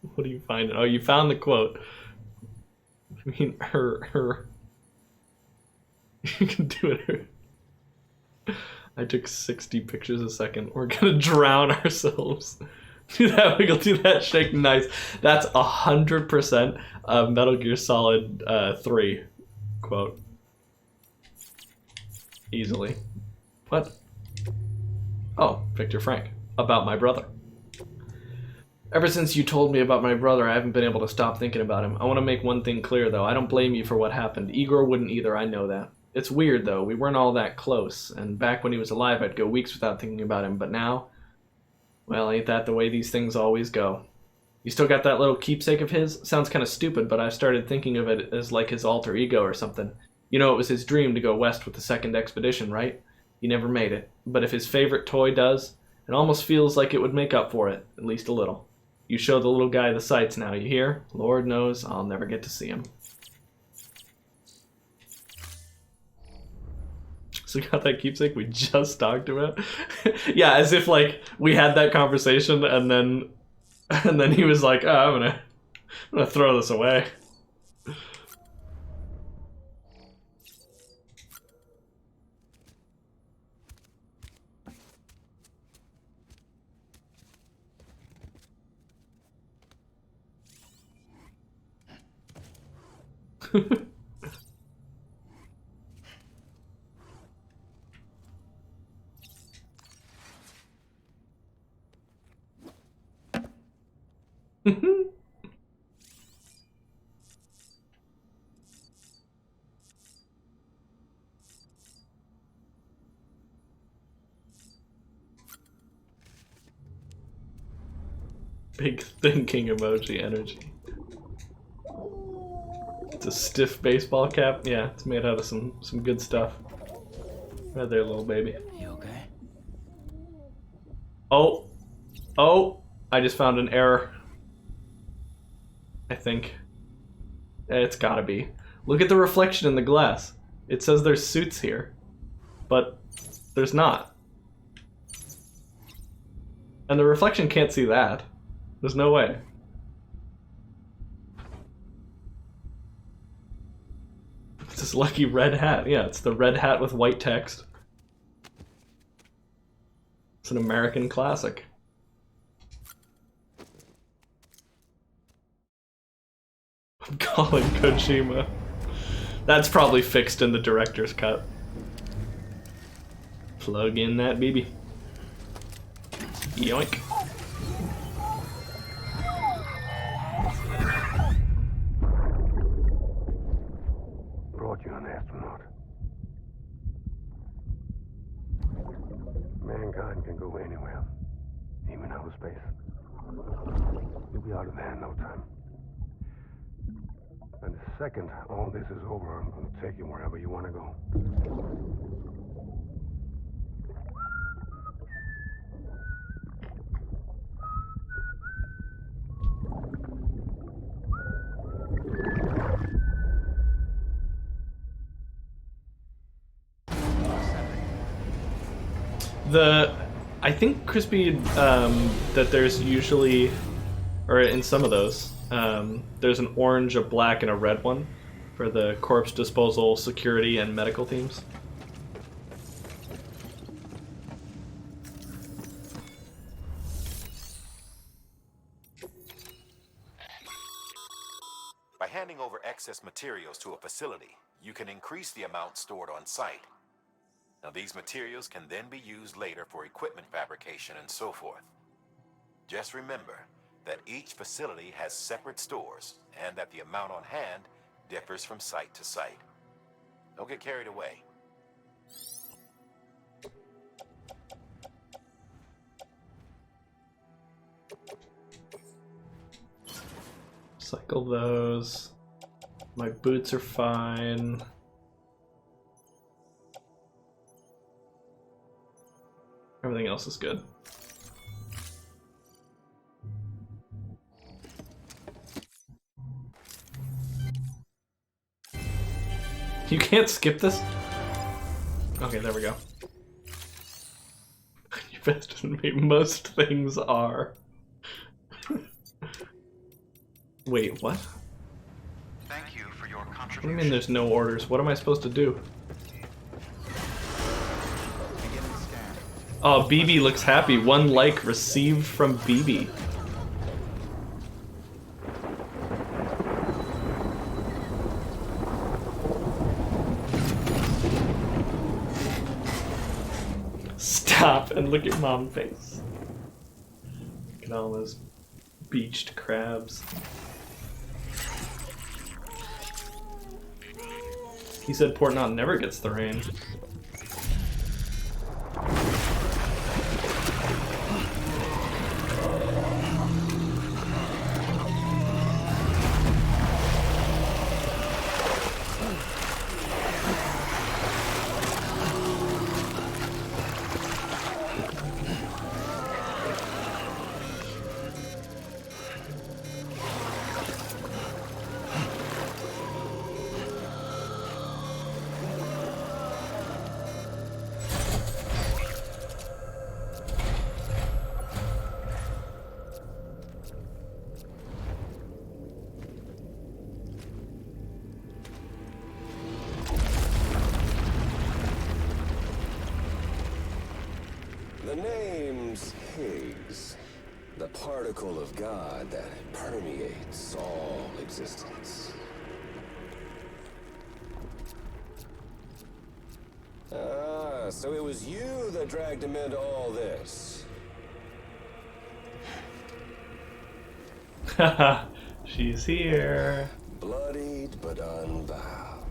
What do you find? Oh, you found the quote. I mean, her. You can do it. I took 60 pictures a second. We're gonna drown ourselves. Do that wiggle, do that shake, nice. That's 100% a Metal Gear Solid 3 quote. Easily. What? Oh, Victor Frank. About my brother. Ever since you told me about my brother, I haven't been able to stop thinking about him. I want to make one thing clear, though. I don't blame you for what happened. Igor wouldn't either, I know that. It's weird, though. We weren't all that close, and back when he was alive, I'd go weeks without thinking about him, but now... Well, ain't that the way these things always go? You still got that little keepsake of his? Sounds kind of stupid, but I've started thinking of it as like his alter ego or something. You know, it was his dream to go west with the second expedition, right? He never made it. But if his favorite toy does, it almost feels like it would make up for it, at least a little. You show the little guy the sights now, you hear? Lord knows I'll never get to see him. So we got that keepsake we just talked about? Yeah, as if like we had that conversation and then he was like, oh, I'm gonna throw this away. Big thinking emoji energy. It's a stiff baseball cap. Yeah, it's made out of some good stuff. Right there, little baby. You okay? Oh! Oh! I just found an error. I think. It's gotta be. Look at the reflection in the glass. It says there's suits here. But there's not. And the reflection can't see that. There's no way. It's this lucky red hat. Yeah, it's the red hat with white text. It's an American classic. I'm calling Kojima. That's probably fixed in the director's cut. Plug in that BB. Yoink. Brought you an astronaut. Mankind can go anywhere, even outer space. You'll be out of there in no time. And the second all this is over, I'm going to take you wherever you want to go. I think Crispy, that there's usually, or in some of those, there's an orange, a black, and a red one for the corpse disposal, security, and medical themes. By handing over excess materials to a facility, you can increase the amount stored on site. Now, these materials can then be used later for equipment fabrication and so forth. Just remember that each facility has separate stores and that the amount on hand differs from site to site. Don't get carried away. Cycle those. My boots are fine. Everything else is good. You can't skip this? Okay, there we go. You best me. Most things are. Wait, what? Thank you for your What do you contribution. mean there's no orders? What am I supposed to do? Beginning Oh, BB looks happy. 1 like received from BB. Stop and look at mom face. Look at all those beached crabs. He said Port Knot never gets the rain. The name's Higgs, the particle of God that permeates all existence. Ah, so it was you that dragged him into all this. Haha, she's here. Bloodied but unbowed.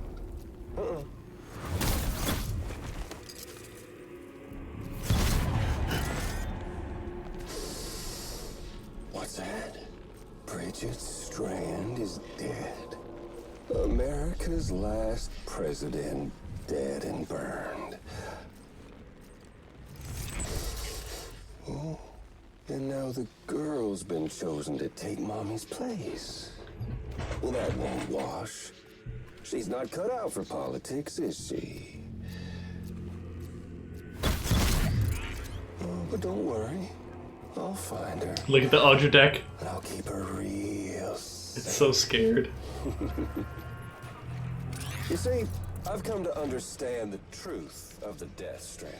What's that? Bridget Strand is dead. America's last president dead and burned. Oh, and now the girl's been chosen to take Mommy's place. Well, that won't wash. She's not cut out for politics, is she? Oh, but don't worry. I'll find her. Look at the Audra deck. And I'll keep her real It's so scared. You see, I've come to understand the truth of the Death Stranding.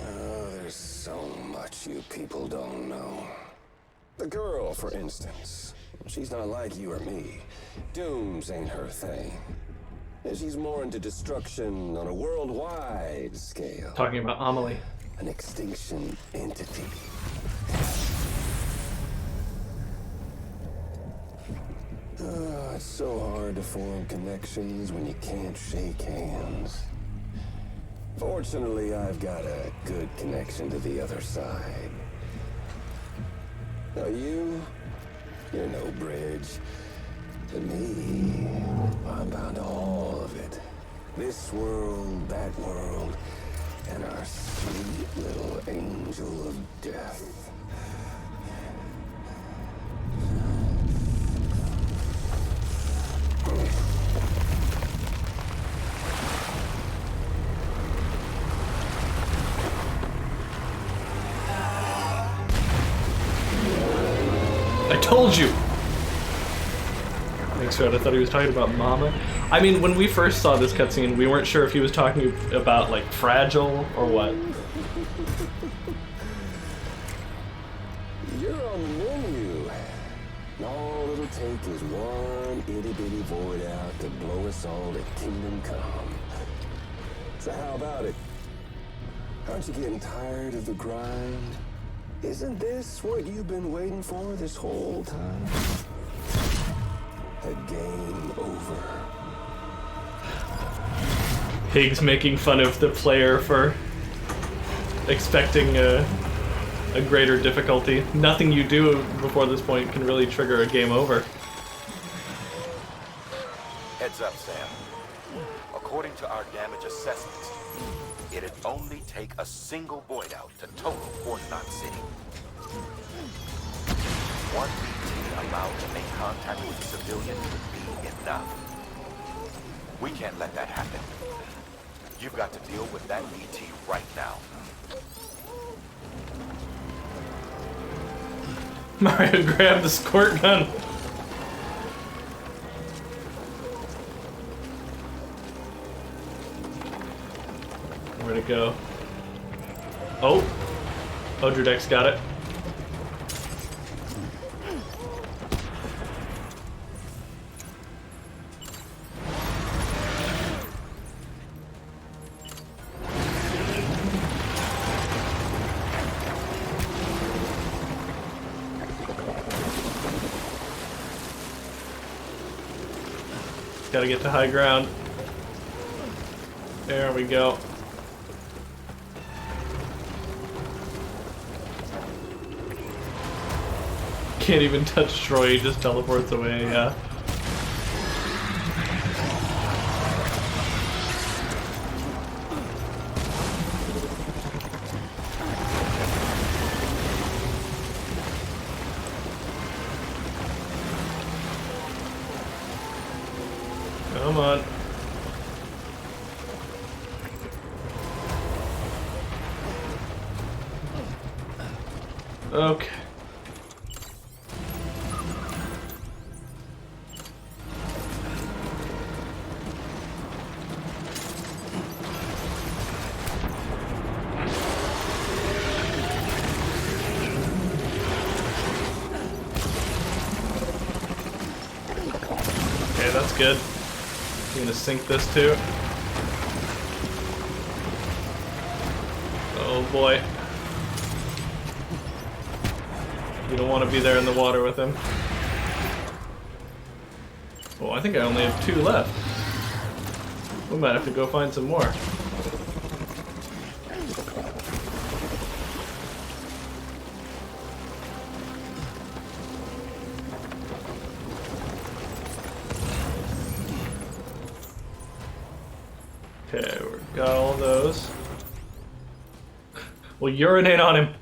Oh, there's so much you people don't know. The girl, for instance. She's not like you or me. Dooms ain't her thing. And she's more into destruction on a worldwide scale. Talking about Amelie. An extinction entity. Oh, it's so hard to form connections when you can't shake hands. Fortunately, I've got a good connection to the other side. Now you're no bridge. To me, I'm bound to all of it. This world, that world, and our sweet little angel of death. I told you! Thanks, Fred. I thought he was talking about Mama. I mean, when we first saw this cutscene, we weren't sure if he was talking about, like, Fragile or what. You're on the menu. All it'll take is one itty-bitty void out to blow us all to kingdom come. So how about it? Aren't you getting tired of the grind? Isn't this what you've been waiting for this whole time? A game over. Higgs making fun of the player for expecting a greater difficulty. Nothing you do before this point can really trigger a game over. Heads up, Sam. According to our damage assessments, it'd only take a single void out to total Port Knot City. One BT allowed to make contact with a civilian would be enough. We can't let that happen. You've got to deal with that BT right now. Mario grabbed the squirt gun. Where'd it go? Oh! Odradek's got it. Gotta get to high ground. There we go. Can't even touch Troy, he just teleports away, yeah. Come on. Okay. Okay, that's good. I'm gonna sink this too. Oh boy. You don't want to be there in the water with him. Oh, I think I only have 2 left. We might have to go find some more. Okay, we've got all those. Well, urinate on him.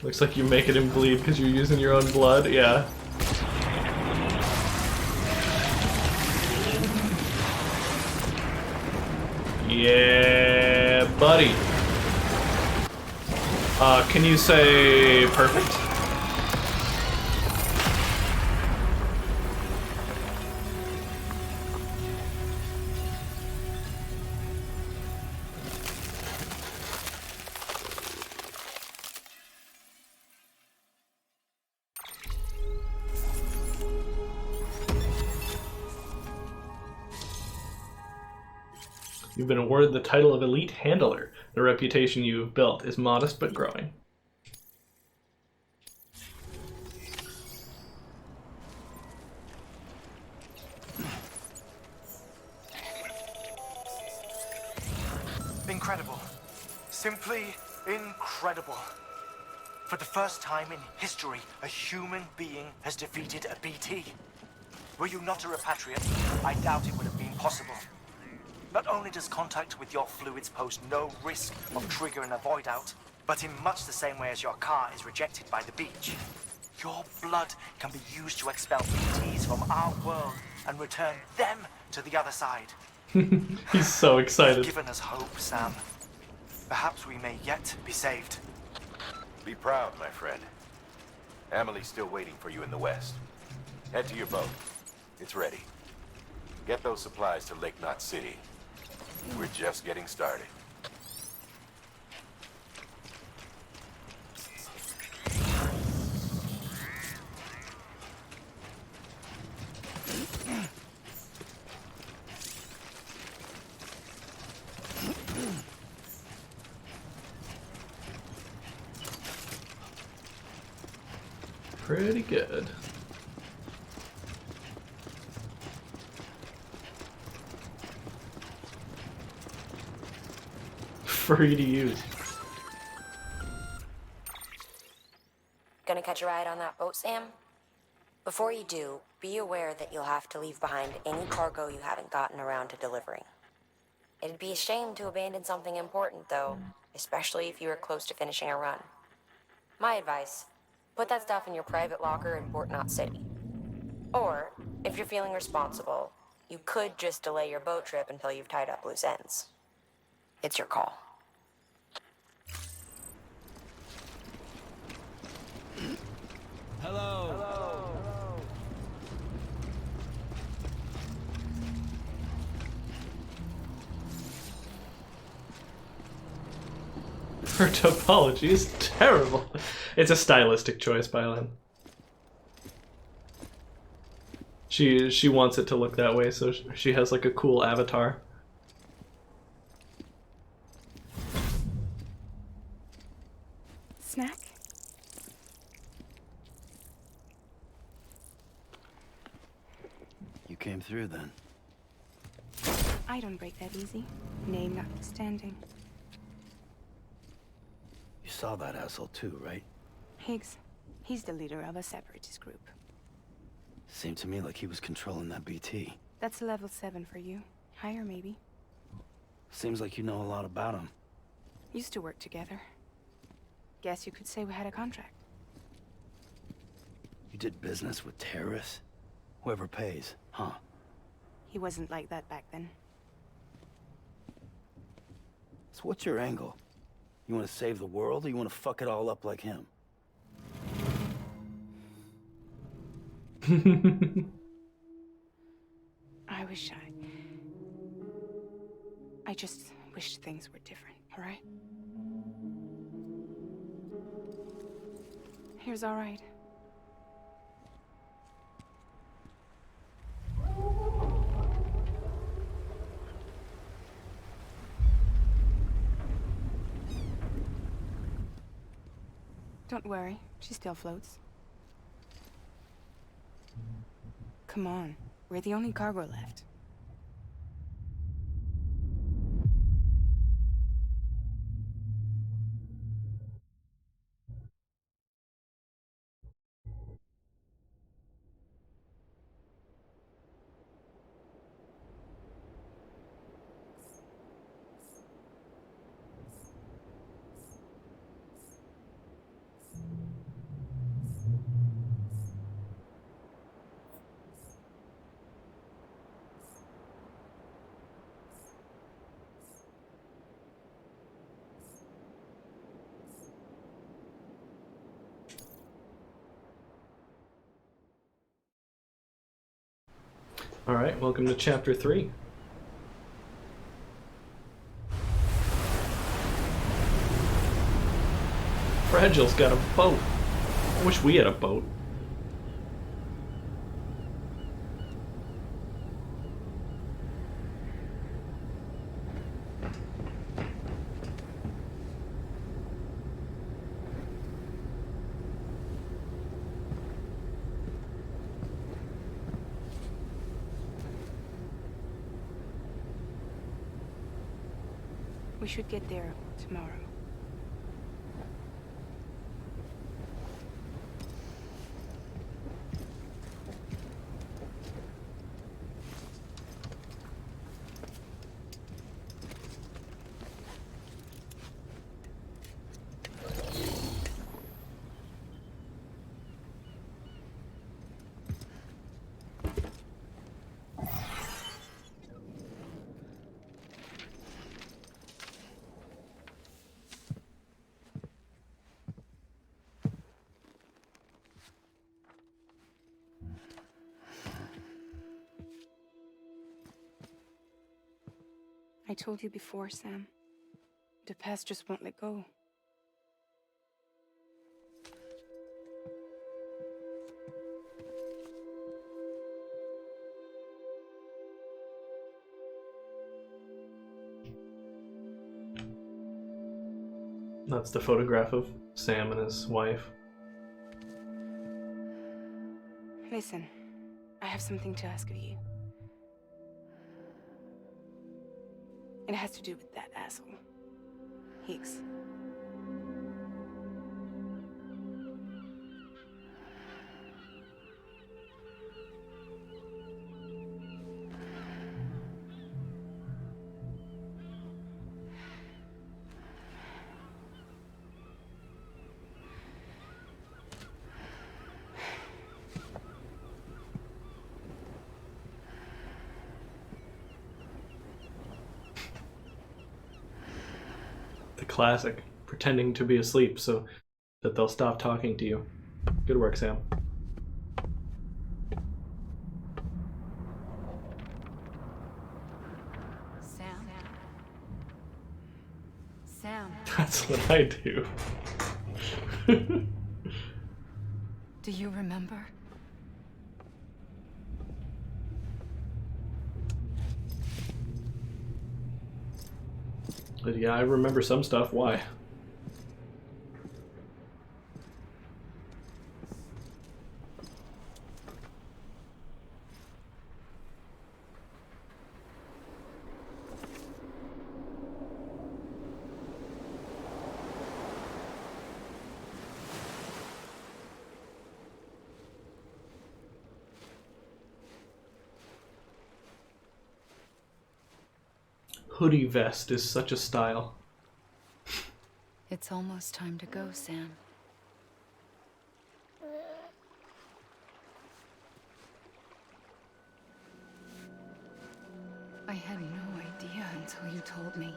Looks like you're making him bleed because you're using your own blood. Yeah. Yeah, buddy. Can you say perfect? You've been awarded the title of Elite Handler. The reputation you've built is modest but growing. Incredible. Simply incredible. For the first time in history, a human being has defeated a BT. Were you not a repatriate, I doubt it would have been possible. Not only does contact with your fluids pose no risk of triggering a void out, but in much the same way as your car is rejected by the beach, your blood can be used to expel BTs from our world and return them to the other side. He's so excited. You've given us hope, Sam. Perhaps we may yet be saved. Be proud, my friend. Amelie's still waiting for you in the west. Head to your boat. It's ready. Get those supplies to Lake Knot City. We're just getting started. Pretty good. Free to use. Gonna catch a ride on that boat, Sam? Before you do, be aware that you'll have to leave behind any cargo you haven't gotten around to delivering. It'd be a shame to abandon something important, though, especially if you were close to finishing a run. My advice, put that stuff in your private locker in Port Knot City. Or, if you're feeling responsible, you could just delay your boat trip until you've tied up loose ends. It's your call. Hello. Her topology is terrible. It's a stylistic choice by Lynn. She wants it to look that way, so she has like a cool avatar. Snack? You came through then. I don't break that easy. Name notwithstanding. You saw that asshole too, right? Higgs. He's the leader of a separatist group. Seemed to me like he was controlling that BT. That's level 7 for you. Higher, maybe. Seems like you know a lot about him. Used to work together. Guess you could say we had a contract. You did business with terrorists? Whoever pays, huh? He wasn't like that back then. So what's your angle? You want to save the world, or you want to fuck it all up like him? I wish I just wish things were different, alright? Here's alright. Don't worry, she still floats. Come on, we're the only cargo left. Alright, welcome to chapter 3. Fragile's got a boat. I wish we had a boat. We should get there tomorrow. I told you before, Sam. The past just won't let go. That's the photograph of Sam and his wife. Listen, I have something to ask of you. It has to do with that asshole, Higgs. Classic. Pretending to be asleep so that they'll stop talking to you. Good work, Sam. Sam. Sam. That's what I do. Do you remember? But yeah, I remember some stuff. Why? Hoodie vest is such a style. It's almost time to go, Sam. I had no idea until you told me.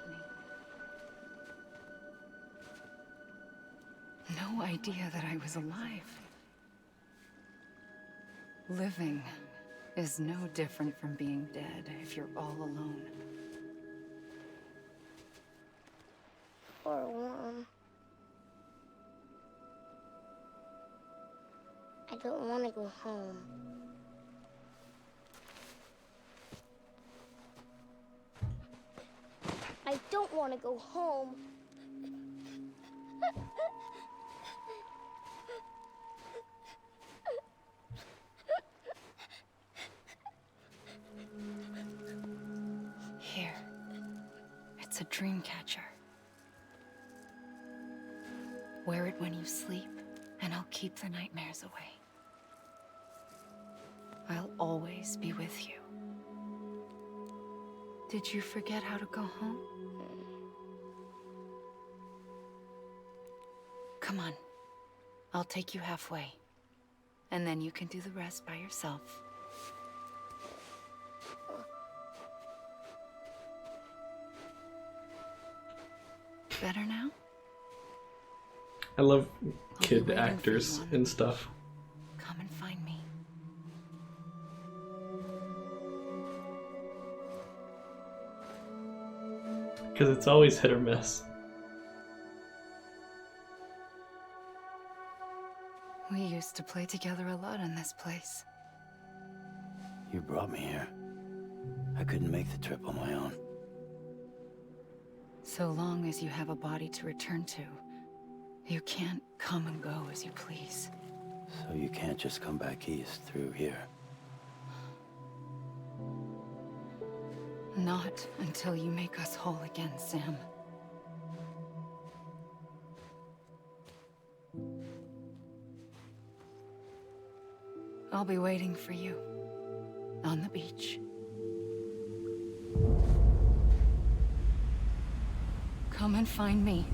No idea that I was alive. Living is no different from being dead if you're all alone. Or warm. I don't want to go home. I don't want to go home. Here. It's a dream catcher. Wear it when you sleep, and I'll keep the nightmares away. I'll always be with you. Did you forget how to go home? Come on. I'll take you halfway. And then you can do the rest by yourself. Better now? I love kid actors and stuff. Come and find me. Because it's always hit or miss. We used to play together a lot in this place. You brought me here. I couldn't make the trip on my own. So long as you have a body to return to, you can't come and go as you please. So you can't just come back east through here. Not until you make us whole again, Sam. I'll be waiting for you on the beach. Come and find me.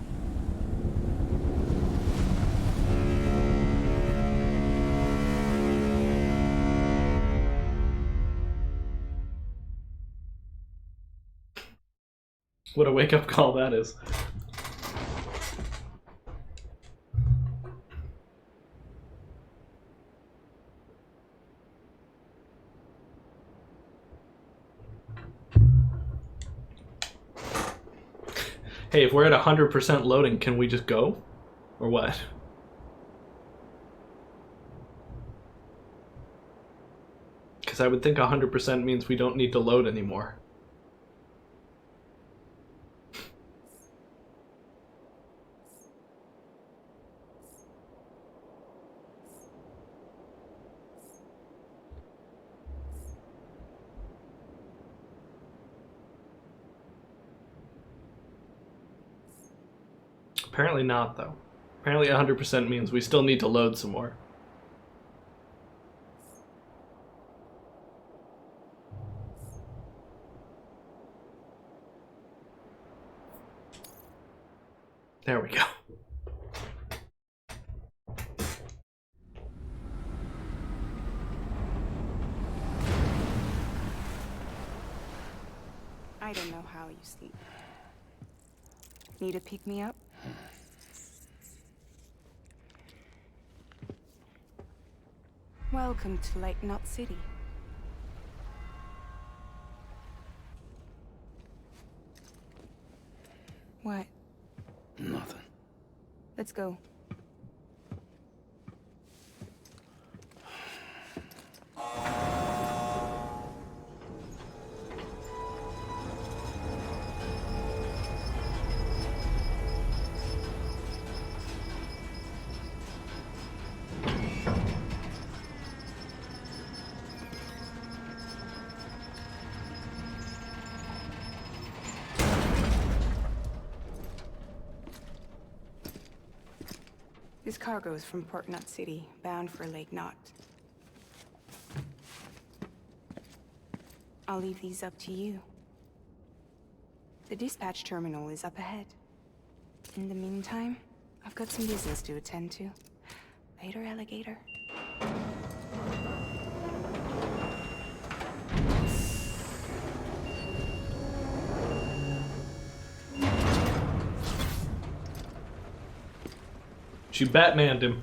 What a wake-up call that is. Hey, if we're at 100% loading, can we just go? Or what? Because I would think 100% means we don't need to load anymore. Apparently not, though. Apparently 100% means we still need to load some more. There we go. I don't know how you sleep. Need to pick me up? Welcome to Lake Knot City. What? Nothing. Let's go. This cargo is from Port Knot City, bound for Lake Knot. I'll leave these up to you. The dispatch terminal is up ahead. In the meantime, I've got some business to attend to. Later, alligator. She Batmaned him.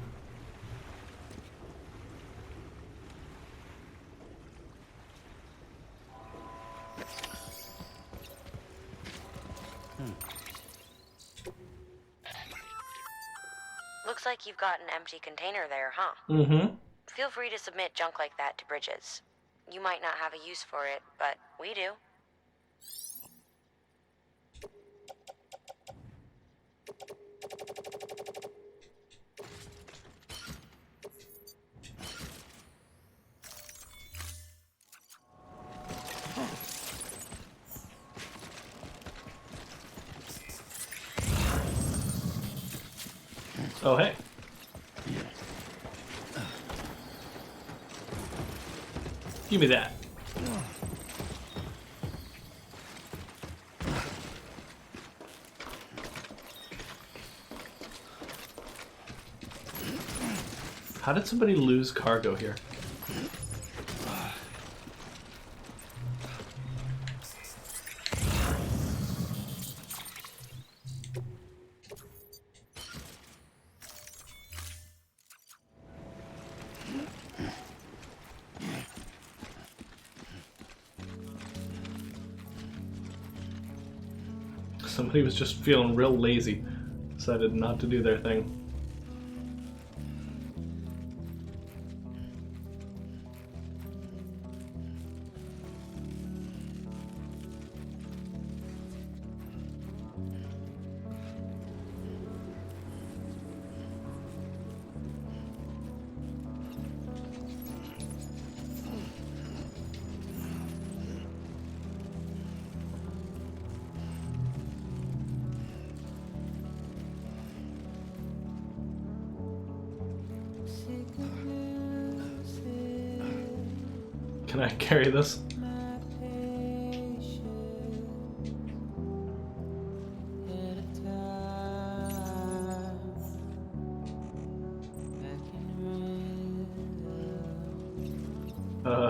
Looks like you've got an empty container there, huh? Mm-hmm. Feel free to submit junk like that to Bridges. You might not have a use for it, but we do. Oh, hey. Give me that. How did somebody lose cargo here? Somebody was just feeling real lazy, decided not to do their thing. Can I carry this?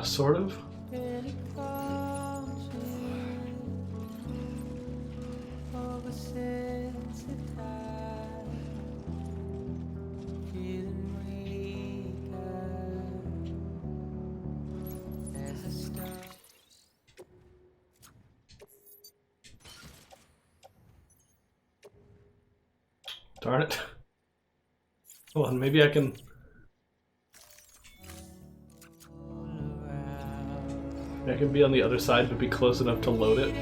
Sort of. Darn it. Hold on, maybe I can... I can be on the other side, but be close enough to load it.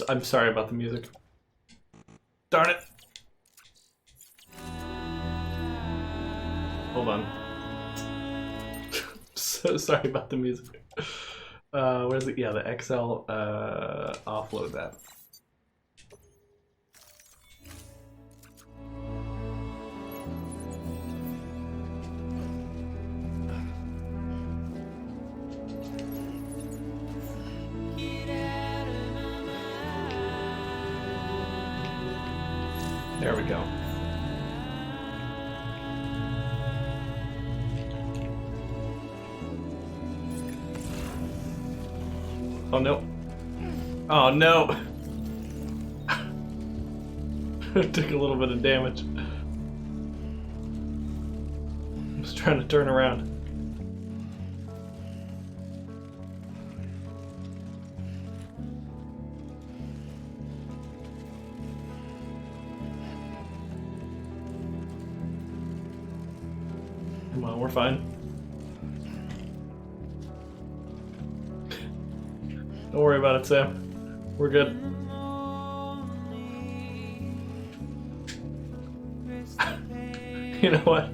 I'm sorry about the music. Darn it! Hold on. So sorry about the music. Where's it? Yeah, the XL. Offload that. There we go. Oh no. Oh no. Took a little bit of damage. I was trying to turn around. Come on, we're fine. Don't worry about it, Sam. We're good. You know what?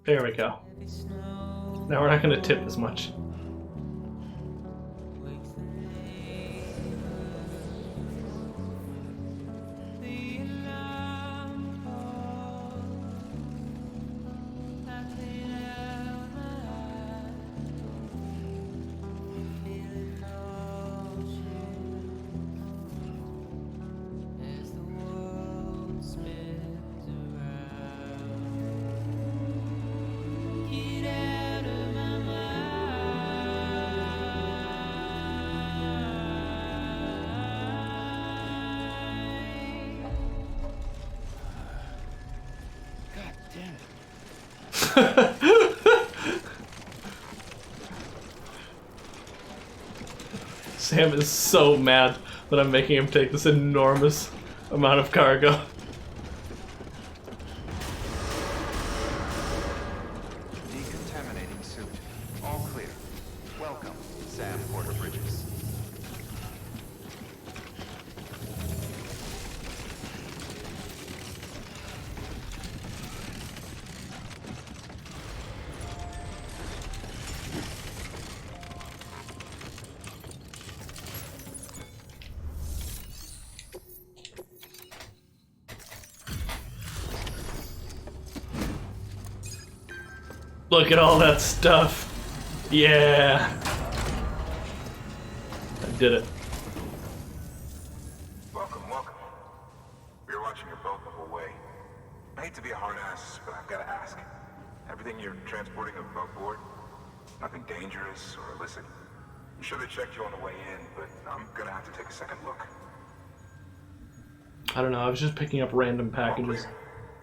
There we go. Now we're not going to tip as much. Sam is so mad that I'm making him take this enormous amount of cargo. Decontaminating suit. All clear. Welcome, Sam Porter Bridges. Look at all that stuff. Yeah. I did it. Welcome, welcome. We were watching your boat the whole way. I hate to be a hard ass, but I've got to ask. Everything you're transporting above board? Nothing dangerous or illicit? I'm sure they checked you on the way in, but I'm gonna have to take a second look. I don't know, I was just picking up random All packages. clear.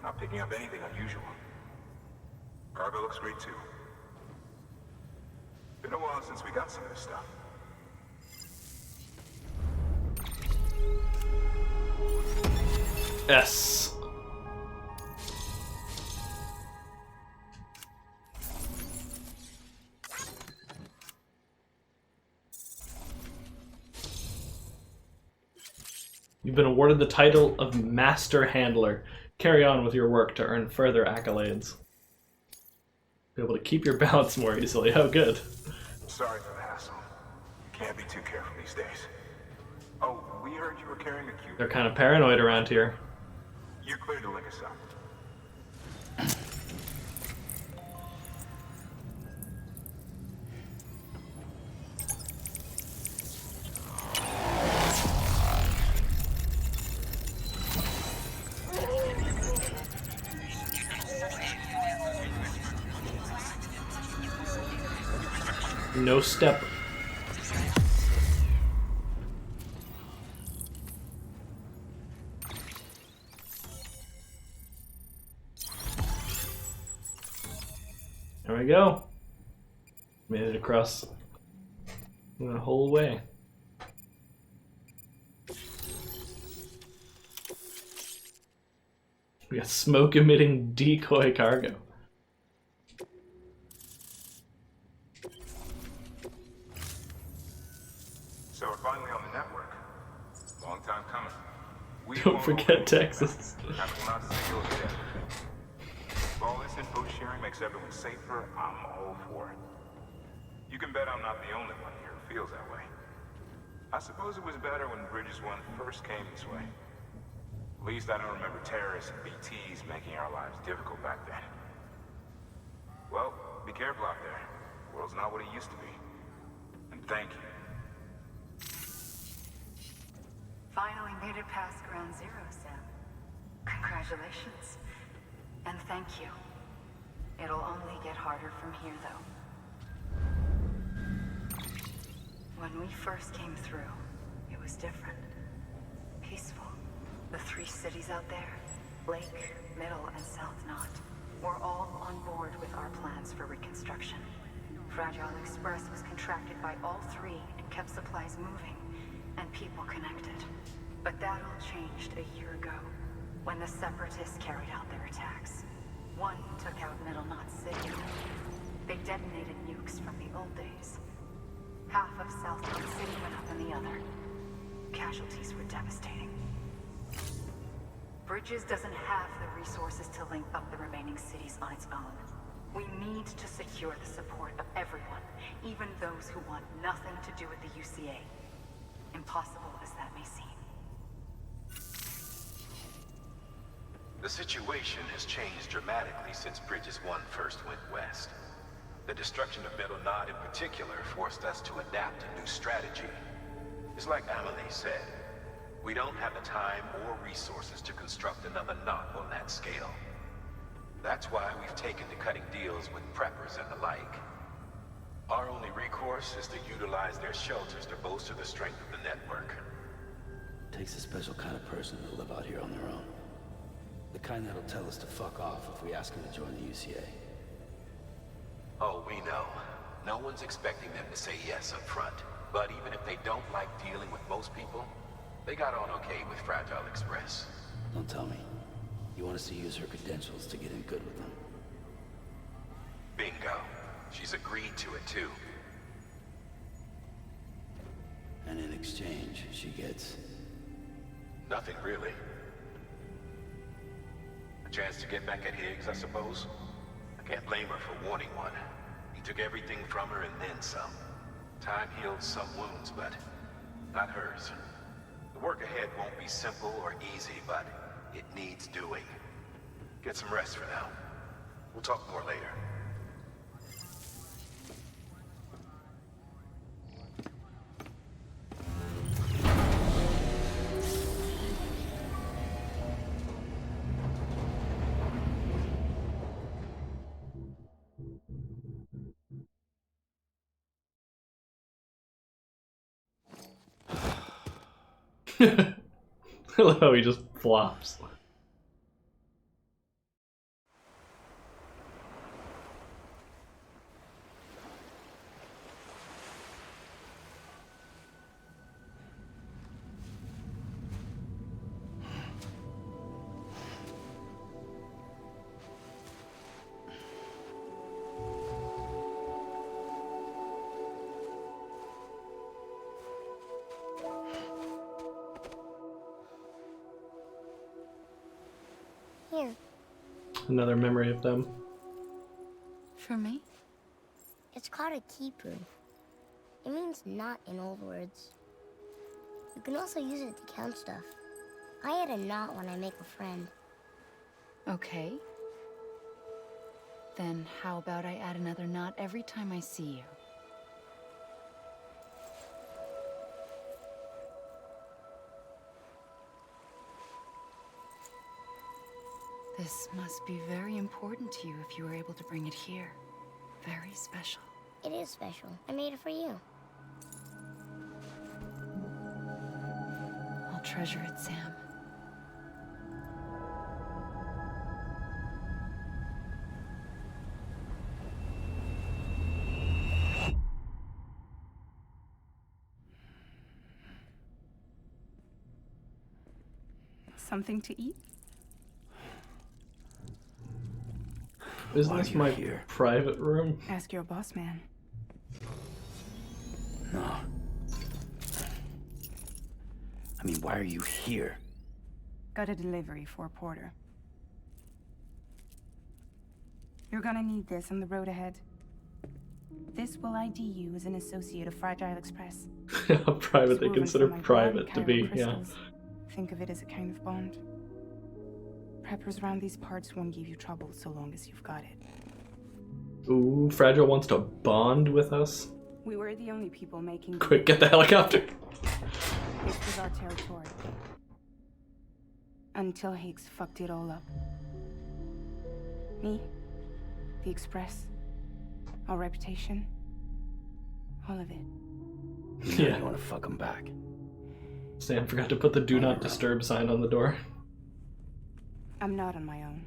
Not picking up anything unusual. Cargo looks great too. Been a while since we got some of this stuff. S. You've been awarded the title of Master Handler. Carry on with your work to earn further accolades. Be able to keep your balance more easily. Oh, good. Sorry for the hassle. Can't be too careful these days. Oh, we heard you were carrying a cube. They're kind of paranoid around here. You're clear to link us up. No step. There we go. Made it across the whole way. We got smoke-emitting decoy cargo. So we're finally on the network. Long time coming. We Don't forget Texas. I will not single again. If all this info sharing makes everyone safer, I'm all for it. You can bet I'm not the only one here who feels that way. I suppose it was better when Bridges 1 first came this way. At least I don't remember terrorists and BTs making our lives difficult back then. Well, be careful out there. The world's not what it used to be. And thank you. Finally made it past ground zero, Sam. Congratulations. And thank you. It'll only get harder from here, though. When we first came through, it was different. Peaceful. The 3 cities out there, Lake, Middle, and South Knot, were all on board with our plans for reconstruction. Fragile Express was contracted by all 3 and kept supplies moving and people connected. But that all changed a year ago, when the Separatists carried out their attacks. One took out Middle Knot City. They detonated nukes from the old days. Half of South Knot City went up in the other. Casualties were devastating. Bridges doesn't have the resources to link up the remaining cities on its own. We need to secure the support of everyone, even those who want nothing to do with the UCA. Impossible as that may seem. The situation has changed dramatically since Bridges 1 first went west. The destruction of Middle Knot in particular forced us to adapt a new strategy. It's like Amelie said, we don't have the time or resources to construct another knot on that scale. That's why we've taken to cutting deals with preppers and the like. Our only recourse is to utilize their shelters to bolster the strength of the network. Takes a special kind of person to live out here on their own. The kind that'll tell us to fuck off if we ask them to join the UCA. Oh, we know. No one's expecting them to say yes up front. But even if they don't like dealing with most people, they got on okay with Fragile Express. Don't tell me. You want us to use her credentials to get in good with them? Bingo. She's agreed to it too. And in exchange, she gets... Nothing really. A chance to get back at Higgs, I suppose? I can't blame her for wanting one. He took everything from her and then some. Time healed some wounds, but not hers. The work ahead won't be simple or easy, but it needs doing. Get some rest for now. We'll talk more later. I love how he just flops. Here. Another memory of them. For me? It's called a kipu. It means knot in old words. You can also use it to count stuff. I add a knot when I make a friend. Okay. Then how about I add another knot every time I see you? This must be very important to you if you were able to bring it here. Very special. It is special. I made it for you. I'll treasure it, Sam. Something to eat? Isn't this my private room? Ask your boss man. No. I mean, why are you here? Got a delivery for a porter. You're gonna need this on the road ahead. This will ID you as an associate of Fragile Express. How private they Woven consider from my private blood, to Chiral be, yeah. crystals. Think of it as a kind of bond. Preppers around these parts won't give you trouble so long as you've got it. Ooh, Fragile wants to bond with us. We were the only people making... Quick, get the helicopter. This was our territory. Until Higgs fucked it all up. Me, the Express, our reputation, all of it. Yeah. You want to fuck him back? Sam forgot to put the do not disturb sign on the door. I'm not on my own.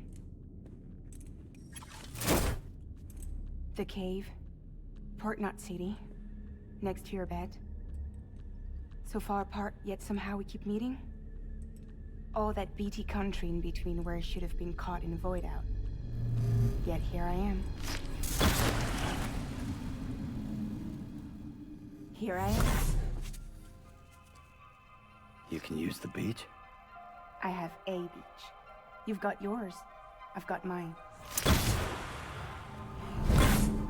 The cave, Port Knot City, next to your bed. So far apart, yet somehow we keep meeting. all that BT country in between where I should have been caught in Void Out. Yet here I am. Here I am. You can use the beach? I have a beach. You've got yours. I've got mine.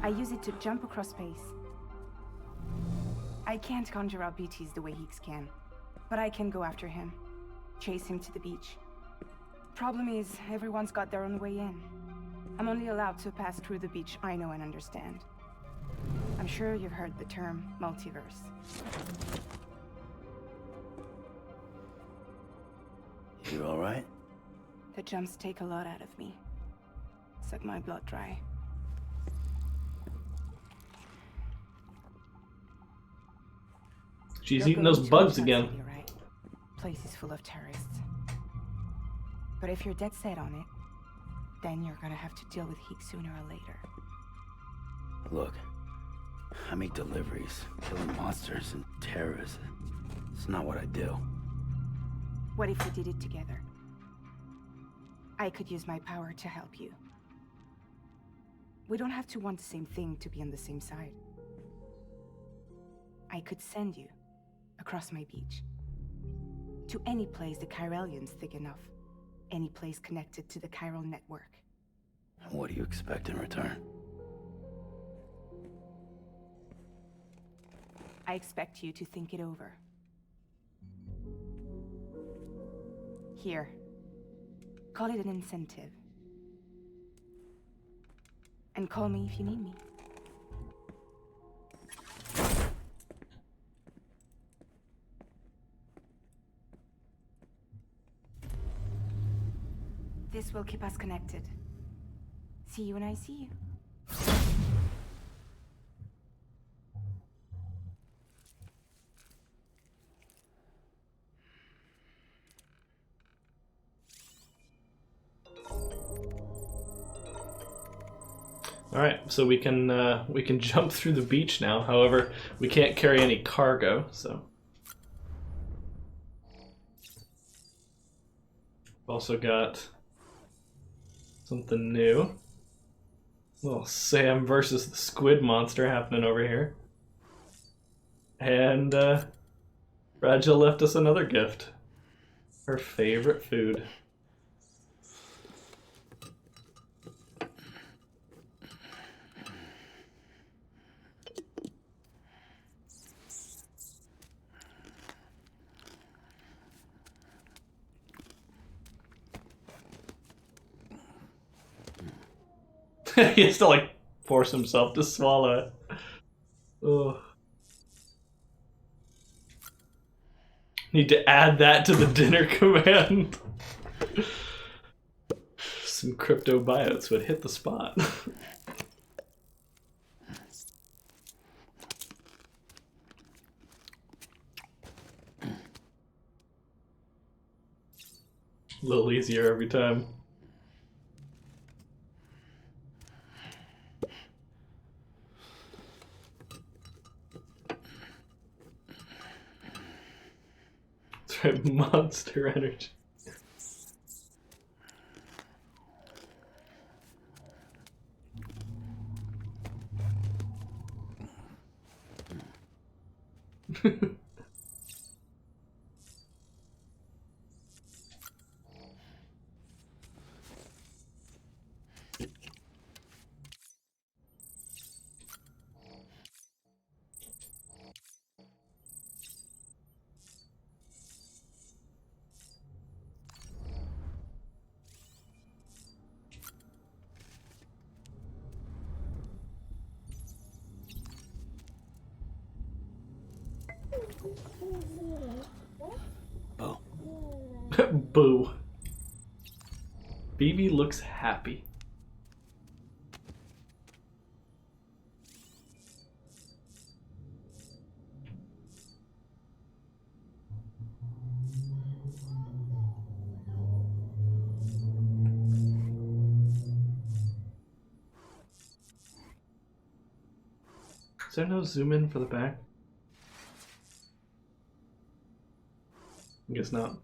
I use it to jump across space. I can't conjure out BTs the way Higgs can, but I can go after him. Chase him to the beach. Problem is, everyone's got their own way in. I'm only allowed to pass through the beach I know and understand. I'm sure you've heard the term multiverse. You alright? The jumps take a lot out of me. Suck my blood dry. She's You're eating those going to bugs Ocean again. City, right? Place is full of terrorists. But if you're dead set on it, then you're gonna have to deal with Higgs sooner or later. Look, I make deliveries, killing monsters and terrorists. It's not what I do. What if we did it together? I could use my power to help you. We don't have to want the same thing to be on the same side. I could send you across my beach. To any place the Chiralian's thick enough. Any place connected to the chiral network. What do you expect in return? I expect you to think it over. Here. Call it an incentive. And call me if you need me. This will keep us connected. See you when I see you. Alright, so we can jump through the beach now. However, we can't carry any cargo, so. Also got something new. Little Sam versus the squid monster happening over here. And Raja left us another gift. Her favorite food. He has to like force himself to swallow it. Ugh. Need to add that to the dinner command. Some cryptobiotes would hit the spot. A little easier every time. That's right, monster energy. Boo. Boo. BB looks happy. Is there no zoom in for the back? I guess not.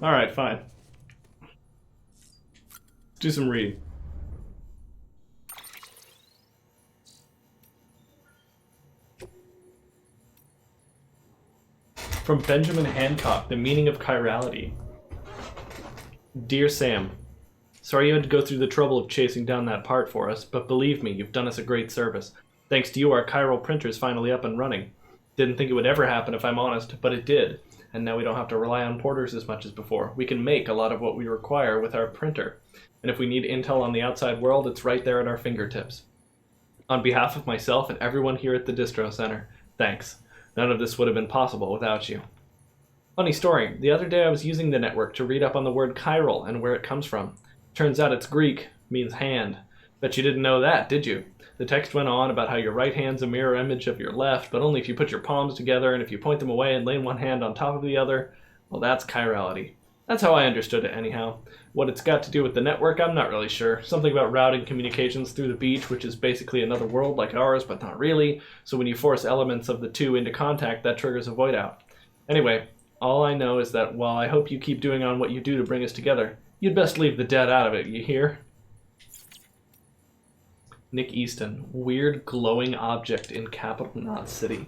Alright, fine. Let's do some reading. From Benjamin Hancock, The Meaning of Chirality. Dear Sam, sorry you had to go through the trouble of chasing down that part for us, but believe me, you've done us a great service. Thanks to you, our chiral printer's finally up and running. Didn't think it would ever happen, if I'm honest, but it did. And now we don't have to rely on porters as much as before. We can make a lot of what we require with our printer. And if we need intel on the outside world, it's right there at our fingertips. On behalf of myself and everyone here at the Distro Center, thanks. None of this would have been possible without you. Funny story, the other day I was using the network to read up on the word chiral and where it comes from. Turns out it's Greek, means hand. Bet you didn't know that, did you? The text went on about how your right hand's a mirror image of your left, but only if you put your palms together, and if you point them away and lay one hand on top of the other, well, that's chirality. That's how I understood it anyhow. What it's got to do with the network, I'm not really sure. Something about routing communications through the beach, which is basically another world like ours, but not really, so when you force elements of the two into contact, that triggers a void out. Anyway, all I know is that while I hope you keep doing on what you do to bring us together, you'd best leave the dead out of it, you hear? Nick Easton, weird glowing object in Capital Knot City.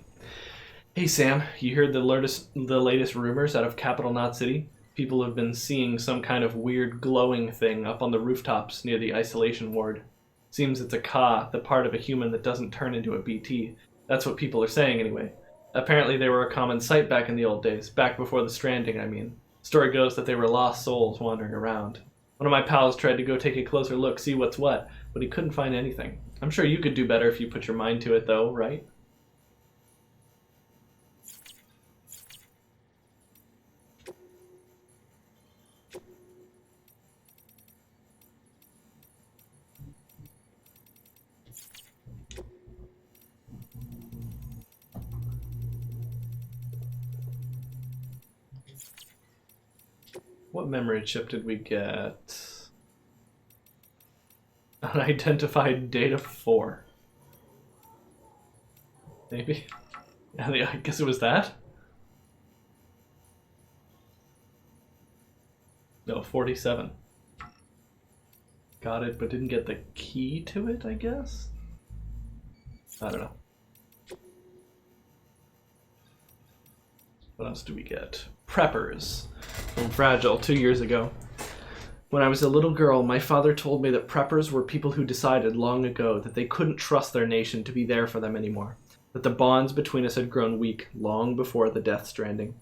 Hey Sam, you heard the latest rumors out of Capital Knot City? People have been seeing some kind of weird glowing thing up on the rooftops near the isolation ward. Seems it's a Ka, the part of a human that doesn't turn into a BT. That's what people are saying anyway. Apparently they were a common sight back in the old days, back before the stranding, I mean. Story goes that they were lost souls wandering around. One of my pals tried to go take a closer look, see what's what, but he couldn't find anything. I'm sure you could do better if you put your mind to it though, right? What memory chip did we get? Unidentified data 4. Maybe? Yeah, I guess it was that? No, 47. Got it, but didn't get the key to it, I guess? I don't know. What else do we get? Preppers. From Fragile 2 years ago. When I was a little girl, my father told me that preppers were people who decided long ago that they couldn't trust their nation to be there for them anymore, that the bonds between us had grown weak long before the Death Stranding.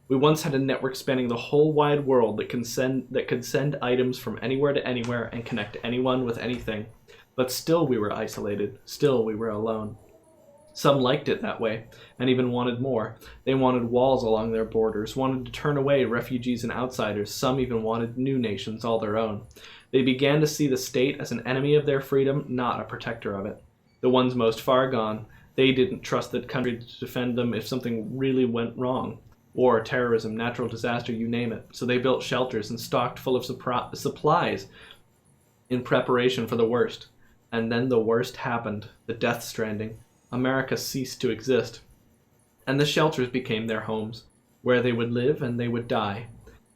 We once had a network spanning the whole wide world that could send items from anywhere to anywhere and connect anyone with anything, but still we were isolated, still we were alone. Some liked it that way, and even wanted more. They wanted walls along their borders, wanted to turn away refugees and outsiders. Some even wanted new nations all their own. They began to see the state as an enemy of their freedom, not a protector of it. The ones most far gone, they didn't trust the country to defend them if something really went wrong. War, terrorism, natural disaster, you name it. So they built shelters and stocked full of supplies in preparation for the worst. And then the worst happened, the Death Stranding. America ceased to exist, and the shelters became their homes, where they would live and they would die.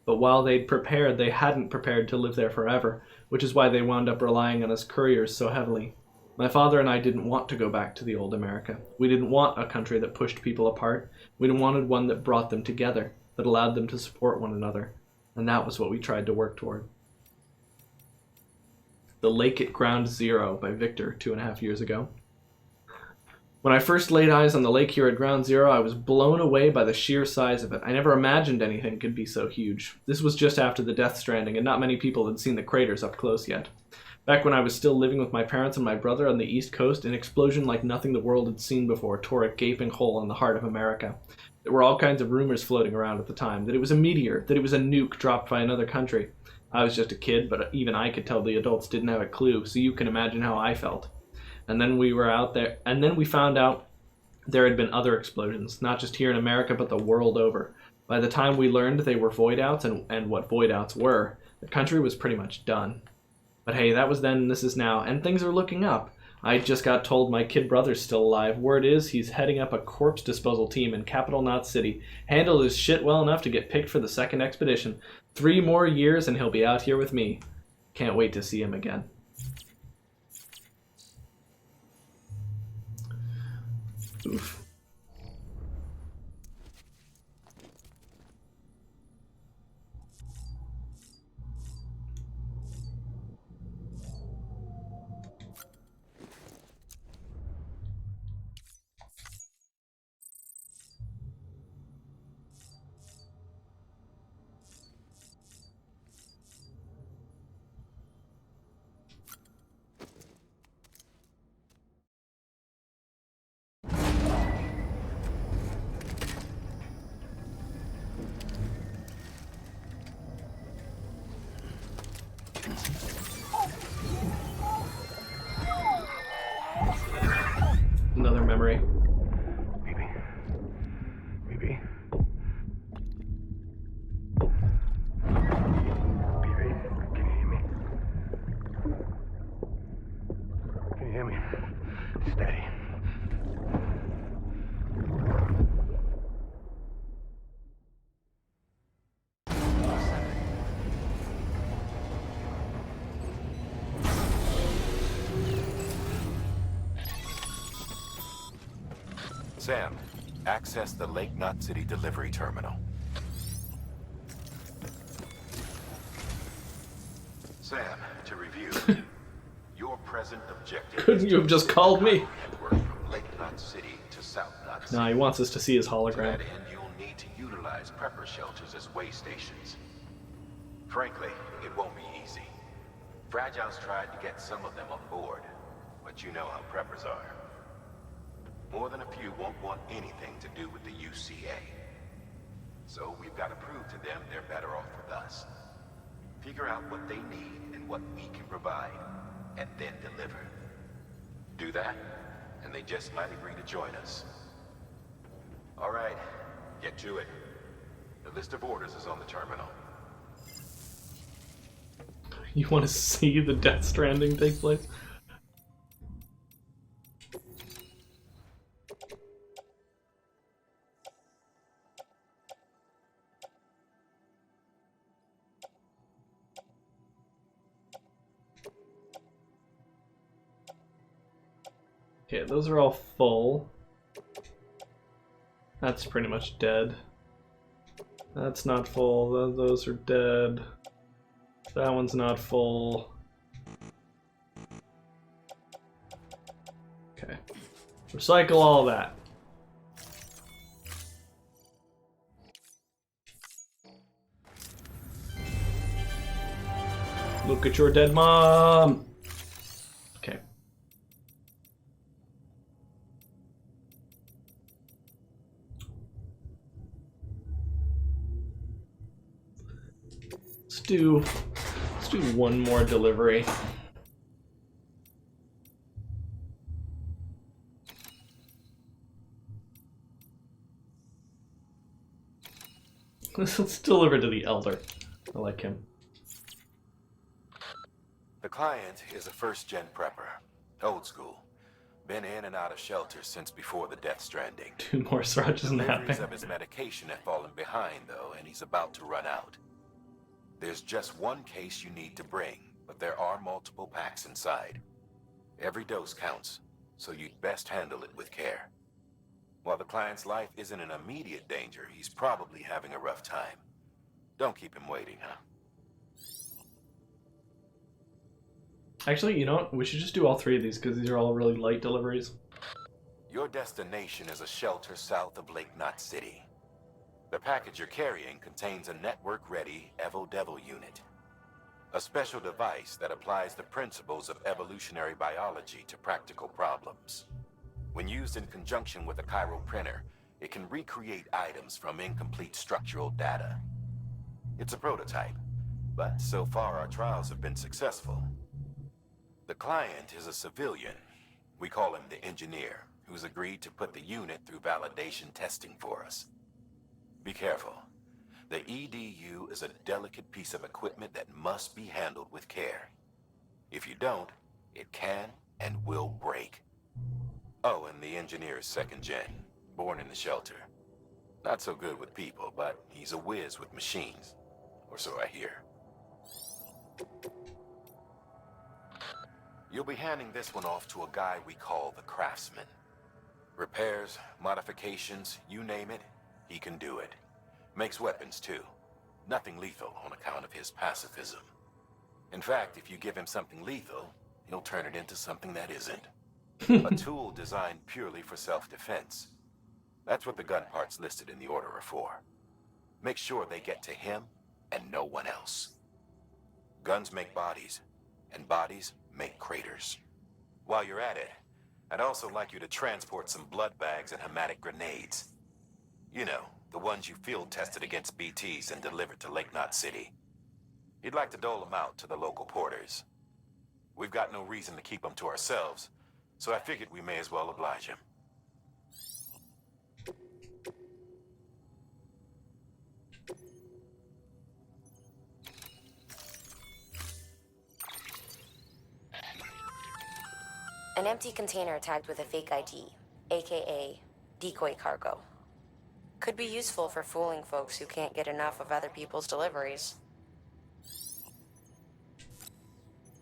But while they'd prepared, they hadn't prepared to live there forever, which is why they wound up relying on us couriers so heavily. My father and I didn't want to go back to the old America. We didn't want a country that pushed people apart. We wanted one that brought them together, that allowed them to support one another. And that was what we tried to work toward. The Lake at Ground Zero by Victor, 2.5 years ago. When I first laid eyes on the lake here at Ground Zero, I was blown away by the sheer size of it. I never imagined anything could be so huge. This was just after the Death Stranding, and not many people had seen the craters up close yet. Back when I was still living with my parents and my brother on the East Coast, an explosion like nothing the world had seen before tore a gaping hole in the heart of America. There were all kinds of rumors floating around at the time, that it was a meteor, that it was a nuke dropped by another country. I was just a kid, but even I could tell the adults didn't have a clue, so you can imagine how I felt. And then we were out there, and then we found out there had been other explosions, not just here in America, but the world over. By the time we learned they were void outs and what void outs were, the country was pretty much done. But hey, that was then and this is now, and things are looking up. I just got told my kid brother's still alive. Word is he's heading up a corpse disposal team in Capital Knot City. Handled his shit well enough to get picked for the second expedition. 3 more years and he'll be out here with me. Can't wait to see him again. Oof. Another memory. Maybe. Maybe. Baby, can you hear me? Can you hear me? Steady. Sam, access the Lake Knot City delivery terminal. Sam, to review, your present objective. Couldn't you have just called me? Network from Lake Knot City to South Knot City. Nah, he wants us to see his To hologram. that end, you'll need to utilize prepper shelters as way stations. Frankly, it won't be easy. Fragile's tried to get some of them on board, but you know how preppers are. More than a few won't want anything to do with the UCA. So we've got to prove to them they're better off with us. Figure out what they need and what we can provide, and then deliver. Do that, and they just might agree to join us. All right, get to it. The list of orders is on the terminal. You want to see the Death Stranding take place? Okay, those are all full. That's pretty much dead. That's not full. Those are dead. That one's not full. Okay. Recycle all that. Look at your dead mom! Okay. Let's do one more delivery. Let's deliver to the Elder. I like him. The client is a first-gen prepper. Old school. Been in and out of shelters since before the Death Stranding. 2 more Sraj's napping. Deliveries of his medication have fallen behind, though, and he's about to run out. There's just one case you need to bring, but there are multiple packs inside. Every dose counts, so you'd best handle it with care. While the client's life isn't in immediate danger, he's probably having a rough time. Don't keep him waiting, huh? Actually, you know what? We should just do all 3 of these because these are all really light deliveries. Your destination is a shelter south of Lake Knot City. The package you're carrying contains a network-ready Evo-Devil unit. A special device that applies the principles of evolutionary biology to practical problems. When used in conjunction with a chiral printer, it can recreate items from incomplete structural data. It's a prototype, but so far our trials have been successful. The client is a civilian. We call him the engineer, who's agreed to put the unit through validation testing for us. Be careful. The EDU is a delicate piece of equipment that must be handled with care. If you don't, it can and will break. Oh, and the engineer is second gen, born in the shelter. Not so good with people, but he's a whiz with machines. Or so I hear. You'll be handing this one off to a guy we call the Craftsman. Repairs, modifications, you name it, he can do it. Makes weapons too. Nothing lethal on account of his pacifism. In fact, if you give him something lethal, he'll turn it into something that isn't. A tool designed purely for self-defense. That's what the gun parts listed in the order are for. Make sure they get to him and no one else. Guns make bodies, and bodies make craters. While you're at it, I'd also like you to transport some blood bags and hematic grenades. You know, the ones you field tested against BTs and delivered to Lake Knot City. You'd like to dole them out to the local porters. We've got no reason to keep them to ourselves, so I figured we may as well oblige him. An empty container tagged with a fake ID, aka decoy cargo. Could be useful for fooling folks who can't get enough of other people's deliveries.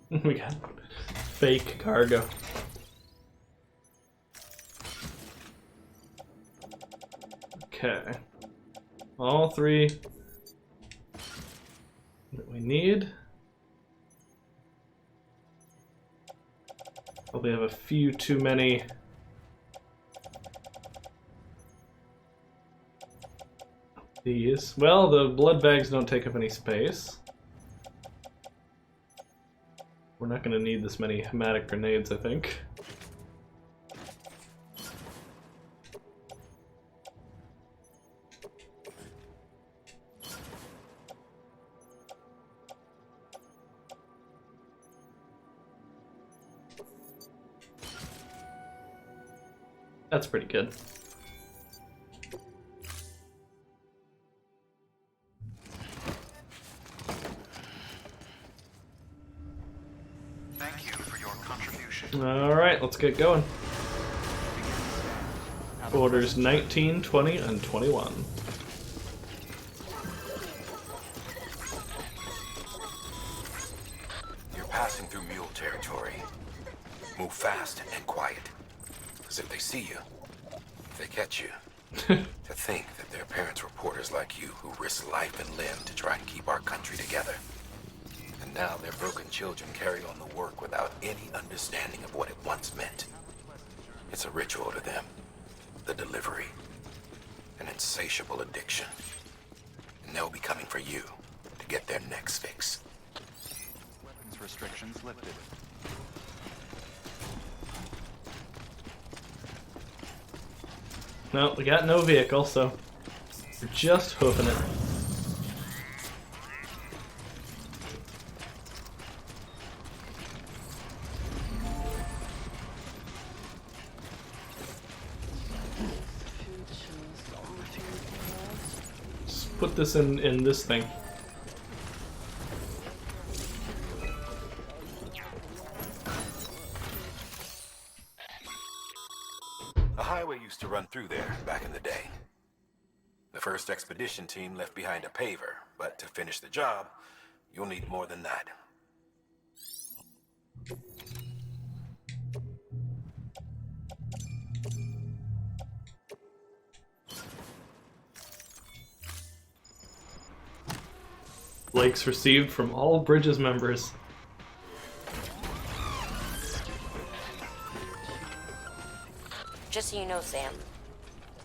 We got fake cargo. Okay. All three that we need. Probably have a few too many. These. Well, the blood bags don't take up any space. We're not going to need this many hematic grenades, I think. That's pretty good. Thank you for your contribution. Alright, let's get going. Orders 19, 20, and 21. You're passing through mule territory. Move fast and quiet. Because if they see you, if they catch you, to think that their parents were reporters like you who risk life and limb to try and keep our country together. And now their broken children carry on the work without any understanding of what it once meant. It's a ritual to them. The delivery. An insatiable addiction. And they'll be coming for you to get their next fix. Weapons restrictions lifted. No, we got no vehicle, so we're just hoofing it. Just put this in this thing. A highway used to run through there back in the day. The first expedition team left behind a paver, but to finish the job, you'll need more than that. Likes received from all Bridges members. Just so you know, Sam,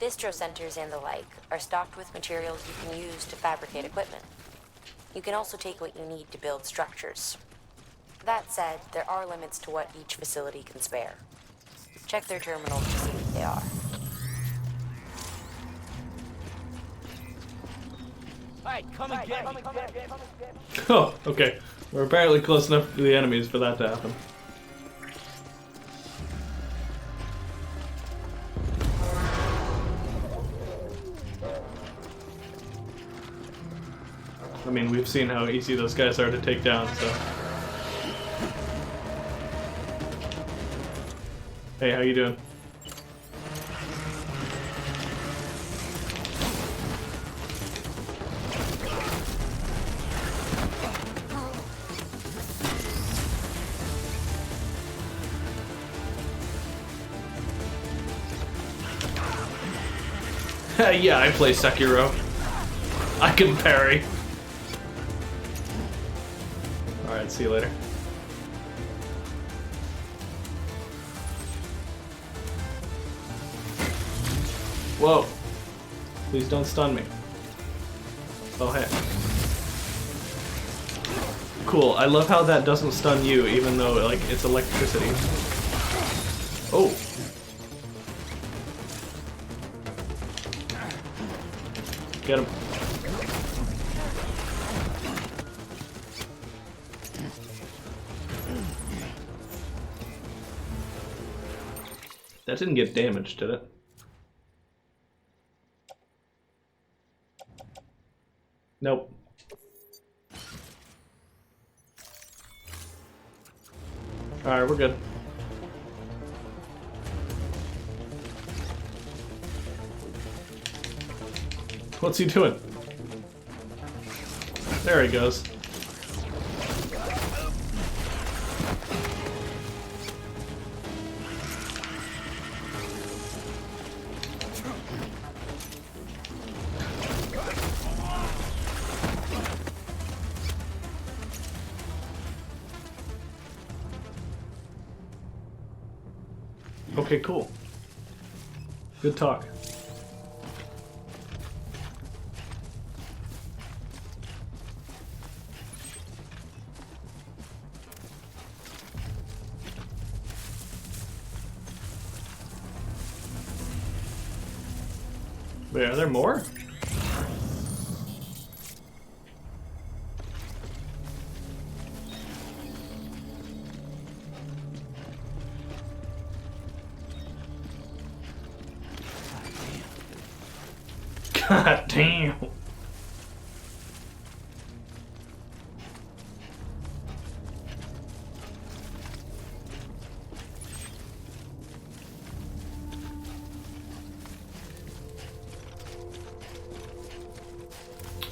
bistro centers and the like are stocked with materials you can use to fabricate equipment. You can also take what you need to build structures. That said, there are limits to what each facility can spare. Check their terminals to see what they are. Hey, come and get me. Oh, okay. We're apparently close enough to the enemies for that to happen. I mean, we've seen how easy those guys are to take down, so... Hey, how you doing? Yeah, I play Sekiro. I can parry. Alright, see you later. Whoa. Please don't stun me. Oh, hey. Cool. I love how that doesn't stun you, even though, like, it's electricity. Oh. Get him. That didn't get damaged, did it? Nope. Alright, we're good. What's he doing? There he goes. Okay, cool. Good talk. Wait, are there more? God damn.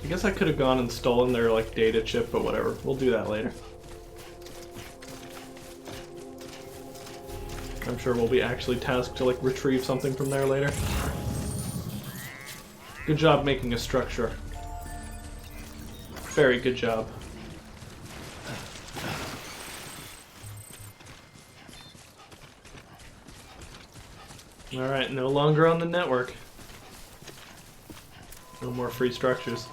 I guess I could have gone and stolen their like data chip, but whatever. We'll do that later. I'm sure we'll be actually tasked to like retrieve something from there later. Good job making a structure. Very good job. Alright, no longer on the network. No more free structures.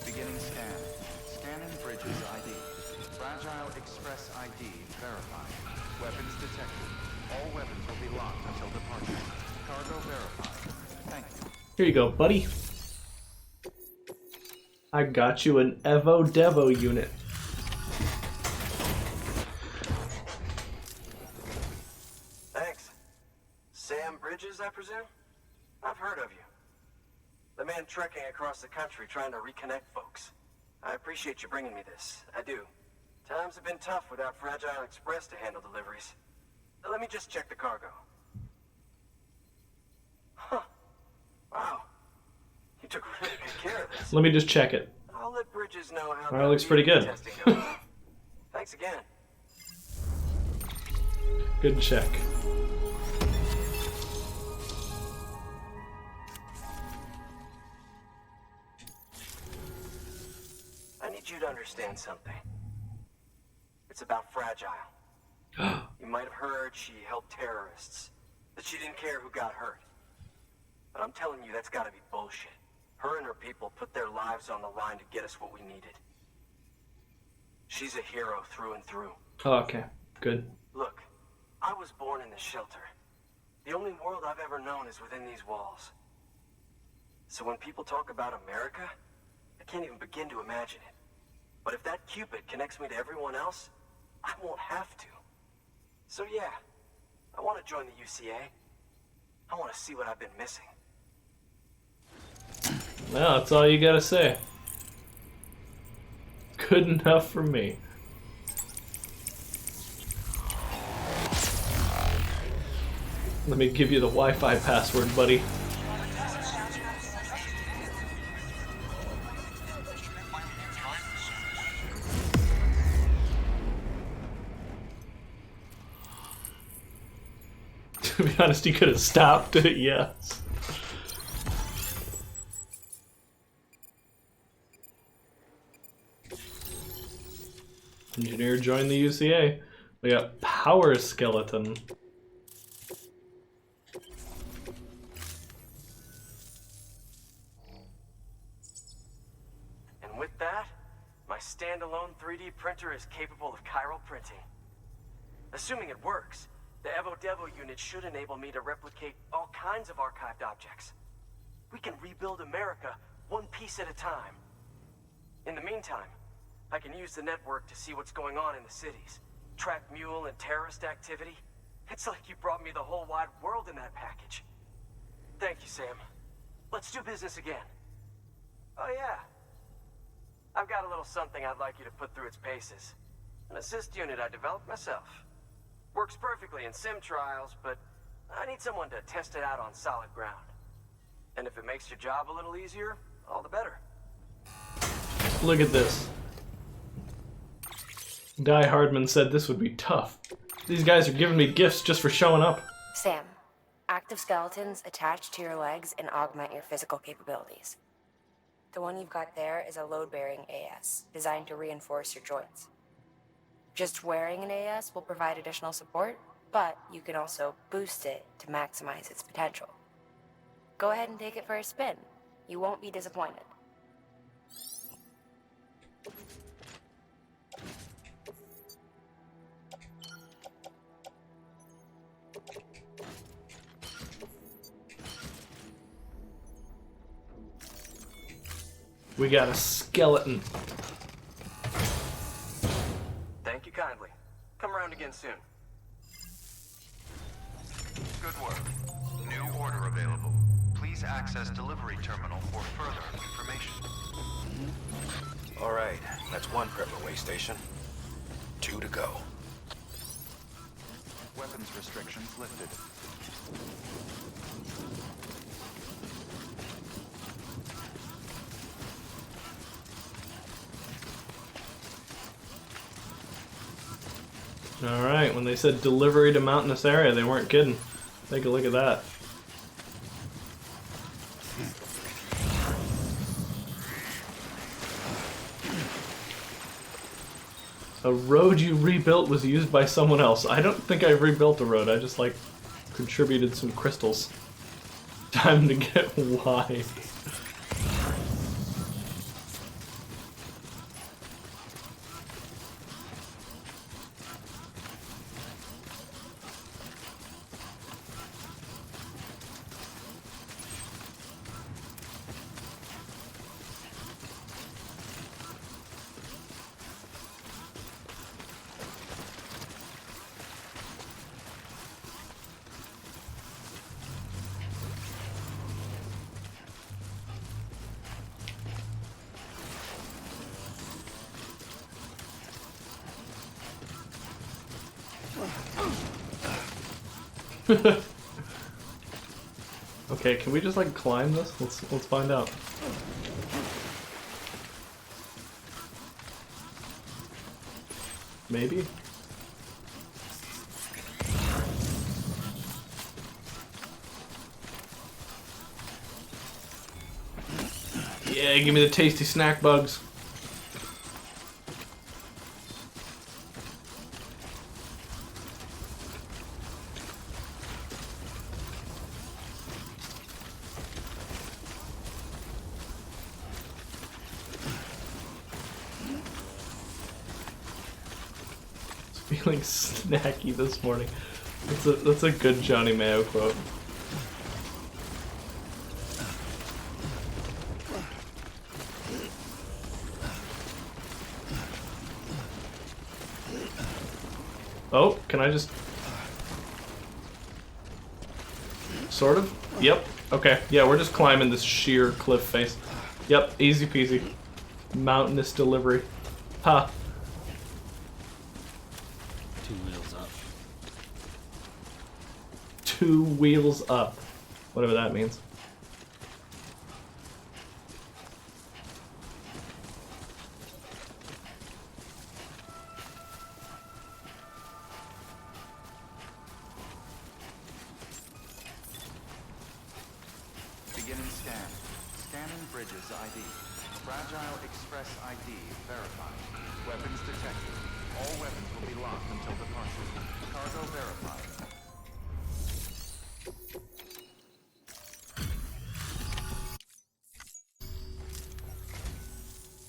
Beginning scan. Scanning bridges ID. Fragile Express ID verified. Weapons detected. All weapons will be locked until departure. Cargo verified. Thank you. Here you go, buddy. I got you an Evo Devo unit. Thanks. Sam Bridges, I presume? I've heard of you. The man trekking across the country trying to reconnect folks. I appreciate you bringing me this. I do. Times have been tough without Fragile Express to handle deliveries. Let me just check the cargo. Huh. Wow. You took really good care of this. Let me just check it. I'll let Bridges know how Well, it looks pretty good. testing goes. Thanks again. Good check. I need you to understand something. It's about Fragile. You might have heard she helped terrorists, that she didn't care who got hurt. But I'm telling you, that's gotta be bullshit. Her and her people put their lives on the line to get us what we needed. She's a hero through and through. Oh, okay, good. Look, I was born in this shelter. The only world I've ever known is within these walls. So when people talk about America, I can't even begin to imagine it. But if that Cupid connects me to everyone else, I won't have to. So yeah, I want to join the UCA. I want to see what I've been missing. Well, that's all you gotta say. Good enough for me. Let me give you the Wi-Fi password, buddy. To be honest, you could have stopped it, yes. Engineer joined the UCA. We got Power Skeleton. And with that, my standalone 3D printer is capable of chiral printing. Assuming it works, the Evo-Devo unit should enable me to replicate all kinds of archived objects. We can rebuild America one piece at a time. In the meantime, I can use the network to see what's going on in the cities, track mule and terrorist activity. It's like you brought me the whole wide world in that package. Thank you, Sam. Let's do business again. Oh yeah. I've got a little something I'd like you to put through its paces. An assist unit I developed myself. Works perfectly in sim trials, but I need someone to test it out on solid ground. And if it makes your job a little easier, all the better. Look at this. Die Hardman said this would be tough. These guys are giving me gifts just for showing up. Sam, active skeletons attach to your legs and augment your physical capabilities. The one you've got there is a load-bearing AS, designed to reinforce your joints. Just wearing an AS will provide additional support, but you can also boost it to maximize its potential. Go ahead and take it for a spin. You won't be disappointed. We got a skeleton. Thank you kindly. Come around again soon. Good work. New order available. Please access delivery terminal for further information. All right, that's one prepper way station. 2 to go. Weapons restrictions lifted. Alright, when they said delivery to mountainous area, they weren't kidding. Take a look at that. A road you rebuilt was used by someone else. I don't think I rebuilt a road, I just like contributed some crystals. Time to get wide. Okay, can we just like climb this? Let's find out. Maybe? Yeah, give me the tasty snack bugs. Feeling snacky this morning. That's a good Johnny Mayo quote. Oh, can I just... Sort of? Yep. Okay. Yeah, we're just climbing this sheer cliff face. Yep, easy peasy. Mountainous delivery. Ha. 2 wheels up. 2 wheels up. Whatever that means. Beginning scan. Scanning Bridges ID. Fragile Express ID verified. Weapons detected. All weapons will be locked until departure. Cargo verified.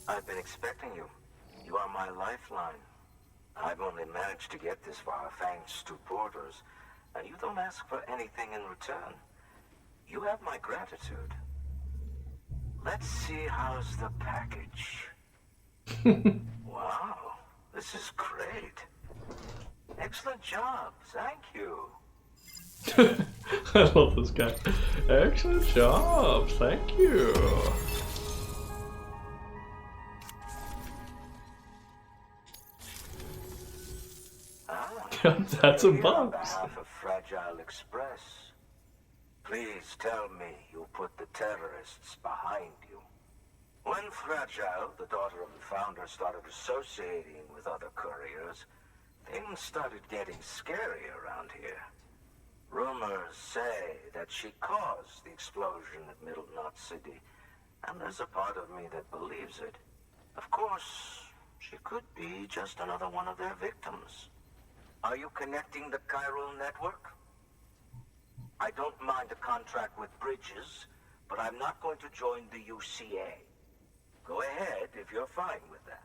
I've been expecting you. You are my lifeline. I've only managed to get this far thanks to porters, and you don't ask for anything in return. You have my gratitude. Let's see how's the package. Wow, this is great. Excellent job, thank you. I love this guy. Excellent job, thank you. That's a On box. behalf of Fragile Express, please tell me you put the terrorists behind you. When Fragile, the daughter of the founder, started associating with other couriers, things started getting scary around here. Rumors say that she caused the explosion at Middle Knot City, and there's a part of me that believes it. Of course, she could be just another one of their victims. Are you connecting the chiral network? I don't mind a contract with Bridges, but I'm not going to join the UCA. Go ahead if you're fine with that.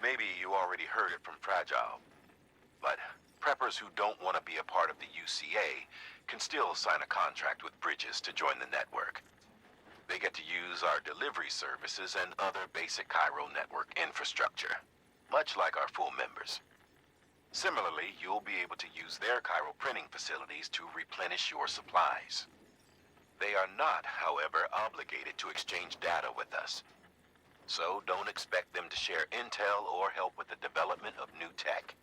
Maybe you already heard it from Fragile, but preppers who don't want to be a part of the UCA can still sign a contract with Bridges to join the network. They get to use our delivery services and other basic chiral network infrastructure, much like our full members. Similarly, you'll be able to use their chiral printing facilities to replenish your supplies. They are not, however, obligated to exchange data with us. So don't expect them to share intel or help with the development of new tech.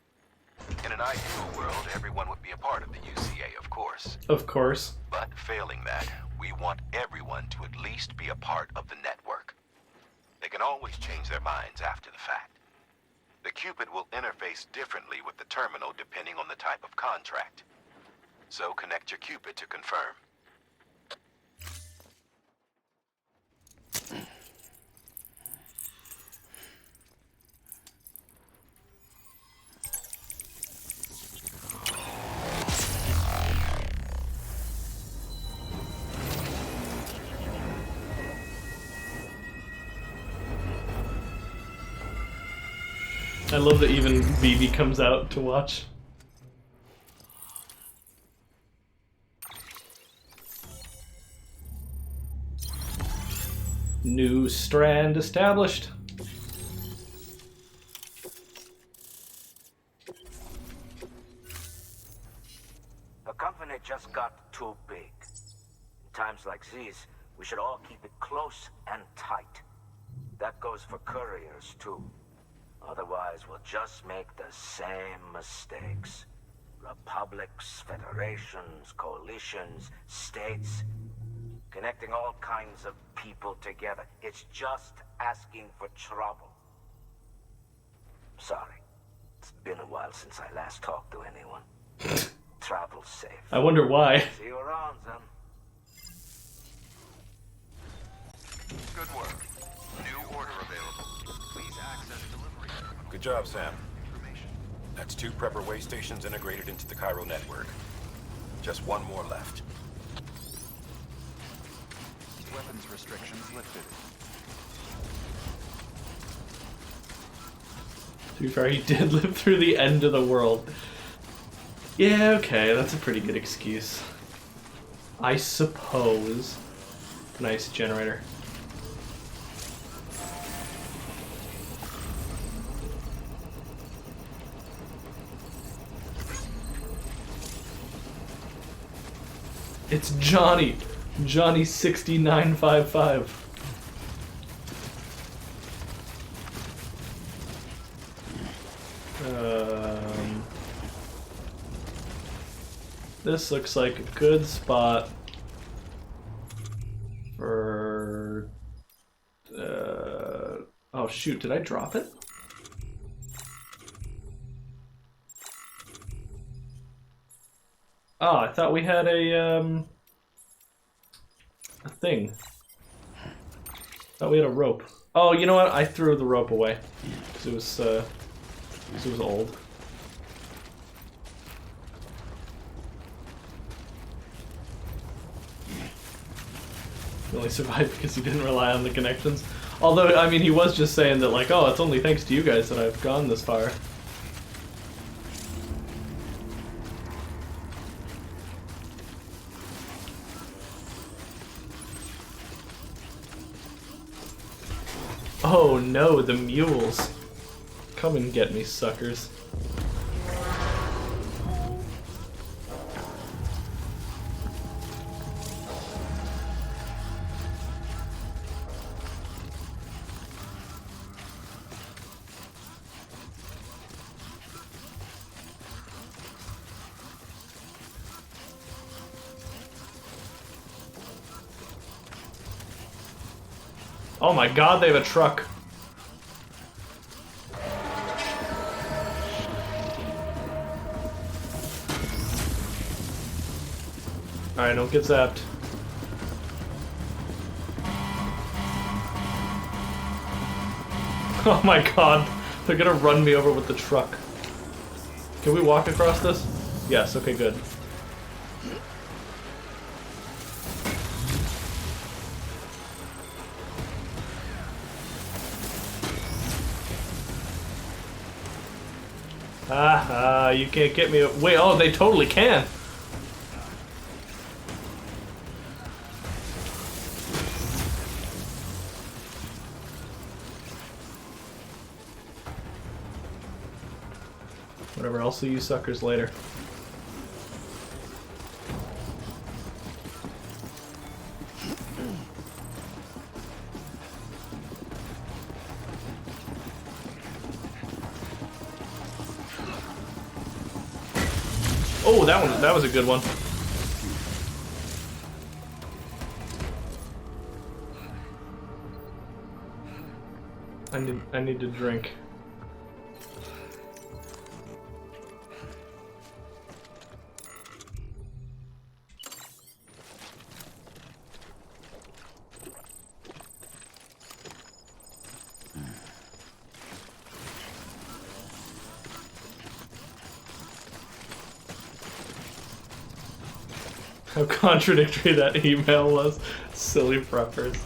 In an ideal world, everyone would be a part of the UCA, of course. Of course. But failing that, we want everyone to at least be a part of the network. They can always change their minds after the fact. The Cupid will interface differently with the terminal depending on the type of contract. So connect your Cupid to confirm. I love that even Vivi comes out to watch. New strand established. The company just got too big. In times like these, we should all keep it close and tight. That goes for couriers, too. Otherwise, we'll just make the same mistakes. Republics, federations, coalitions, states, connecting all kinds of people together. It's just asking for trouble. Sorry. It's been a while since I last talked to anyone. Travel safe. I wonder why. See you around, then. Good work. New order available. Please access delivery terminal. Good job, Sam. That's 2 prepper way stations integrated into the chiral network. Just 1 more left. Weapons restrictions lifted. To be fair, he did live through the end of the world. Yeah, okay, that's a pretty good excuse. I suppose. Nice generator. It's Johnny. Johnny 6955. This looks like a good spot for... oh shoot, did I drop it? Oh, I thought we had a thing. Thought we had a rope. Oh, you know what? I threw the rope away because it was old. He only survived because he didn't rely on the connections. Although, I mean, he was just saying that, like, oh, it's only thanks to you guys that I've gone this far. Oh no, the mules. Come and get me, suckers. Oh my god, they have a truck. Alright, don't get zapped. Oh my god, they're gonna run me over with the truck. Can we walk across this? Yes, okay, good. Ah, you can't get me. Wait, oh, they totally can. Whatever, I'll see you suckers later. Oh, that was a good one. I need to drink. How contradictory that email was. Silly preppers.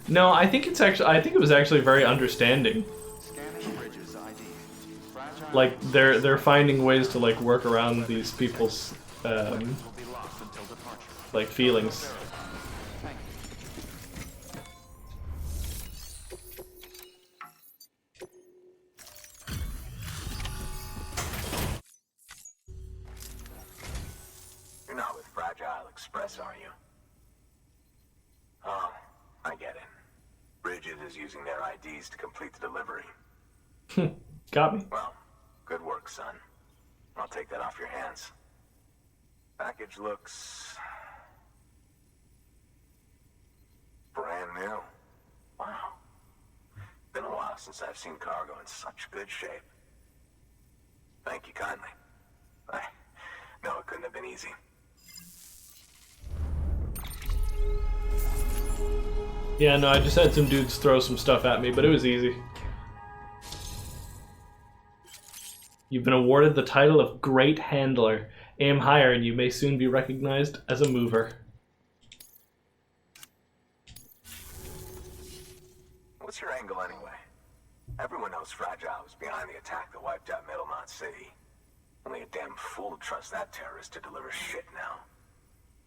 No, I think it's actually. I think it was actually very understanding. Like they're finding ways to like work around these people's like feelings. You're not with Fragile Express, are you? Oh, I get it. Bridget is using their IDs to complete the delivery. Got me. Well, good work, son. I'll take that off your hands. Package looks... brand new. Wow. Been a while since I've seen cargo in such good shape. Thank you kindly. No, it couldn't have been easy. Yeah, no, I just had some dudes throw some stuff at me, but it was easy. You've been awarded the title of Great Handler. Aim higher and you may soon be recognized as a mover. What's your angle anyway? Everyone knows Fragile was behind the attack that wiped out Middlemont City. Only a damn fool would trust that terrorist to deliver shit now.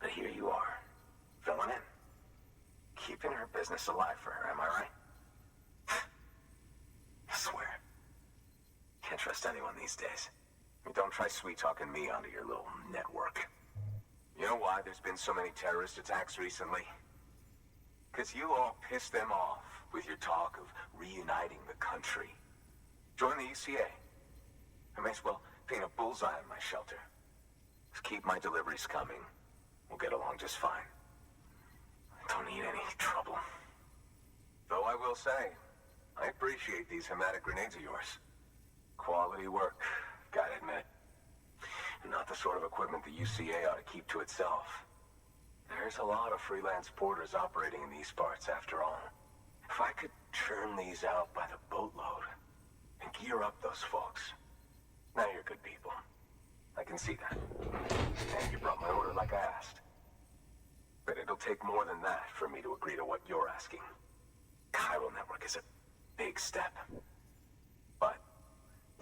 But here you are, filling in. Keeping her business alive for her, am I right? I swear. Can't trust anyone these days. Don't try sweet-talking me onto your little network. You know why there's been so many terrorist attacks recently? Because you all pissed them off with your talk of reuniting the country. Join the UCA. I may as well paint a bullseye on my shelter. Just keep my deliveries coming. We'll get along just fine. I don't need any trouble. Though I will say, I appreciate these hematic grenades of yours. Quality work, gotta admit. Not the sort of equipment the UCA ought to keep to itself. There's a lot of freelance porters operating in these parts, after all. If I could churn these out by the boatload and gear up those folks. Now you're good people. I can see that. And you brought my order like I asked. But it'll take more than that for me to agree to what you're asking. Chiral Network is a big step. But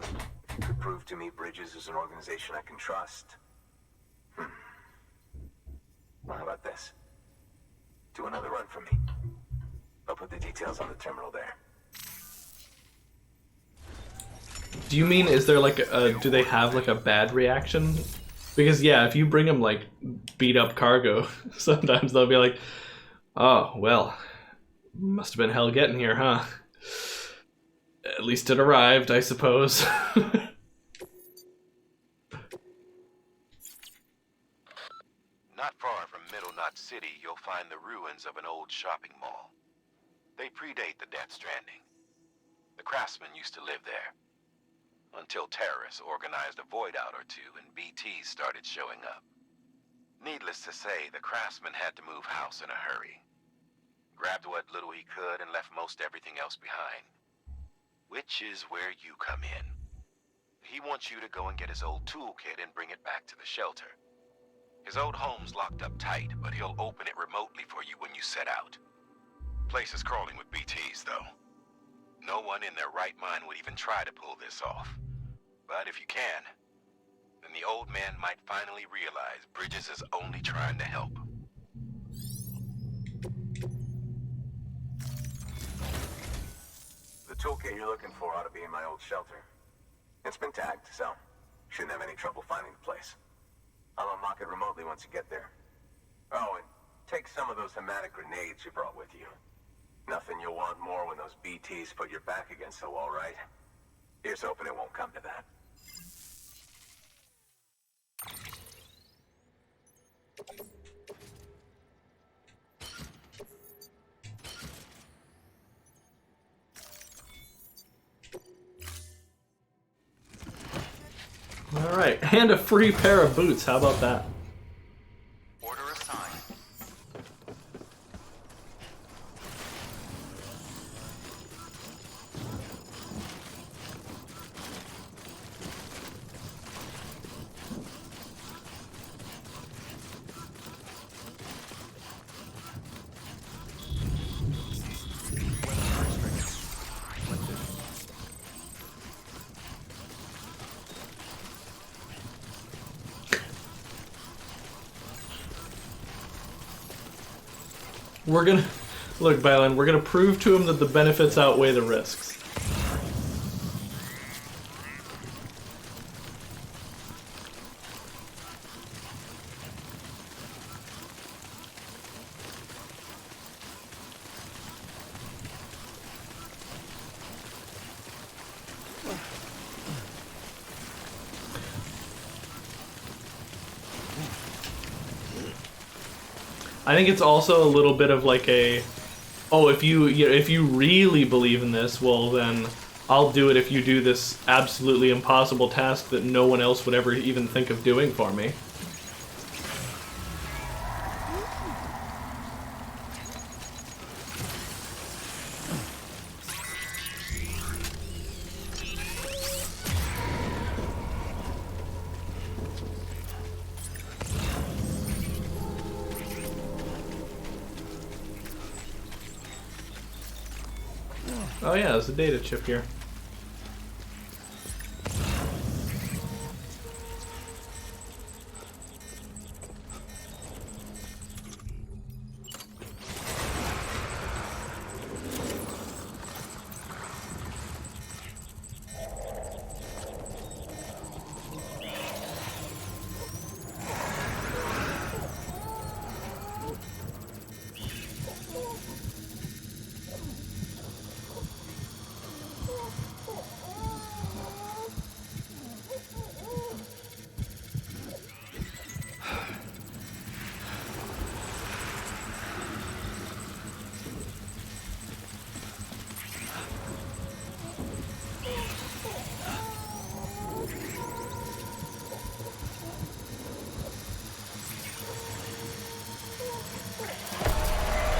if you could prove to me Bridges is an organization I can trust. Well, how about this? Do another run for me. I'll put the details on the terminal there. Do you mean, is there like do they have like a bad reaction? Because yeah, if you bring them like beat up cargo, sometimes they'll be like, oh, well, must have been hell getting here, huh? At least it arrived, I suppose. Not far from Middle Knot City, you'll find the ruins of an old shopping mall. They predate the Death Stranding. The craftsmen used to live there. Until terrorists organized a void out or two and BTs started showing up. Needless to say, the craftsman had to move house in a hurry. Grabbed what little he could and left most everything else behind. Which is where you come in. He wants you to go and get his old toolkit and bring it back to the shelter. His old home's locked up tight, but he'll open it remotely for you when you set out. Place is crawling with BTs, though. No one in their right mind would even try to pull this off. But if you can, then the old man might finally realize Bridges is only trying to help. The toolkit you're looking for ought to be in my old shelter. It's been tagged, so shouldn't have any trouble finding the place. I'll unlock it remotely once you get there. Oh, and take some of those hematic grenades you brought with you. Nothing you'll want more when those BTs put your back against the wall, right? Here's hoping it won't come to that. Alright, and a free pair of boots, how about that? Order assigned. We're gonna... Look, Bylan, we're gonna prove to him that the benefits outweigh the risks. I think it's also a little bit of like a, oh, if you really believe in this, well then I'll do it if you do this absolutely impossible task that no one else would ever even think of doing for me. Oh yeah, there's a data chip here.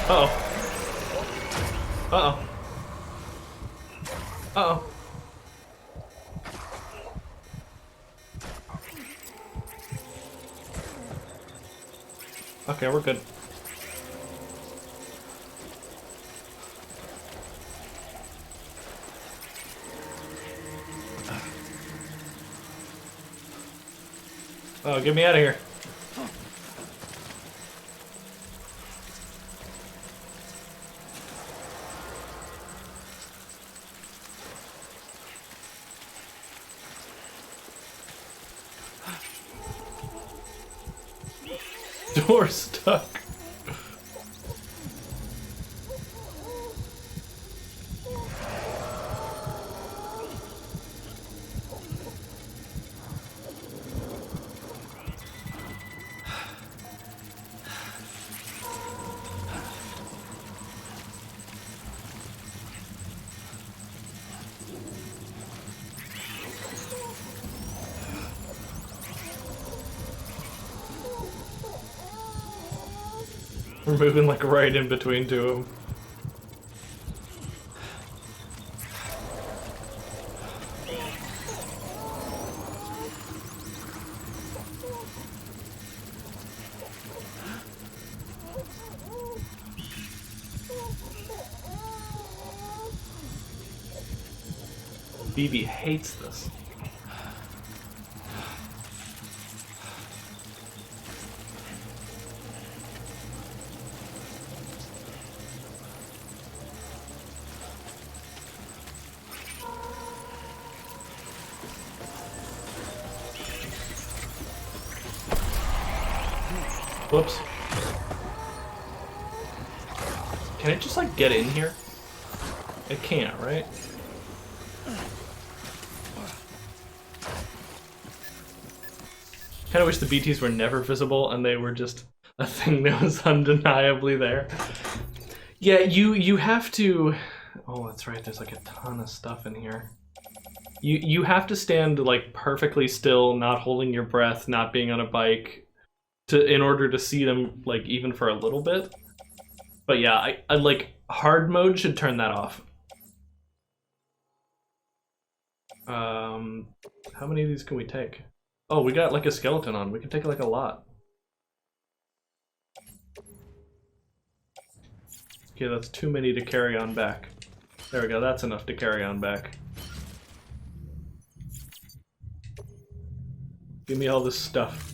Uh-oh. Uh-oh. Uh-oh. Okay, we're good. Oh, get me out of here. Door stuck. We're moving like right in between two of them. BB hates this. Whoops. Can it just like get in here? It can't, right? Kinda wish the BTs were never visible and they were just a thing that was undeniably there. Yeah, you have to... Oh, that's right, there's like a ton of stuff in here. You have to stand like perfectly still, not holding your breath, not being on a bike, in order to see them like even for a little bit. But yeah, I like hard mode should turn that off. How many of these can we take? Oh, we got like a skeleton on. We can take like a lot. Okay, that's too many to carry on back. There we go, that's enough to carry on back. Give me all this stuff.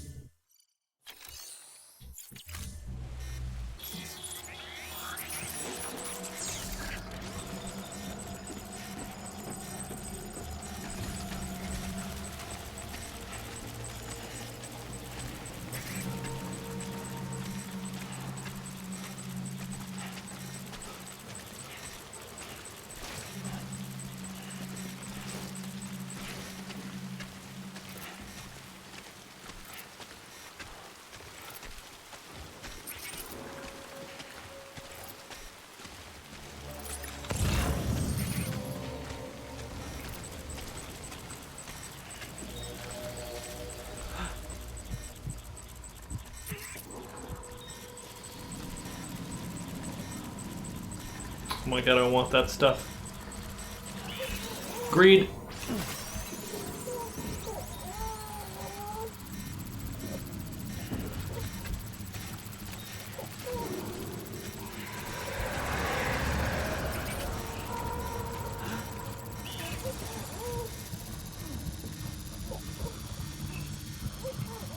Oh my god, I want that stuff. Greed.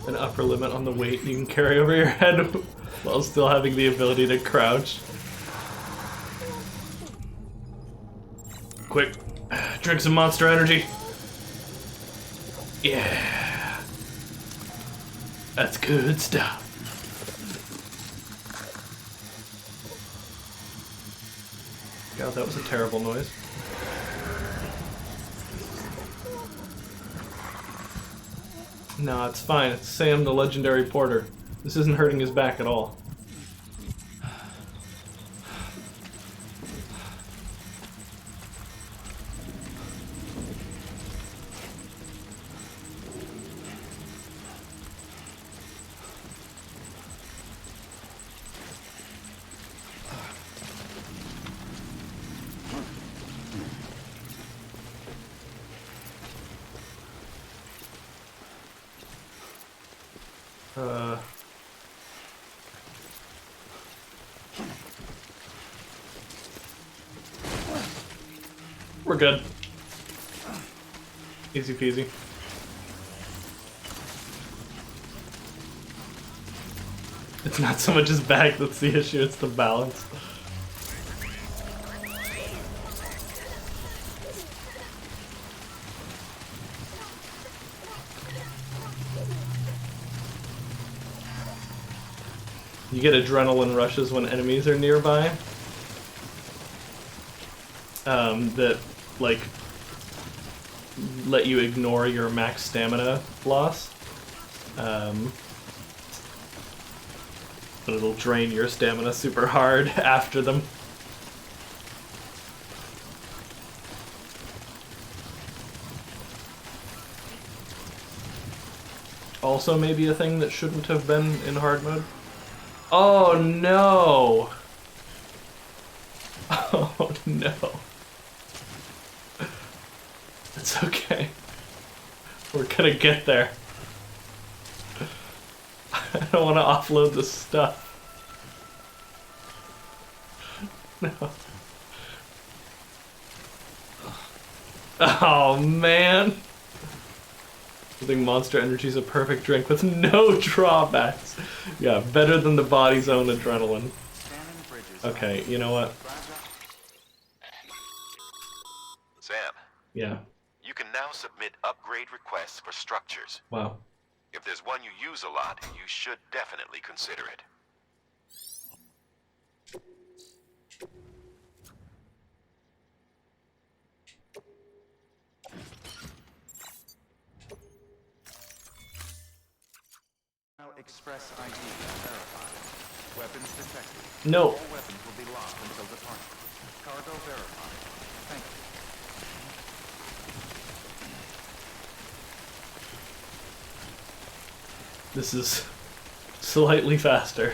An upper limit on the weight you can carry over your head while still having the ability to crouch. Quick, drink some Monster Energy. Yeah. That's good stuff. God, that was a terrible noise. No, it's fine. It's Sam, the legendary porter. This isn't hurting his back at all. We're good. Easy peasy. It's not so much his back that's the issue, it's the balance. You get adrenaline rushes when enemies are nearby. That, like, let you ignore your max stamina loss. But it'll drain your stamina super hard after them. Also maybe a thing that shouldn't have been in hard mode. Oh no! Oh no. It's okay. We're gonna get there. I don't want to offload this stuff. No. Oh man. I think Monster Energy is a perfect drink with no drawbacks. Yeah, better than the body's own adrenaline. Okay, you know what? Sam. Yeah. You can now submit upgrade requests for structures. Wow. If there's one you use a lot, you should definitely consider it. Now express ID verified. Weapons detected. No. All weapons will be locked until departure. Cargo verified. Thank you. This is slightly faster.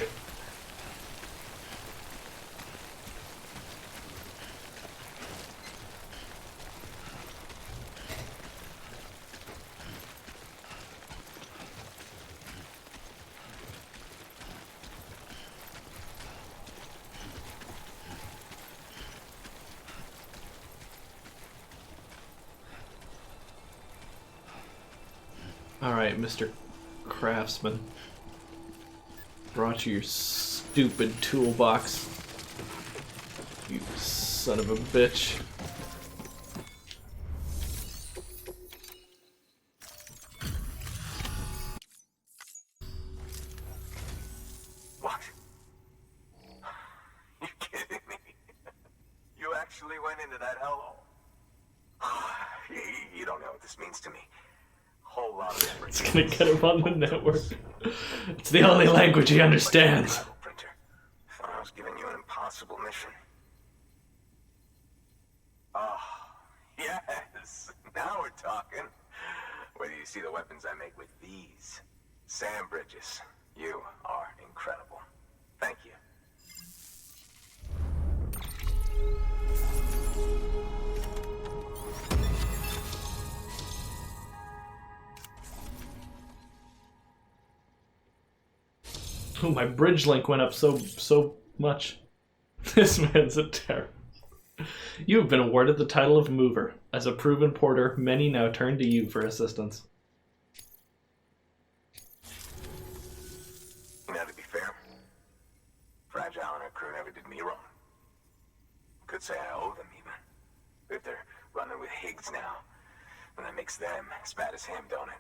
All right, Mr. Craftsman. Brought you your stupid toolbox. You son of a bitch. What? You kidding me? You actually went into that hellhole? You don't know what this means to me. Whole lot of effort. It's gonna get him on the network. It's the only language he understands. Thought I was giving you an impossible mission. Oh, yes. Now we're talking. Where do you see the weapons I make with these? Sam Bridges, you are incredible. Thank you. Oh, my bridge link went up so much. This man's a terror. You have been awarded the title of Mover. As a proven porter, many now turn to you for assistance. Now, to be fair, Fragile and her crew never did me wrong. Could say I owe them even. If they're running with Higgs now, then that makes them as bad as him, don't it?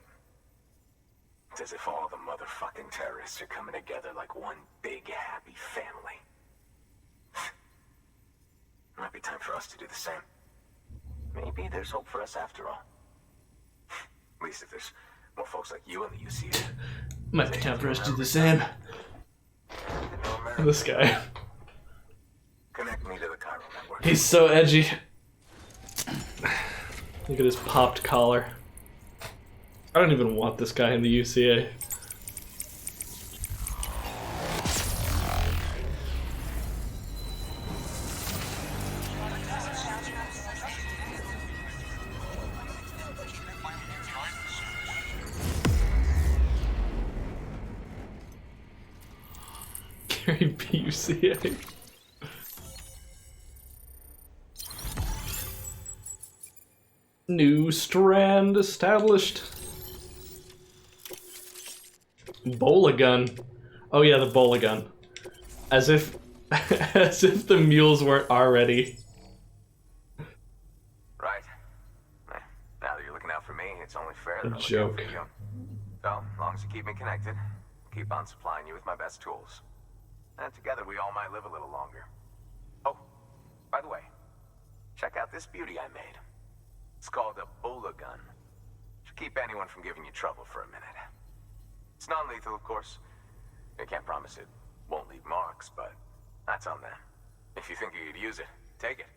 It's as if all the motherfucking terrorists are coming together like one big happy family. Might be time for us to do the same. Maybe there's hope for us after all. At least if there's more folks like you in the UCA. Might be time for us to do the same. This guy. Connect me to the Cairo network. He's so edgy. Look at his popped collar. I don't even want this guy in the UCA. Gary B. UCA. New strand established. Bola gun. Oh yeah, the bola gun. As if as if the mules weren't already. Right. Now that you're looking out for me, it's only fair A that I look out joke. for you. So, as long as you keep me connected, I'll keep on supplying you with my best tools. And together we all might live a little longer. Oh, by the way, check out this beauty I made. It's called a bola gun. Should keep anyone from giving you trouble for a minute. It's non-lethal, of course. I can't promise it won't leave marks, but that's on them. If you think you could use it, take it.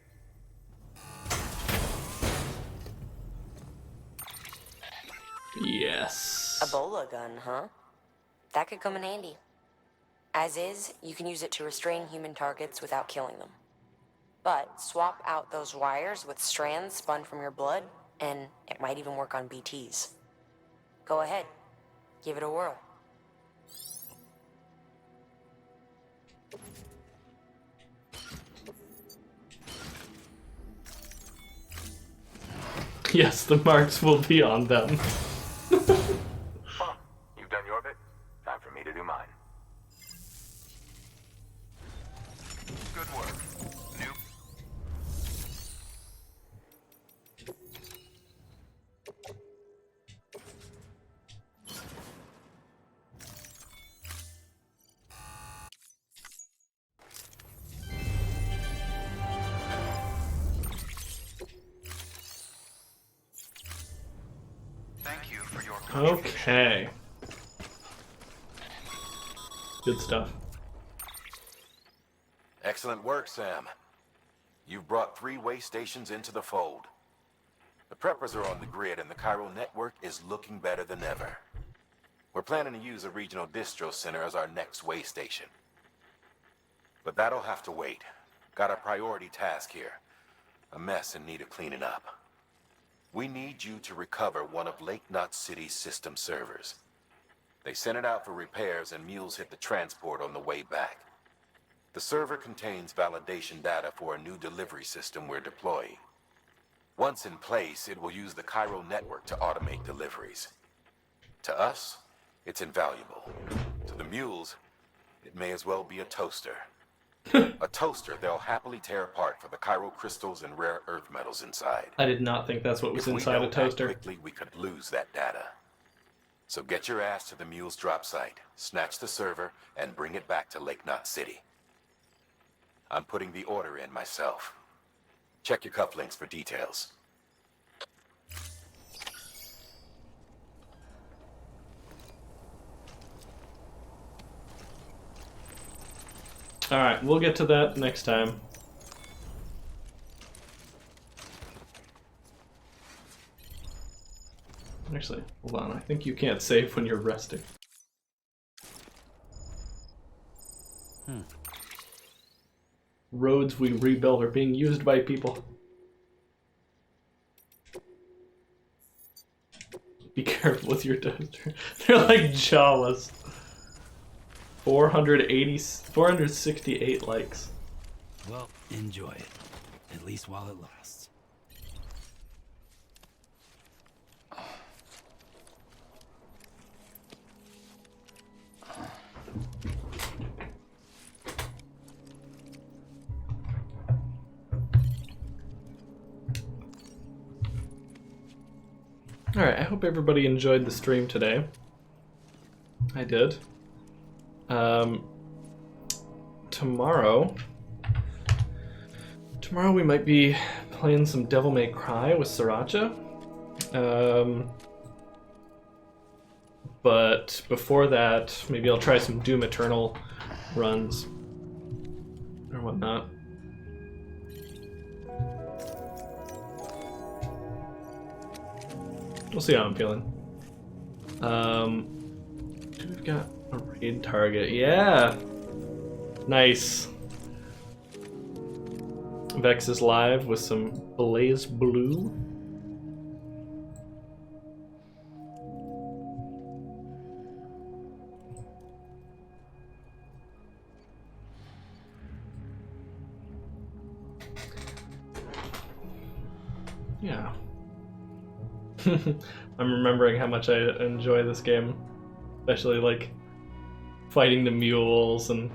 Yes. A bola gun, huh? That could come in handy. As is, you can use it to restrain human targets without killing them. But swap out those wires with strands spun from your blood, and it might even work on BTs. Go ahead. Give it a whirl. Yes, the marks will be on them. Well, you've done your bit. Time for me to do mine. Good work. New. Thank you for your contribution. Okay. Good stuff. Excellent work, Sam. You've brought 3 way stations into the fold. The preppers are on the grid and the Cairo network is looking better than ever. We're planning to use a regional distro center as our next way station. But that'll have to wait. Got a priority task here. A mess in need of cleaning up. We need you to recover one of Lake Knot City's system servers. They sent it out for repairs and mules hit the transport on the way back. The server contains validation data for a new delivery system we're deploying. Once in place, it will use the Cairo network to automate deliveries. To us, it's invaluable. To the mules, it may as well be a toaster. A toaster they'll happily tear apart for the Cairo crystals and rare earth metals inside. I did not think that's what was inside a toaster. If we don't act quickly, we could lose that data. So get your ass to the mule's drop site, snatch the server, and bring it back to Lake Knot City. I'm putting the order in myself. Check your cufflinks for details. Alright, we'll get to that next time. Actually, hold on. I think you can't save when you're resting. Roads we rebuilt are being used by people. Be careful with your toaster. They're like Jawas. 468 likes. Well, enjoy it. At least while it lasts. Alright, I hope everybody enjoyed the stream today. I did. Tomorrow we might be playing some Devil May Cry with Sriracha. But before that, maybe I'll try some Doom Eternal runs or whatnot. We'll see how I'm feeling. We've got a raid target. Yeah! Nice. Vex is live with some Blaze Blue. Yeah. I'm remembering how much I enjoy this game, especially like fighting the mules and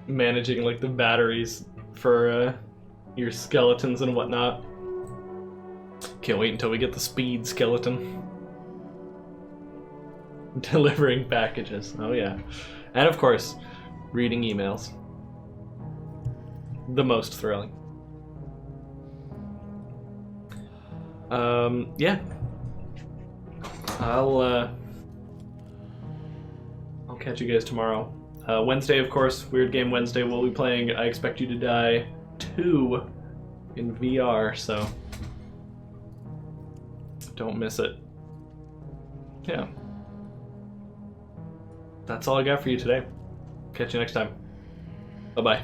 managing like the batteries for your skeletons and whatnot. Can't wait until we get the speed skeleton. Delivering packages. Oh yeah. And of course, reading emails. The most thrilling. Yeah. I'll catch you guys tomorrow. Wednesday, of course, Weird Game Wednesday, we'll be playing I Expect You to Die 2 in VR, so don't miss it. Yeah. That's all I got for you today. Catch you next time. Bye-bye.